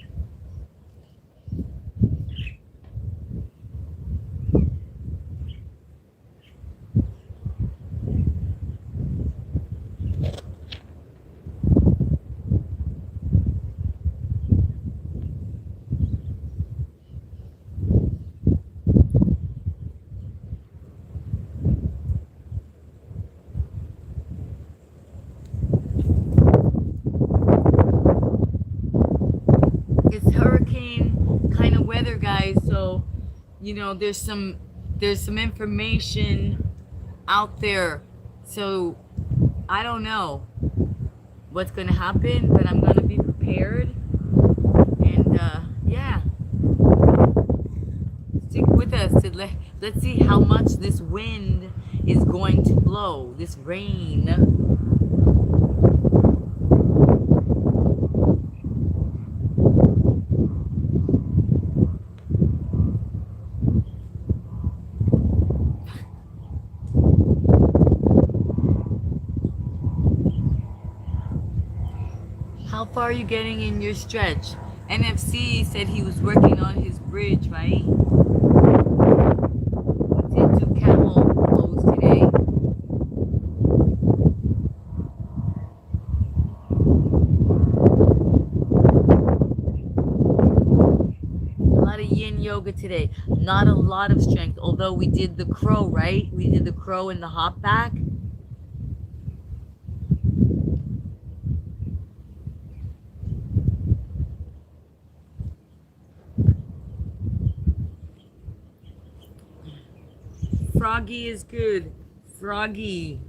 It's hurricane kind of weather, guys, so you know there's some information out there. So I don't know what's gonna happen, but I'm gonna be prepared. And yeah, stick with us. Let's see how much this wind is going to blow. This rain. How far are you getting in your stretch? NFC said he was working on his bridge, right? He did do camel pose today. A lot of yin yoga today. Not a lot of strength, although we did the crow, right? We did the crow and the hop back. Froggy is good. Froggy.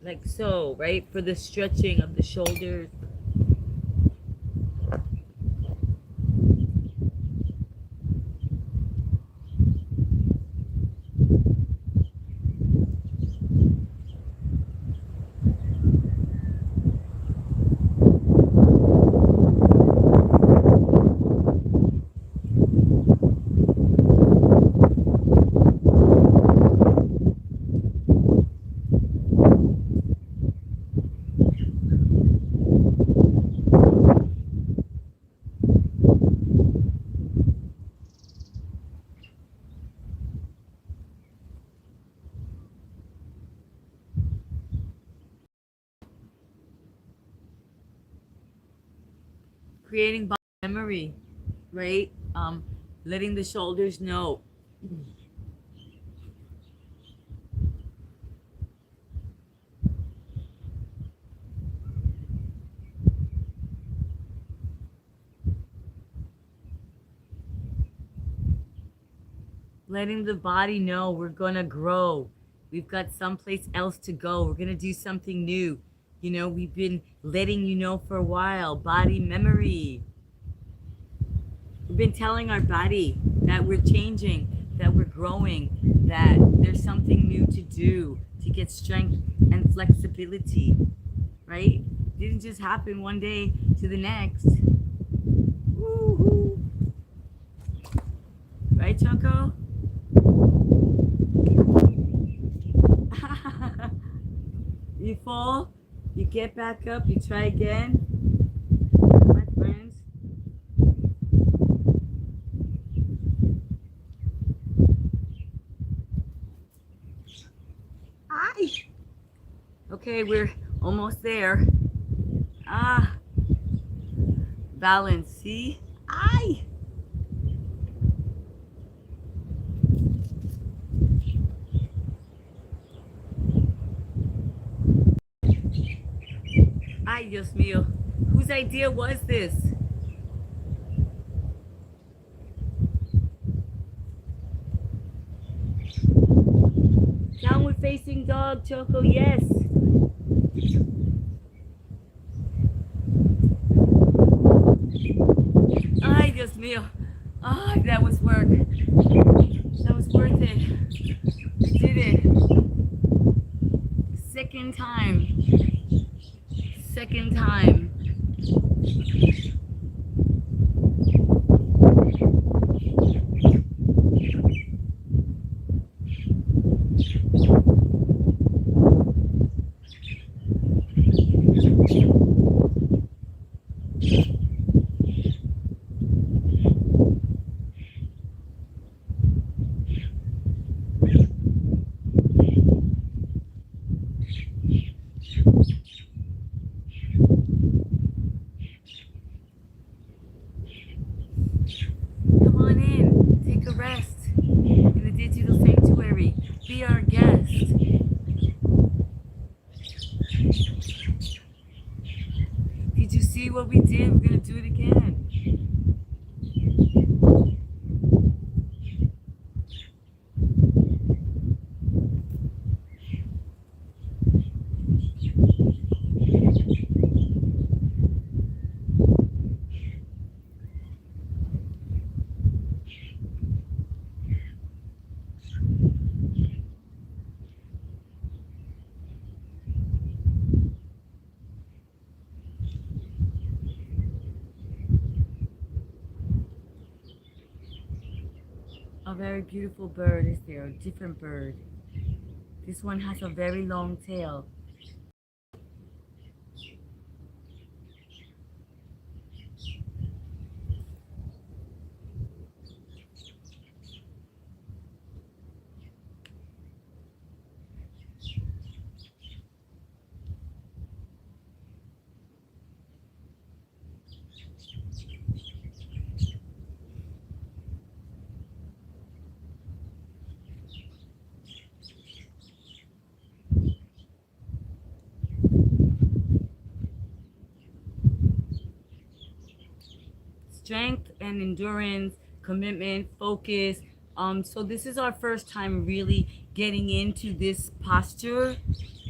Like so, right? For the stretching of the shoulders. Creating body memory, right? Letting the shoulders know. Letting the body know we're gonna grow. We've got someplace else to go. We're gonna do something new. You know, we've been letting you know for a while. Body memory. We've been telling our body that we're changing, that we're growing, that there's something new to do to get strength and flexibility, right? It didn't just happen one day to the next. Woo-hoo. Right, Choco? You fall, you get back up, you try again, my friends. Hi. Okay, we're almost there. Ah, balance, see? Aye. Ay, Dios mío. Whose idea was this? Downward facing dog, Choco, yes. Ay, Dios mío. Ah, that was work. That was worth it. We did it. Second time. Second time. Come on in, take a rest in the digital sanctuary. Be our guest. Did you see what we did? We're going to do it again. A very beautiful bird is there, a different bird. This one has a very long tail. Strength and endurance, commitment, focus. So this is our first time really getting into this posture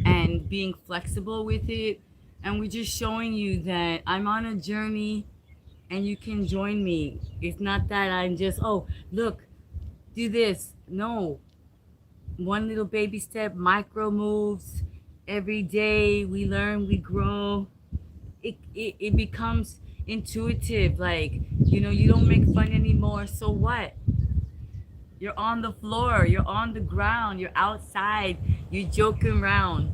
and being flexible with it. And we're just showing you that I'm on a journey and you can join me. It's not that I'm just, oh, look, do this. No. One little baby step, micro moves. Every day we learn, we grow. It becomes intuitive. Like, you don't make fun anymore. So what? You're on the floor. You're on the ground. You're outside. You're joking around.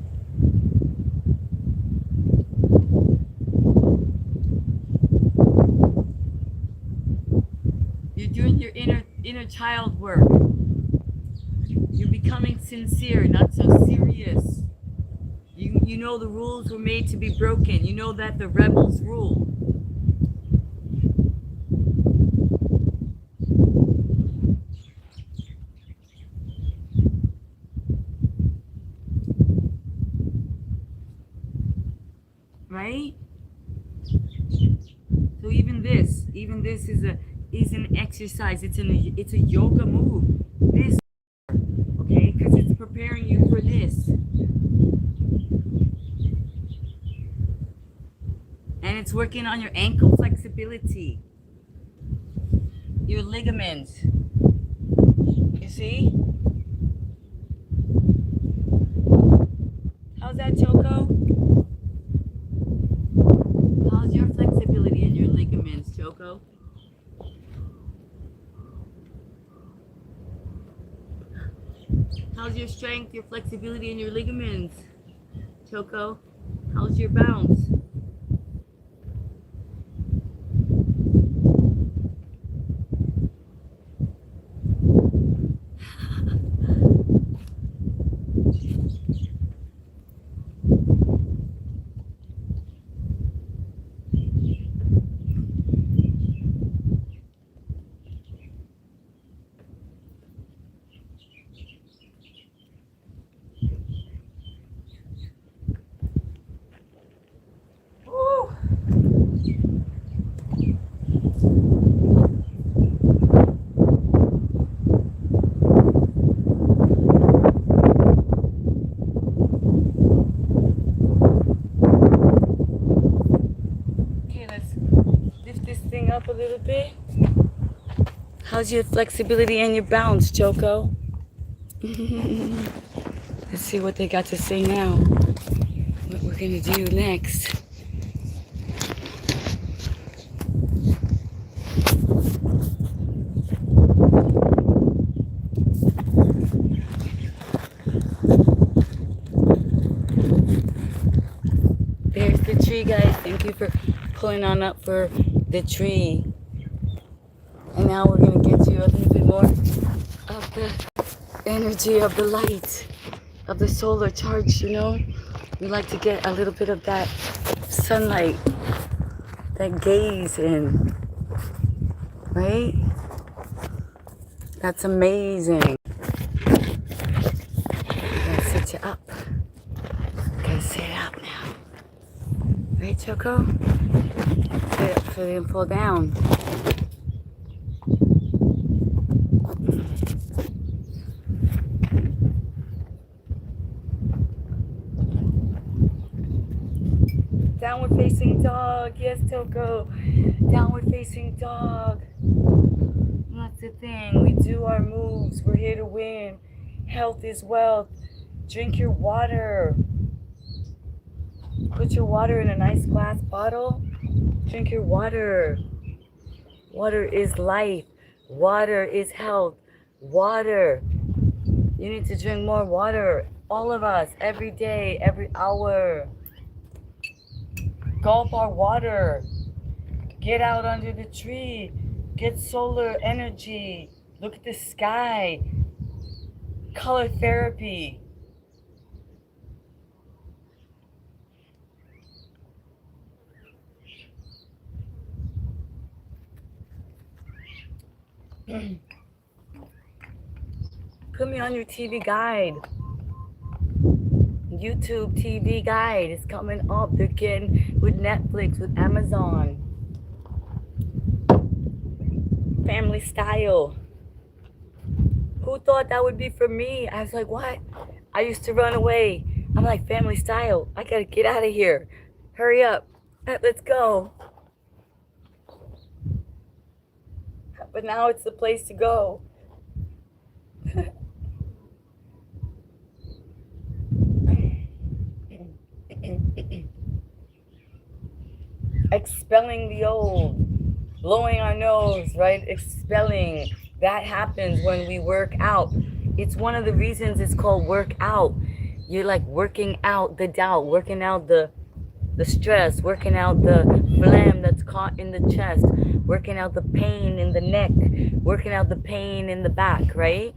You're doing your inner child work. You're becoming sincere, not so serious. You know the rules were made to be broken. You know that the rebels rule. Right? So even this is an exercise. It's a yoga move. This, okay, because it's preparing you for this. And it's working on your ankle flexibility. your ligaments. You see? How's that, Choco? How's your flexibility in your ligaments, Choco? How's your strength, your flexibility in your ligaments, Choco? How's your bounce? Woo. Okay, let's lift this thing up a little bit. How's your flexibility and your bounce, Choco? Let's see what they got to say now. What we're gonna do next. There's the tree, guys. Thank you for pulling on up for the tree. And now we're gonna get you a little bit more of the energy of the light, of the solar charge, you know? We like to get a little bit of that sunlight, that gaze in, right? That's amazing. I'm gonna sit you up. I'm gonna sit up now. Right, Choco? Sit up so they can pull down. Downward facing dog. Yes, Choco. Downward facing dog. That's the thing. We do our moves. We're here to win. Health is wealth. Drink your water. Put your water in a nice glass bottle. Drink your water. Water is life. Water is health. Water. You need to drink more water. All of us. Every day. Every hour. Gulp our water. Get out under the tree. Get solar energy. Look at the sky. Color therapy. Put me on your TV guide. YouTube TV guide is coming up. They're getting with Netflix, with Amazon. Family style. Who thought that would be for me? I was like, what? I used to run away. I'm like, family style. I gotta get out of here. Hurry up. Let's go. But now it's the place to go. Expelling the old, blowing our nose, right? Expelling. That happens when we work out. It's one of the reasons it's called work out. You're like working out the doubt, working out the stress, working out the phlegm that's caught in the chest, working out the pain in the neck, working out the pain in the back, right?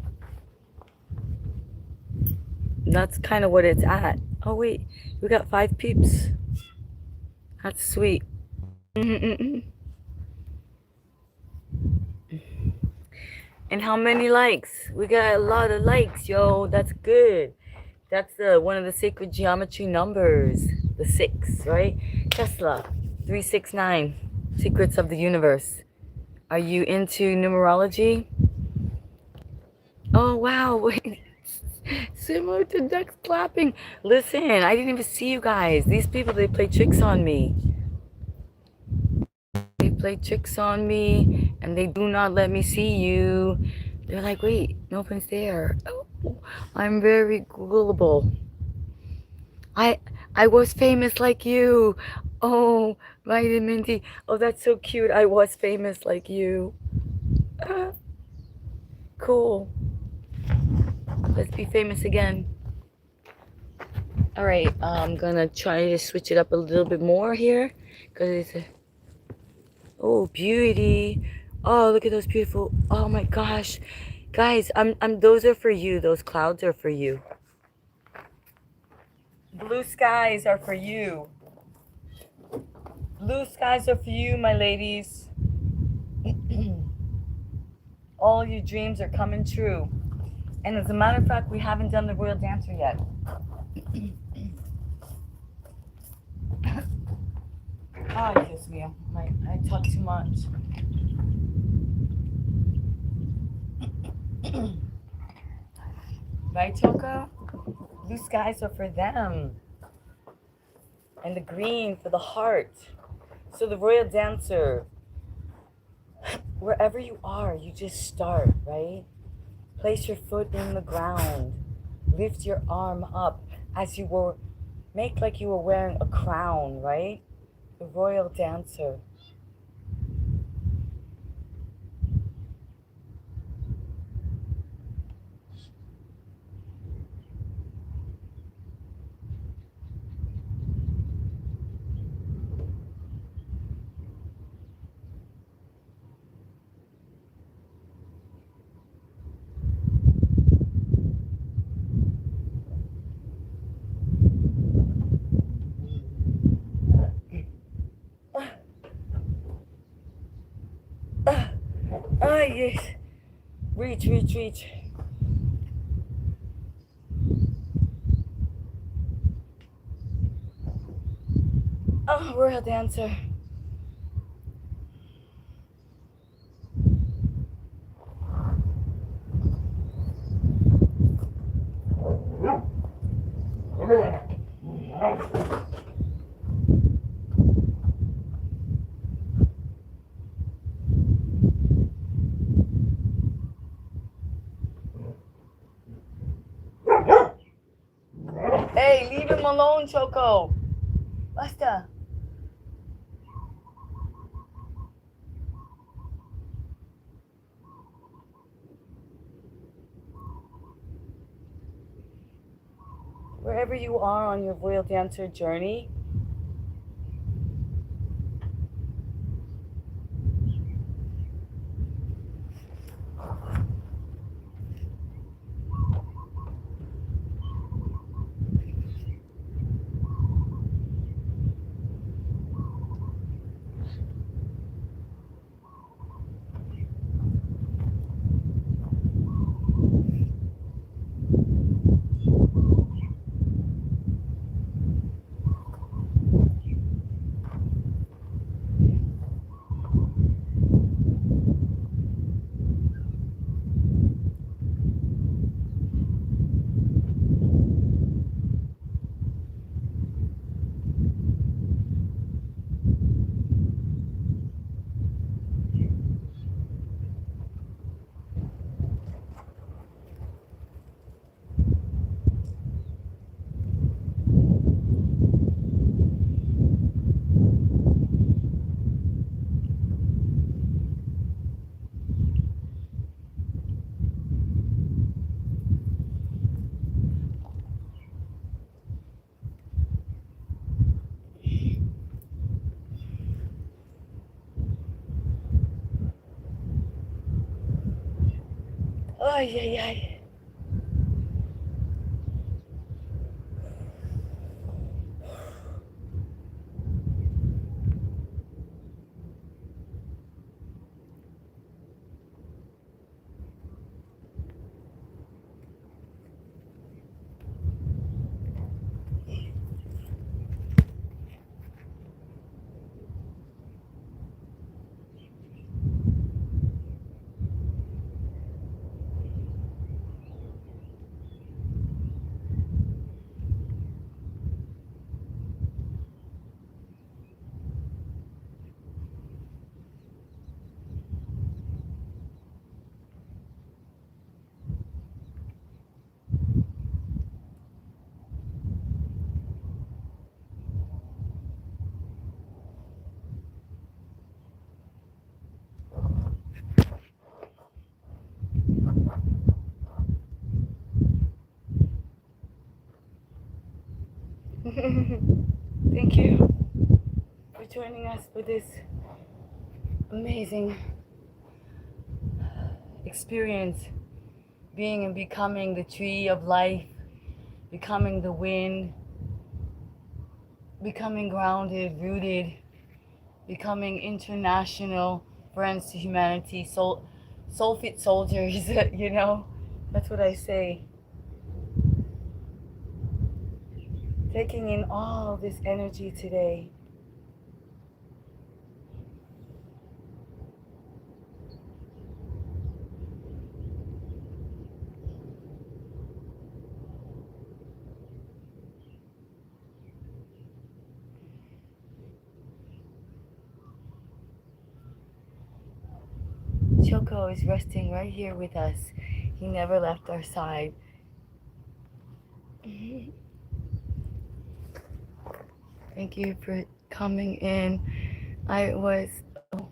That's kind of what it's at. Oh wait, we got 5 peeps. That's sweet. And how many likes? We got a lot of likes, yo. That's good. That's one of the sacred geometry numbers. The 6, right? Tesla, 369. Secrets of the universe. Are you into numerology? Oh, wow. Wait. Similar to ducks clapping. Listen, I didn't even see you guys. These people, they play tricks on me. They play tricks on me, and they do not let me see you. They're like, wait, no one's there. Oh, I'm very Googleable. I was famous like you. Oh, vitamin D. Oh, that's so cute. I was famous like you. Cool. Let's be famous again. All right, I'm gonna try to switch it up a little bit more here, cause it's a, oh, beauty. Oh, look at those beautiful. Oh my gosh, guys, those are for you. Those clouds are for you. Blue skies are for you. Blue skies are for you, my ladies. All your dreams are coming true. And as a matter of fact, we haven't done the royal dancer yet. Oh, excuse me. I talk too much. Right, Choco? Blue skies are for them. And the green for the heart. So the royal dancer, wherever you are, you just start, right? Place your foot in the ground. Lift your arm up as you were, make like you were wearing a crown, right? The royal dancer. Yes. Reach, reach, reach. Oh, royal dancer. Hey, leave him alone, Choco. Basta. Wherever you are on your royal dancer journey, ay, ay, ay. Thank you for joining us for this amazing experience, being and becoming the tree of life, becoming the wind, becoming grounded, rooted, becoming international friends to humanity, soul fit soldiers, you know? That's what I say. Taking in all this energy today. Choco is resting right here with us. He never left our side. Thank you for coming in. Oh,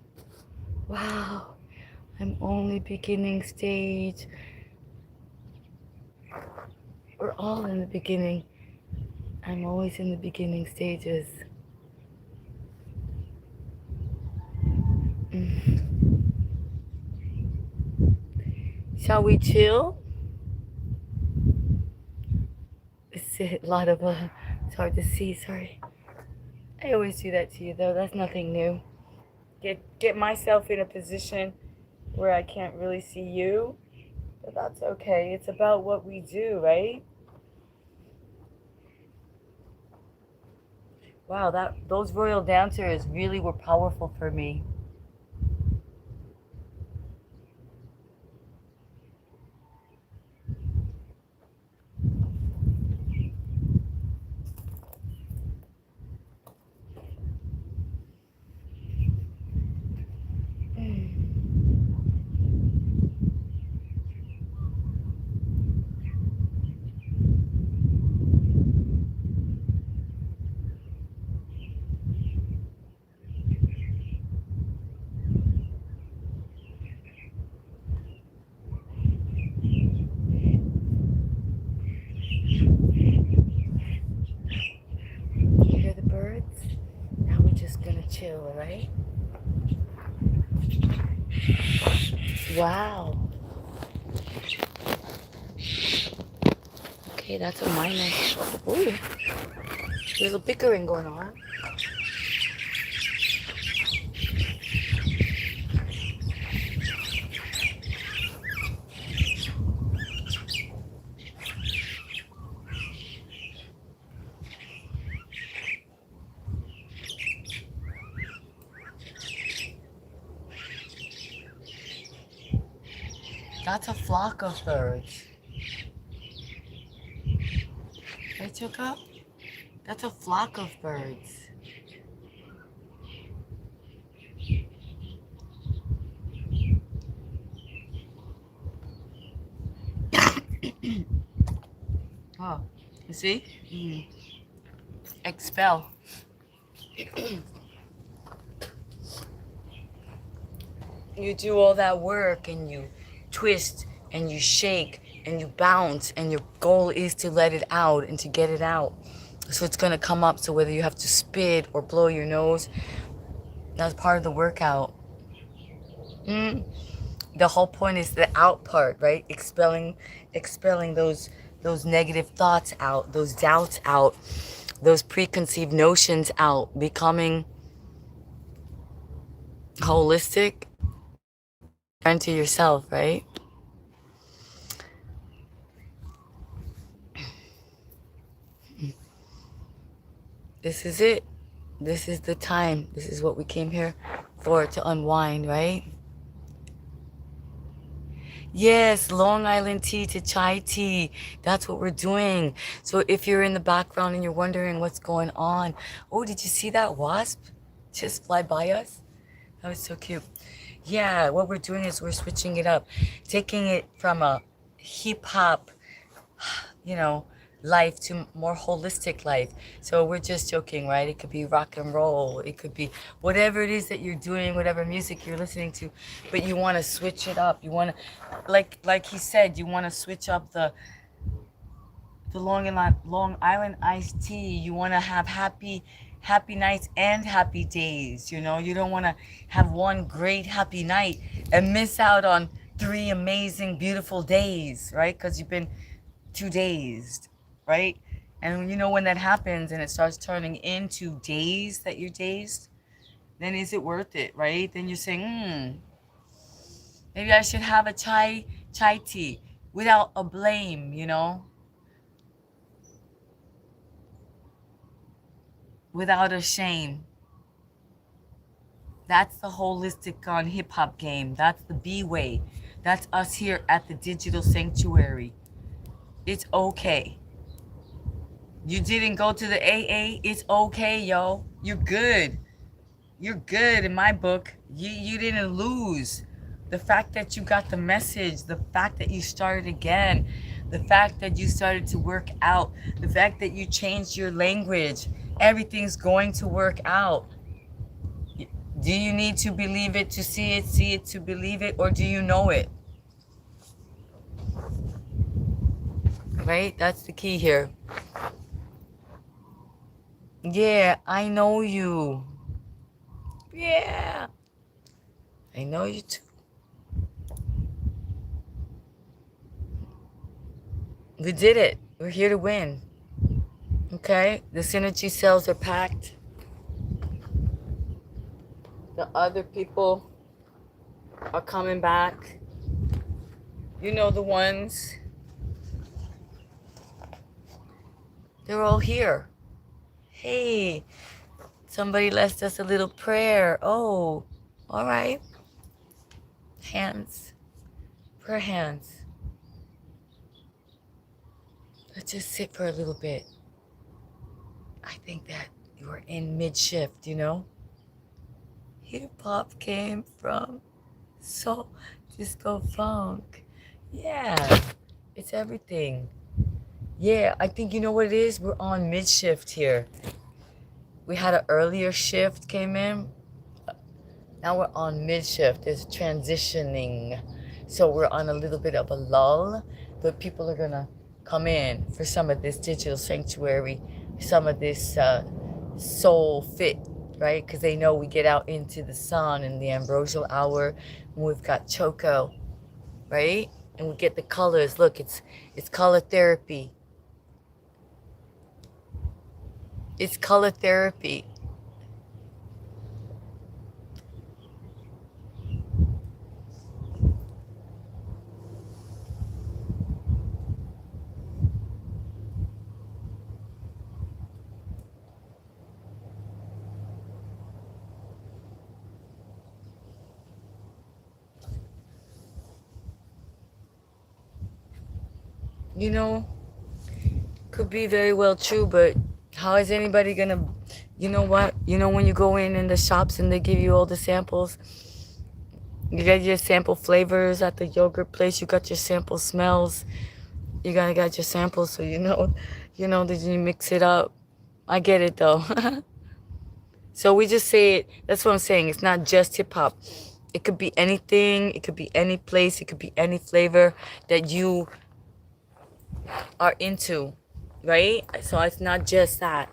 wow, I'm only beginning stage. We're all in the beginning. I'm always in the beginning stages. Shall we chill? It's a lot of, it's hard to see, sorry. I always do that to you though, that's nothing new. Get myself in a position where I can't really see you, but that's okay. It's about what we do, right? Wow, those royal dancers really were powerful for me. You hear the birds? Now we're just gonna chill, right? Wow. Okay, that's a minus. Ooh, there's a little bickering going on. That's a flock of birds. Right, Choco? That's a flock of birds. Oh, you see? Expel. You do all that work and you twist and you shake and you bounce, and your goal is to let it out and to get it out. So it's going to come up. So whether you have to spit or blow your nose, that's part of the workout. The whole point is the out part, right? Expelling those negative thoughts out, those doubts out, those preconceived notions out, becoming holistic, friend to yourself, right? This is it. This is the time. This is what we came here for, to unwind, right? Yes, Long Island tea to chai tea. That's what we're doing. So if you're in the background and you're wondering what's going on, oh, did you see that wasp just fly by us? That was so cute. Yeah, what we're doing is we're switching it up, taking it from a hip hop, you know, life to more holistic life. So we're just joking, right? It could be rock and roll. It could be whatever it is that you're doing, whatever music you're listening to, but you want to switch it up. You want to, like he said, you want to switch up the Long Island iced tea. You want to have happy nights and happy days. You know, you don't want to have one great happy night and miss out on 3 amazing beautiful days, right? Because you've been too dazed, right? And you know, when that happens and it starts turning into days that you're dazed, then is it worth it, right? Then you're saying, maybe I should have a chai tea without a blame, you know, without a shame. That's the holistic on hip hop game. That's the B way. That's us here at the Digital Sanctuary. It's okay. You didn't go to the AA. It's okay, yo. You're good. You're good in my book. You didn't lose. The fact that you got the message, the fact that you started again, the fact that you started to work out, the fact that you changed your language, everything's going to work out. Do you need to believe it to see it to believe it, or do you know it? Right? That's the key here. Yeah, I know you. Yeah. I know you too. We did it. We're here to win. Okay? The synergy cells are packed. The other people are coming back. You know the ones. They're all here. Hey, somebody left us a little prayer. Oh, all right. Hands. Prayer hands. Let's just sit for a little bit. I think that you are in mid-shift, you know? Hip-hop came from soul, disco, funk. Yeah, it's everything. Yeah, I think you know what it is? We're on mid-shift here. We had an earlier shift came in. Now we're on mid-shift. It's transitioning. So we're on a little bit of a lull, but people are going to come in for some of this digital sanctuary, some of this soul fit, right? Because they know we get out into the sun in the ambrosial hour when we've got Choco, right? And we get the colors. Look, it's color therapy. It's color therapy. You know, could be very well true, but how is anybody gonna, you know what? You know when you go in the shops and they give you all the samples, you got your sample flavors at the yogurt place, you got your sample smells, you gotta got your samples so you know that you mix it up. I get it though. So we just say it, that's what I'm saying, it's not just hip hop. It could be anything, it could be any place, it could be any flavor that you are into, right? So it's not just that.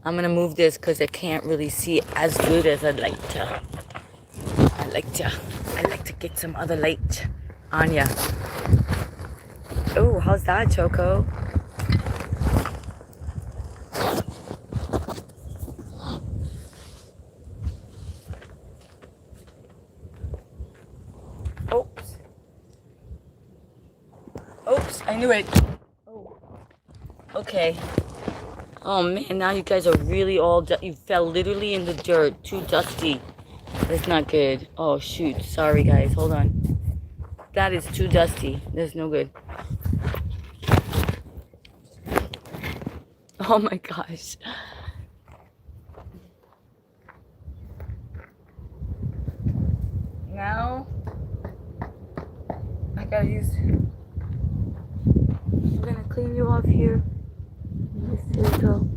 I'm gonna move this because I can't really see as good as I'd like to. I like to get some other light on ya. Oh, how's that, Choco? Oops. Oops, I knew it. Oh. Okay. Oh man, now you guys are really all, you fell literally in the dirt. Too dusty. That's not good. Oh shoot, sorry guys, hold on. That is too dusty. That's no good. Oh my gosh. Now, I gotta use, I'm gonna clean you off here. There we go.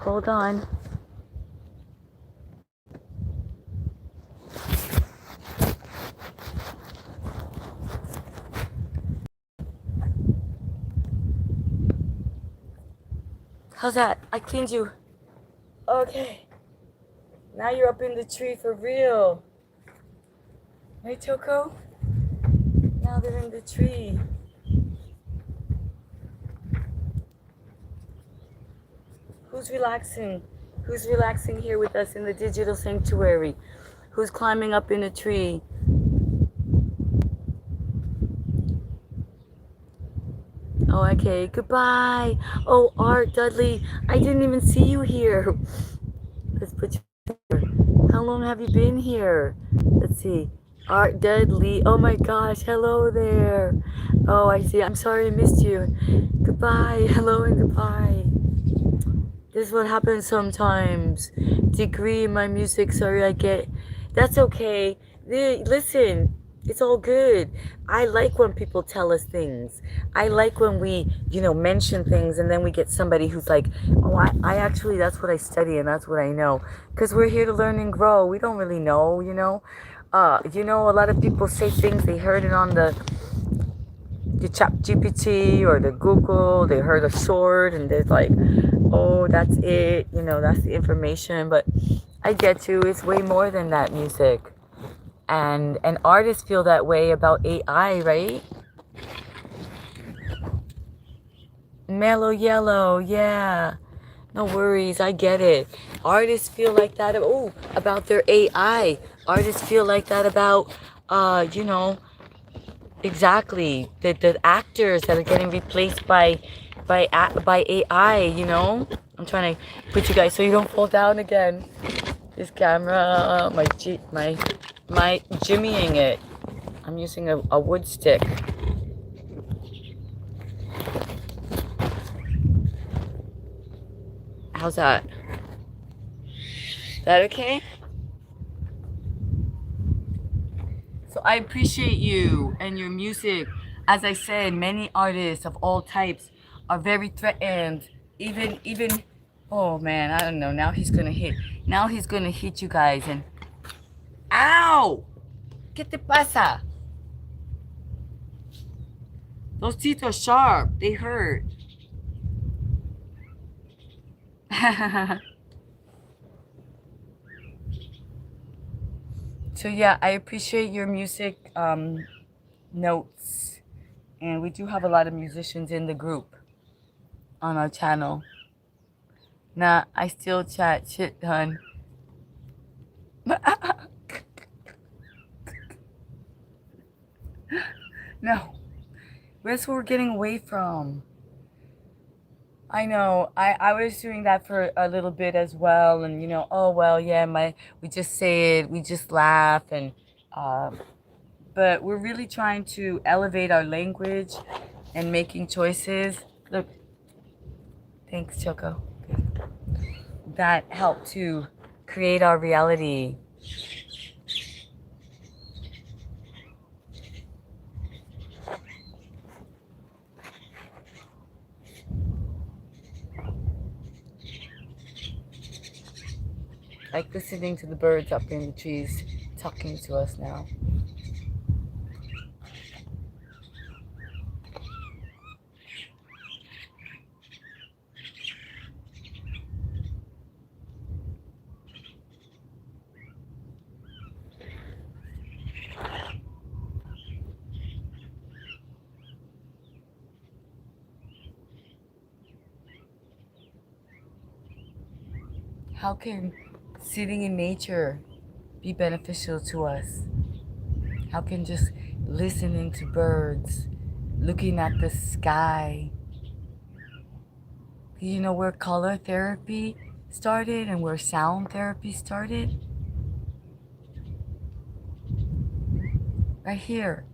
Hold on. How's that? I cleaned you. Okay. Now you're up in the tree for real. Right, Choco? Now they're in the tree. Who's relaxing? Who's relaxing here with us in the digital sanctuary? Who's climbing up in a tree? Oh, okay. Goodbye. Oh, Art, Dudley, I didn't even see you here. Let's put you here. How long have you been here? Let's see. Art, Dudley. Oh my gosh. Hello there. Oh, I see. I'm sorry I missed you. Goodbye. Hello and goodbye. This is what happens sometimes. Degree in my music. Sorry, I get. That's okay. Listen, it's all good. I like when people tell us things. I like when we, mention things and then we get somebody who's like, oh, I actually, that's what I study and that's what I know. Because we're here to learn and grow. We don't really know. A lot of people say things, they heard it on the chat GPT or the Google, they heard a sword and they're like, oh, that's it, that's the information. But I get you, it's way more than that music. And artists feel that way about AI, right? Mellow yellow, yeah. No worries, I get it. Artists feel like that, about their AI. Artists feel like that about, exactly, the actors that are getting replaced by AI. I'm trying to put you guys so you don't fall down again. This camera, my jimmying it. I'm using a wood stick. How's that? That okay? So I appreciate you and your music. As I said, many artists of all types are very threatened. Even oh man, I don't know. Now he's gonna hit. Now he's gonna hit you guys and ow! ¿Qué te pasa? Those teeth are sharp. They hurt. So yeah, I appreciate your music notes. And we do have a lot of musicians in the group on our channel. Nah, I still chat shit, hun. No, that's what we're getting away from. I know. I was doing that for a little bit as well, and oh well, yeah, we just say it, we just laugh, and but we're really trying to elevate our language and making choices. Look, thanks, Choco. That help to create our reality. Like listening to the birds up in the trees talking to us now. How can sitting in nature be beneficial to us? How can just listening to birds, looking at the sky? You know where color therapy started and where sound therapy started? Right here.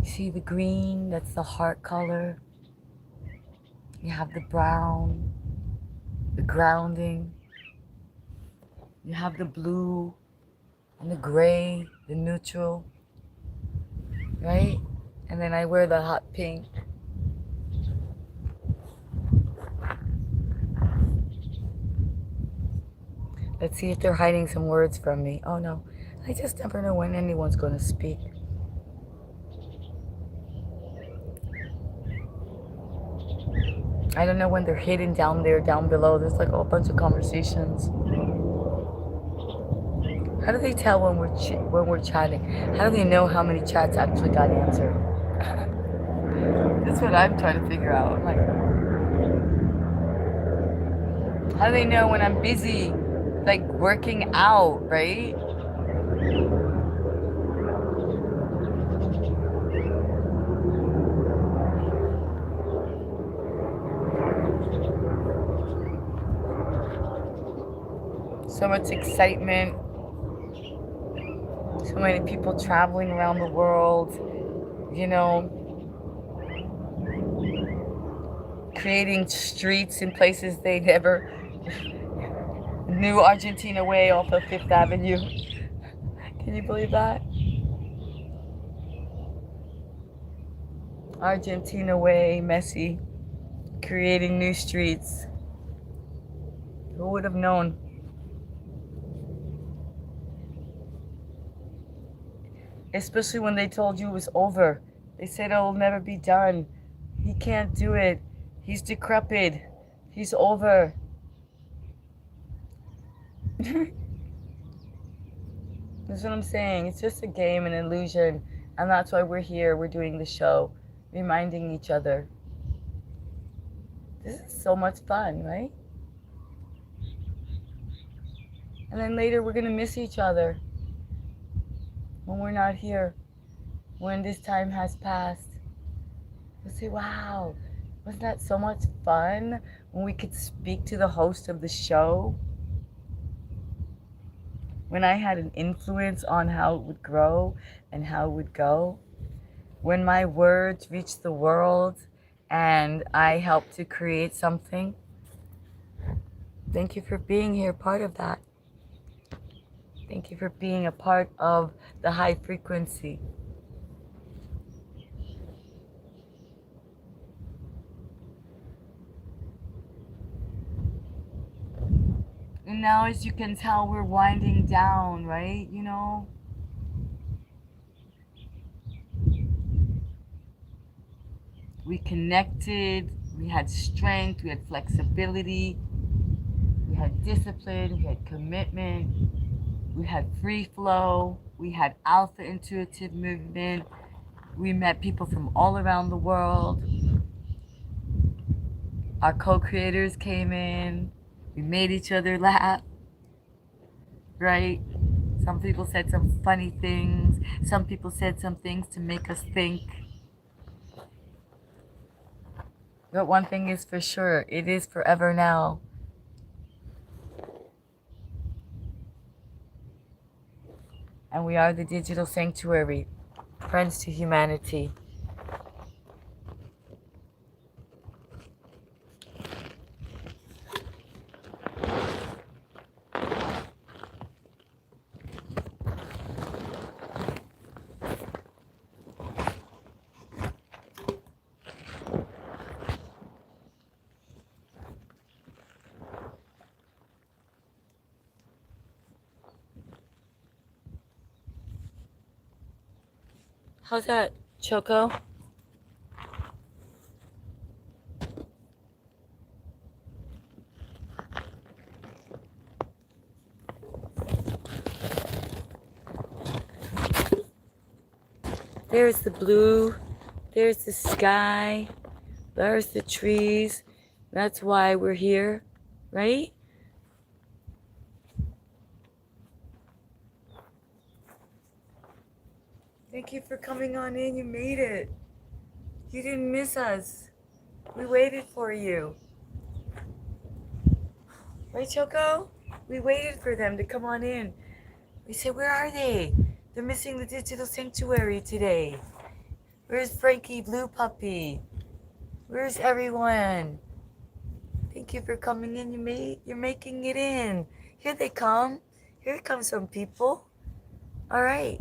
See the green, that's the heart color. You have the brown, the grounding. You have the blue and the gray, the neutral, right? And then I wear the hot pink. Let's see if they're hiding some words from me. Oh no, I just never know when anyone's going to speak. I don't know when they're hidden down there, down below. There's like a whole bunch of conversations. How do they tell when we're chatting? How do they know how many chats actually got answered? That's what I'm trying to figure out. I'm like, how do they know when I'm busy, like working out, right? So much excitement. So many people traveling around the world, you know, creating streets in places they never knew. Argentina way off of Fifth Avenue. Can you believe that? Argentina way, Messi, creating new streets. Who would have known? Especially when they told you it was over. They said it'll never be done. He can't do it. He's decrepit. He's over. That's what I'm saying. It's just a game, an illusion. And that's why we're here. We're doing the show, reminding each other. This is so much fun, right? And then later we're going to miss each other when we're not here, when this time has passed. We'll say, wow, wasn't that so much fun when we could speak to the host of the show? When I had an influence on how it would grow and how it would go? When my words reached the world and I helped to create something? Thank you for being here, part of that. Thank you for being a part of the high frequency. And now, as you can tell, we're winding down, right? You know? We connected, we had strength, we had flexibility, we had discipline, we had commitment, we had free flow, we had alpha intuitive movement, we met people from all around the world. Our co-creators came in, we made each other laugh, right? Some people said some funny things, some people said some things to make us think. But one thing is for sure, it is forever now. And we are the digital sanctuary, friends to humanity. How's that, Choco? There's the blue, there's the sky, there's the trees. That's why we're here, right? Thank you for coming on in. You made it. You didn't miss us. We waited for you. Right, Choco? We waited for them to come on in. We said, where are they? They're missing the digital sanctuary today. Where's Frankie Blue Puppy? Where's everyone? Thank you for coming in. You're making it in. Here they come. Here comes some people. All right.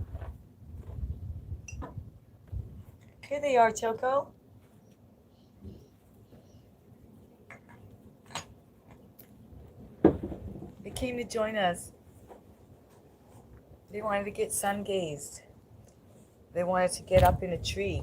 Here they are, Choco. They came to join us. They wanted to get sun gazed. They wanted to get up in a tree.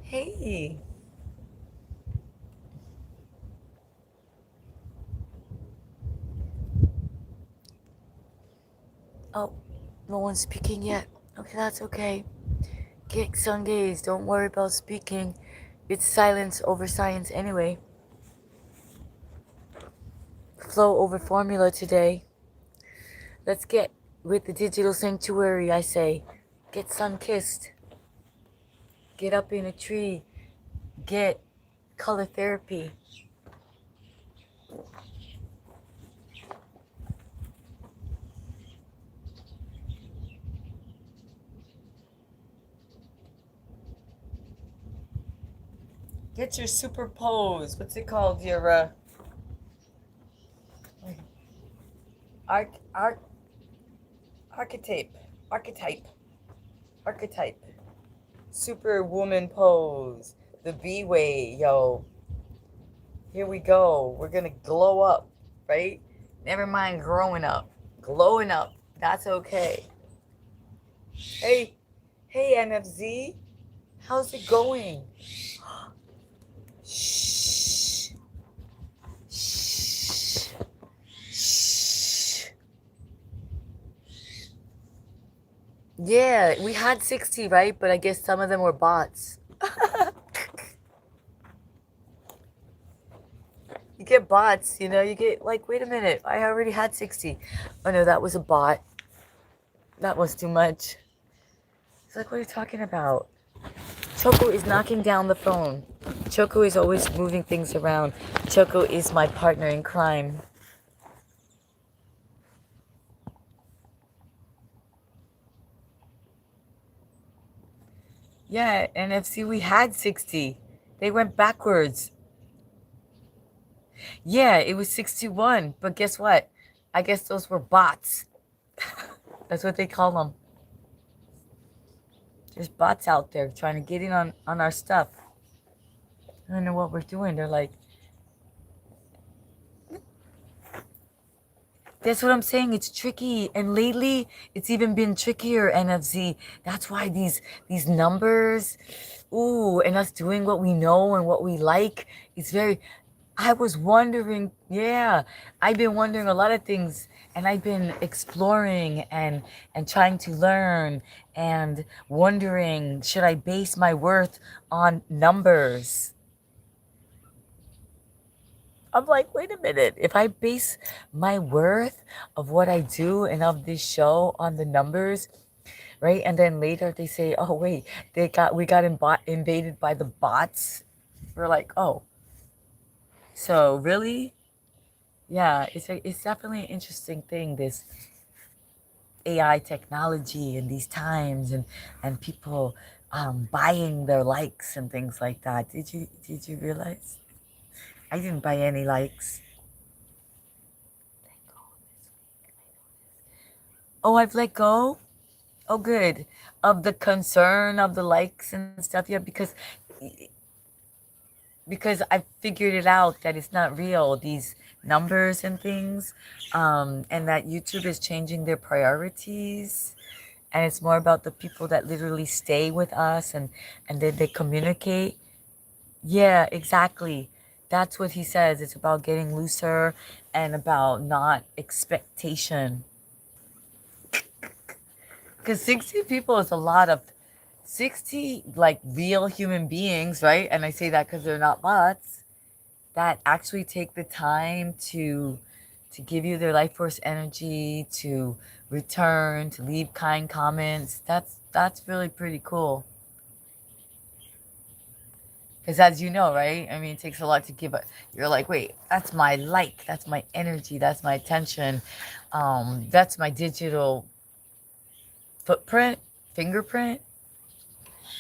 Hey. Oh, no one's speaking yet. Okay, that's okay. Get sun gaze. Don't worry about speaking. It's silence over science anyway. Flow over formula today. Let's get with the digital sanctuary, I say. Get sun-kissed. Get up in a tree. Get color therapy. Get your super pose. What's it called? Your archetype. Superwoman pose. The B way, yo. Here we go. We're gonna glow up, right? Never mind growing up. Glowing up. That's okay. Hey, NFZ. How's it going? Shh. Shh. Shh. Yeah, we had 60, right? But I guess some of them were bots. You get bots, you know, you get like, wait a minute, I already had 60. Oh no, that was a bot. That was too much. It's like, what are you talking about? Choco is knocking down the phone. Choco is always moving things around. Choco is my partner in crime. Yeah, NFC, we had 60. They went backwards. Yeah, it was 61. But guess what? I guess those were bots. That's what they call them. There's bots out there trying to get in on our stuff. I don't know what we're doing. They're like, that's what I'm saying. It's tricky. And lately, it's even been trickier, NFZ. That's why these numbers, ooh, and us doing what we know and what we like, it's very... I was wondering, yeah, I've been wondering a lot of things, and I've been exploring and trying to learn and wondering, should I base my worth on numbers? I'm like, wait a minute. If I base my worth of what I do and of this show on the numbers, right? And then later they say, oh wait, we got invaded by the bots. We're like, oh, so really? Yeah, it's definitely an interesting thing, this AI technology in these times, and people buying their likes and things like that. Did you realize? I didn't buy any likes. Oh, I've let go? Oh, good. Of the concern of the likes and stuff. Yeah, because I figured it out that it's not real, these numbers and things, and that YouTube is changing their priorities, and it's more about the people that literally stay with us, and then they communicate. Yeah, exactly. That's what he says. It's about getting looser and about not expectation. Because 60 people is a lot of 60 like real human beings, right? And I say that because they're not bots that actually take the time to give you their life force energy, to return, to leave kind comments. That's really pretty cool. Because as you know, right? I mean, it takes a lot to give it. You're like, wait, that's my like, that's my energy, that's my attention, that's my digital footprint, fingerprint.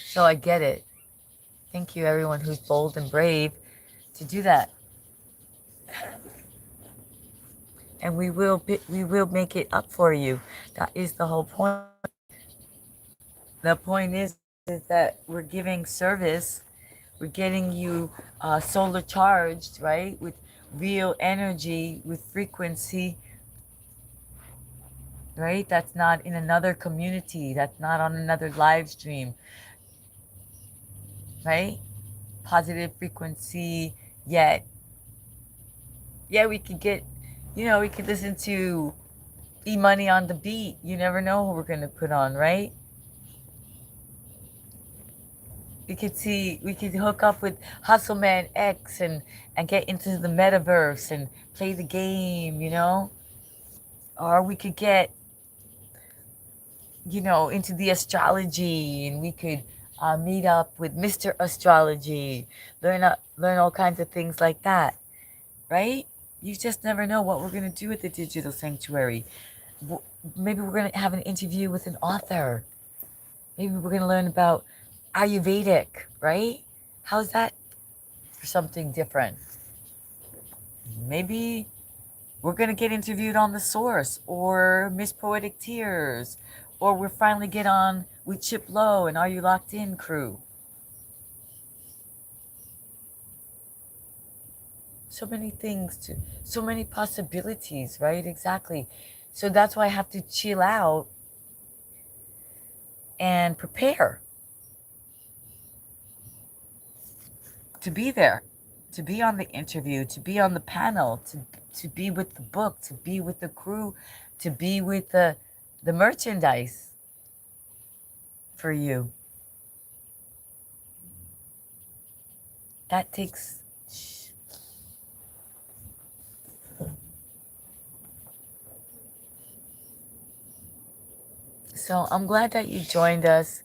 So I get it. Thank you, everyone who's bold and brave to do that. And we will make it up for you. That is the whole point. The point is that we're giving service. We're getting you solar charged, right? With real energy, with frequency, right? That's not in another community. That's not on another live stream, right? Positive frequency. Yet, yeah, we could get, we could listen to E-Money on the Beat. You never know who we're going to put on, right? We could hook up with Hustle Man X and get into the metaverse and play the game, or we could get, into the astrology, and we could meet up with Mr. Astrology, learn all kinds of things like that, right? You just never know what we're going to do at the Digital Sanctuary. Maybe we're going to have an interview with an author. Maybe we're going to learn about Ayurvedic, right? How's that for something different? Maybe we're going to get interviewed on The Source or Miss Poetic Tears, or we'll finally get on with Chip Lowe and Are You Locked In crew. So many things, so many possibilities, right? Exactly. So that's why I have to chill out and prepare to be there, to be on the interview, to be on the panel, to be with the book, to be with the crew, to be with the merchandise for you. That takes... So I'm glad that you joined us.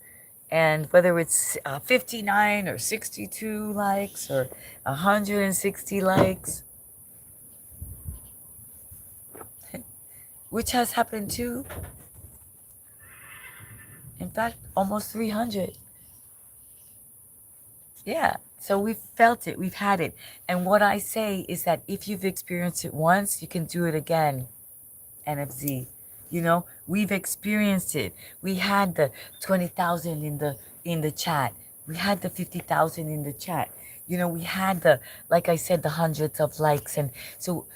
And whether it's 59 or 62 likes or 160 likes, which has happened too. In fact, almost 300. Yeah. So we've felt it. We've had it. And what I say is that if you've experienced it once, you can do it again. NFZ. We've experienced it. We had the 20,000 in the chat. We had the 50,000 in the chat. We had like I said, the hundreds of likes. And so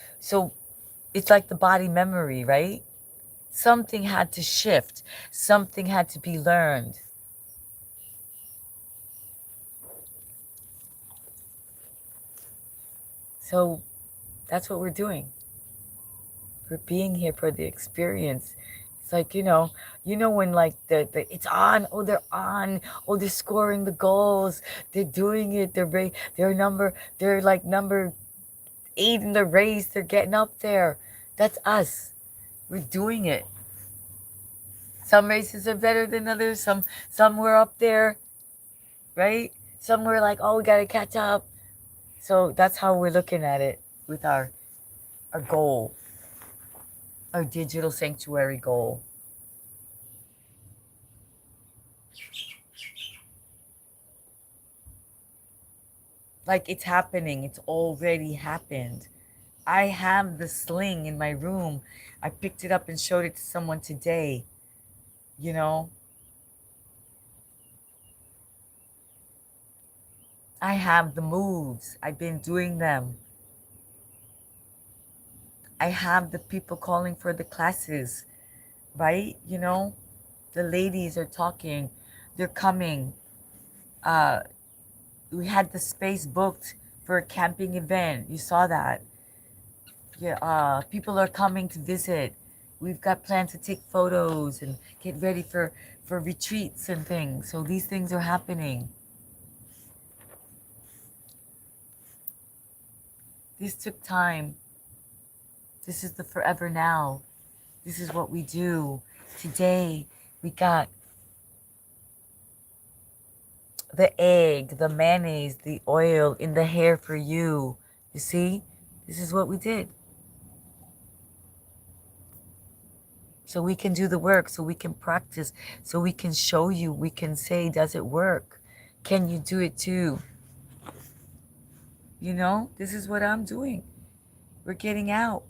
it's like the body memory, right? Something had to shift. Something had to be learned. So that's what we're doing. We're being here for the experience. It's like, when like the it's on, oh, they're on, oh, they're scoring the goals, they're doing it, they're like number 8 in the race, they're getting up there. That's us. We're doing it. Some races are better than others, some we're up there, right? Some we're like, oh, we gotta catch up. So that's how we're looking at it with our goal. Our digital sanctuary goal. Like it's happening. It's already happened. I have the sling in my room. I picked it up and showed it to someone today. I have the moves. I've been doing them. I have the people calling for the classes, right? The ladies are talking. They're coming. We had the space booked for a camping event. You saw that. Yeah, people are coming to visit. We've got plans to take photos and get ready for retreats and things. So these things are happening. This took time. This is the forever now. This is what we do. Today, we got the egg, the mayonnaise, the oil in the hair for you. You see? This is what we did. So we can do the work, so we can practice, so we can show you, we can say, does it work? Can you do it too? You know, this is what I'm doing. We're getting out.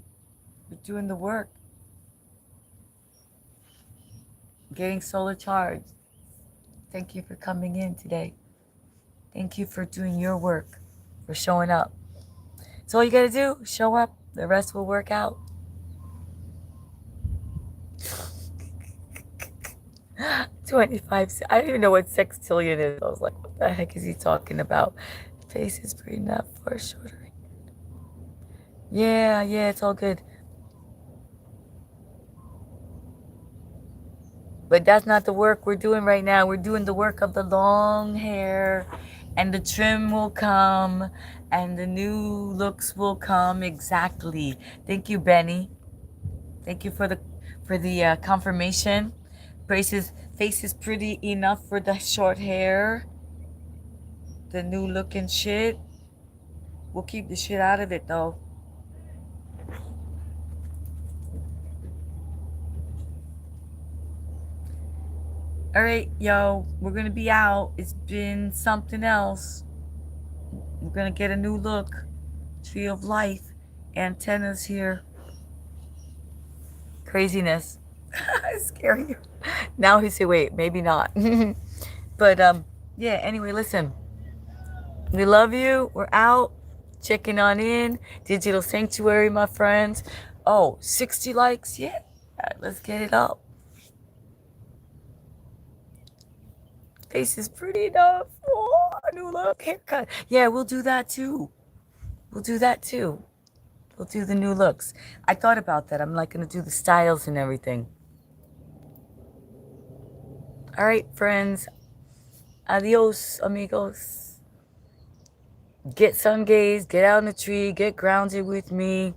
We're doing the work. Getting solar charged. Thank you for coming in today. Thank you for doing your work, for showing up. So all you gotta do, show up. The rest will work out. 25. I don't even know what sextillion is. I was like, what the heck is he talking about? Face is pretty enough for a shorter. Yeah, it's all good. But that's not the work we're doing right now. We're doing the work of the long hair, and the trim will come, and the new looks will come. Exactly. Thank you, Benny. Thank you for the confirmation. Face is pretty enough for the short hair. The new look and shit. We'll keep the shit out of it though. All right, yo, we're gonna be out. It's been something else. We're gonna get a new look. Tree of life. Antennas here. Craziness. Scary. Now he said, wait, maybe not. But yeah, anyway, listen. We love you. We're out. Checking on in. Digital Sanctuary, my friends. Oh, 60 likes? Yeah. All right, let's get it up. Face is pretty enough. Oh, new look, haircut. Yeah, we'll do that too. We'll do that too. We'll do the new looks. I thought about that. I'm like going to do the styles and everything. All right, friends. Adios, amigos. Get sun gaze. Get out in the tree. Get grounded with me.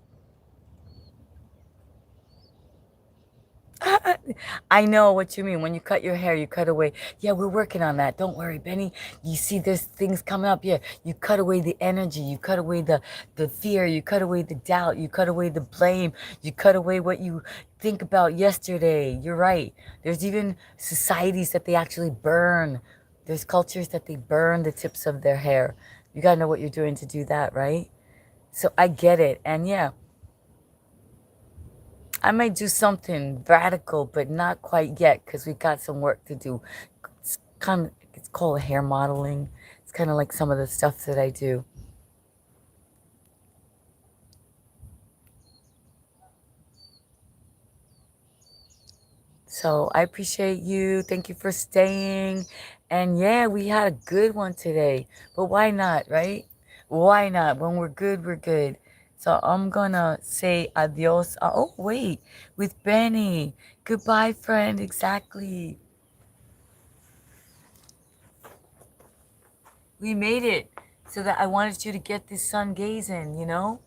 I know what you mean. When you cut your hair, you cut away. Yeah, we're working on that. Don't worry, Benny. You see there's things coming up. Yeah, you cut away the energy. You cut away the fear. You cut away the doubt. You cut away the blame. You cut away what you think about yesterday. You're right. There's even societies that they actually burn. There's cultures that they burn the tips of their hair. You got to know what you're doing to do that, right? So I get it. And yeah, I might do something radical, but not quite yet because we got some work to do. It's called hair modeling. It's kind of like some of the stuff that I do. So I appreciate you. Thank you for staying. And yeah, we had a good one today. But why not, right? Why not? When we're good, we're good. So I'm gonna say adios. Oh, wait, with Benny. Goodbye, friend. Exactly. We made it. So that I wanted you to get this sun gazing, you know?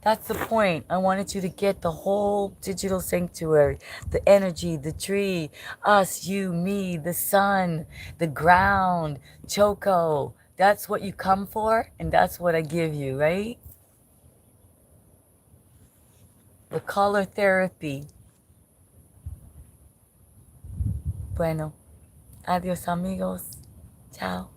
That's the point. I wanted you to get the whole digital sanctuary, the energy, the tree, us, you, me, the sun, the ground, Choco. That's what you come for, and that's what I give you, right? The color therapy. Bueno. Adios, amigos. Ciao.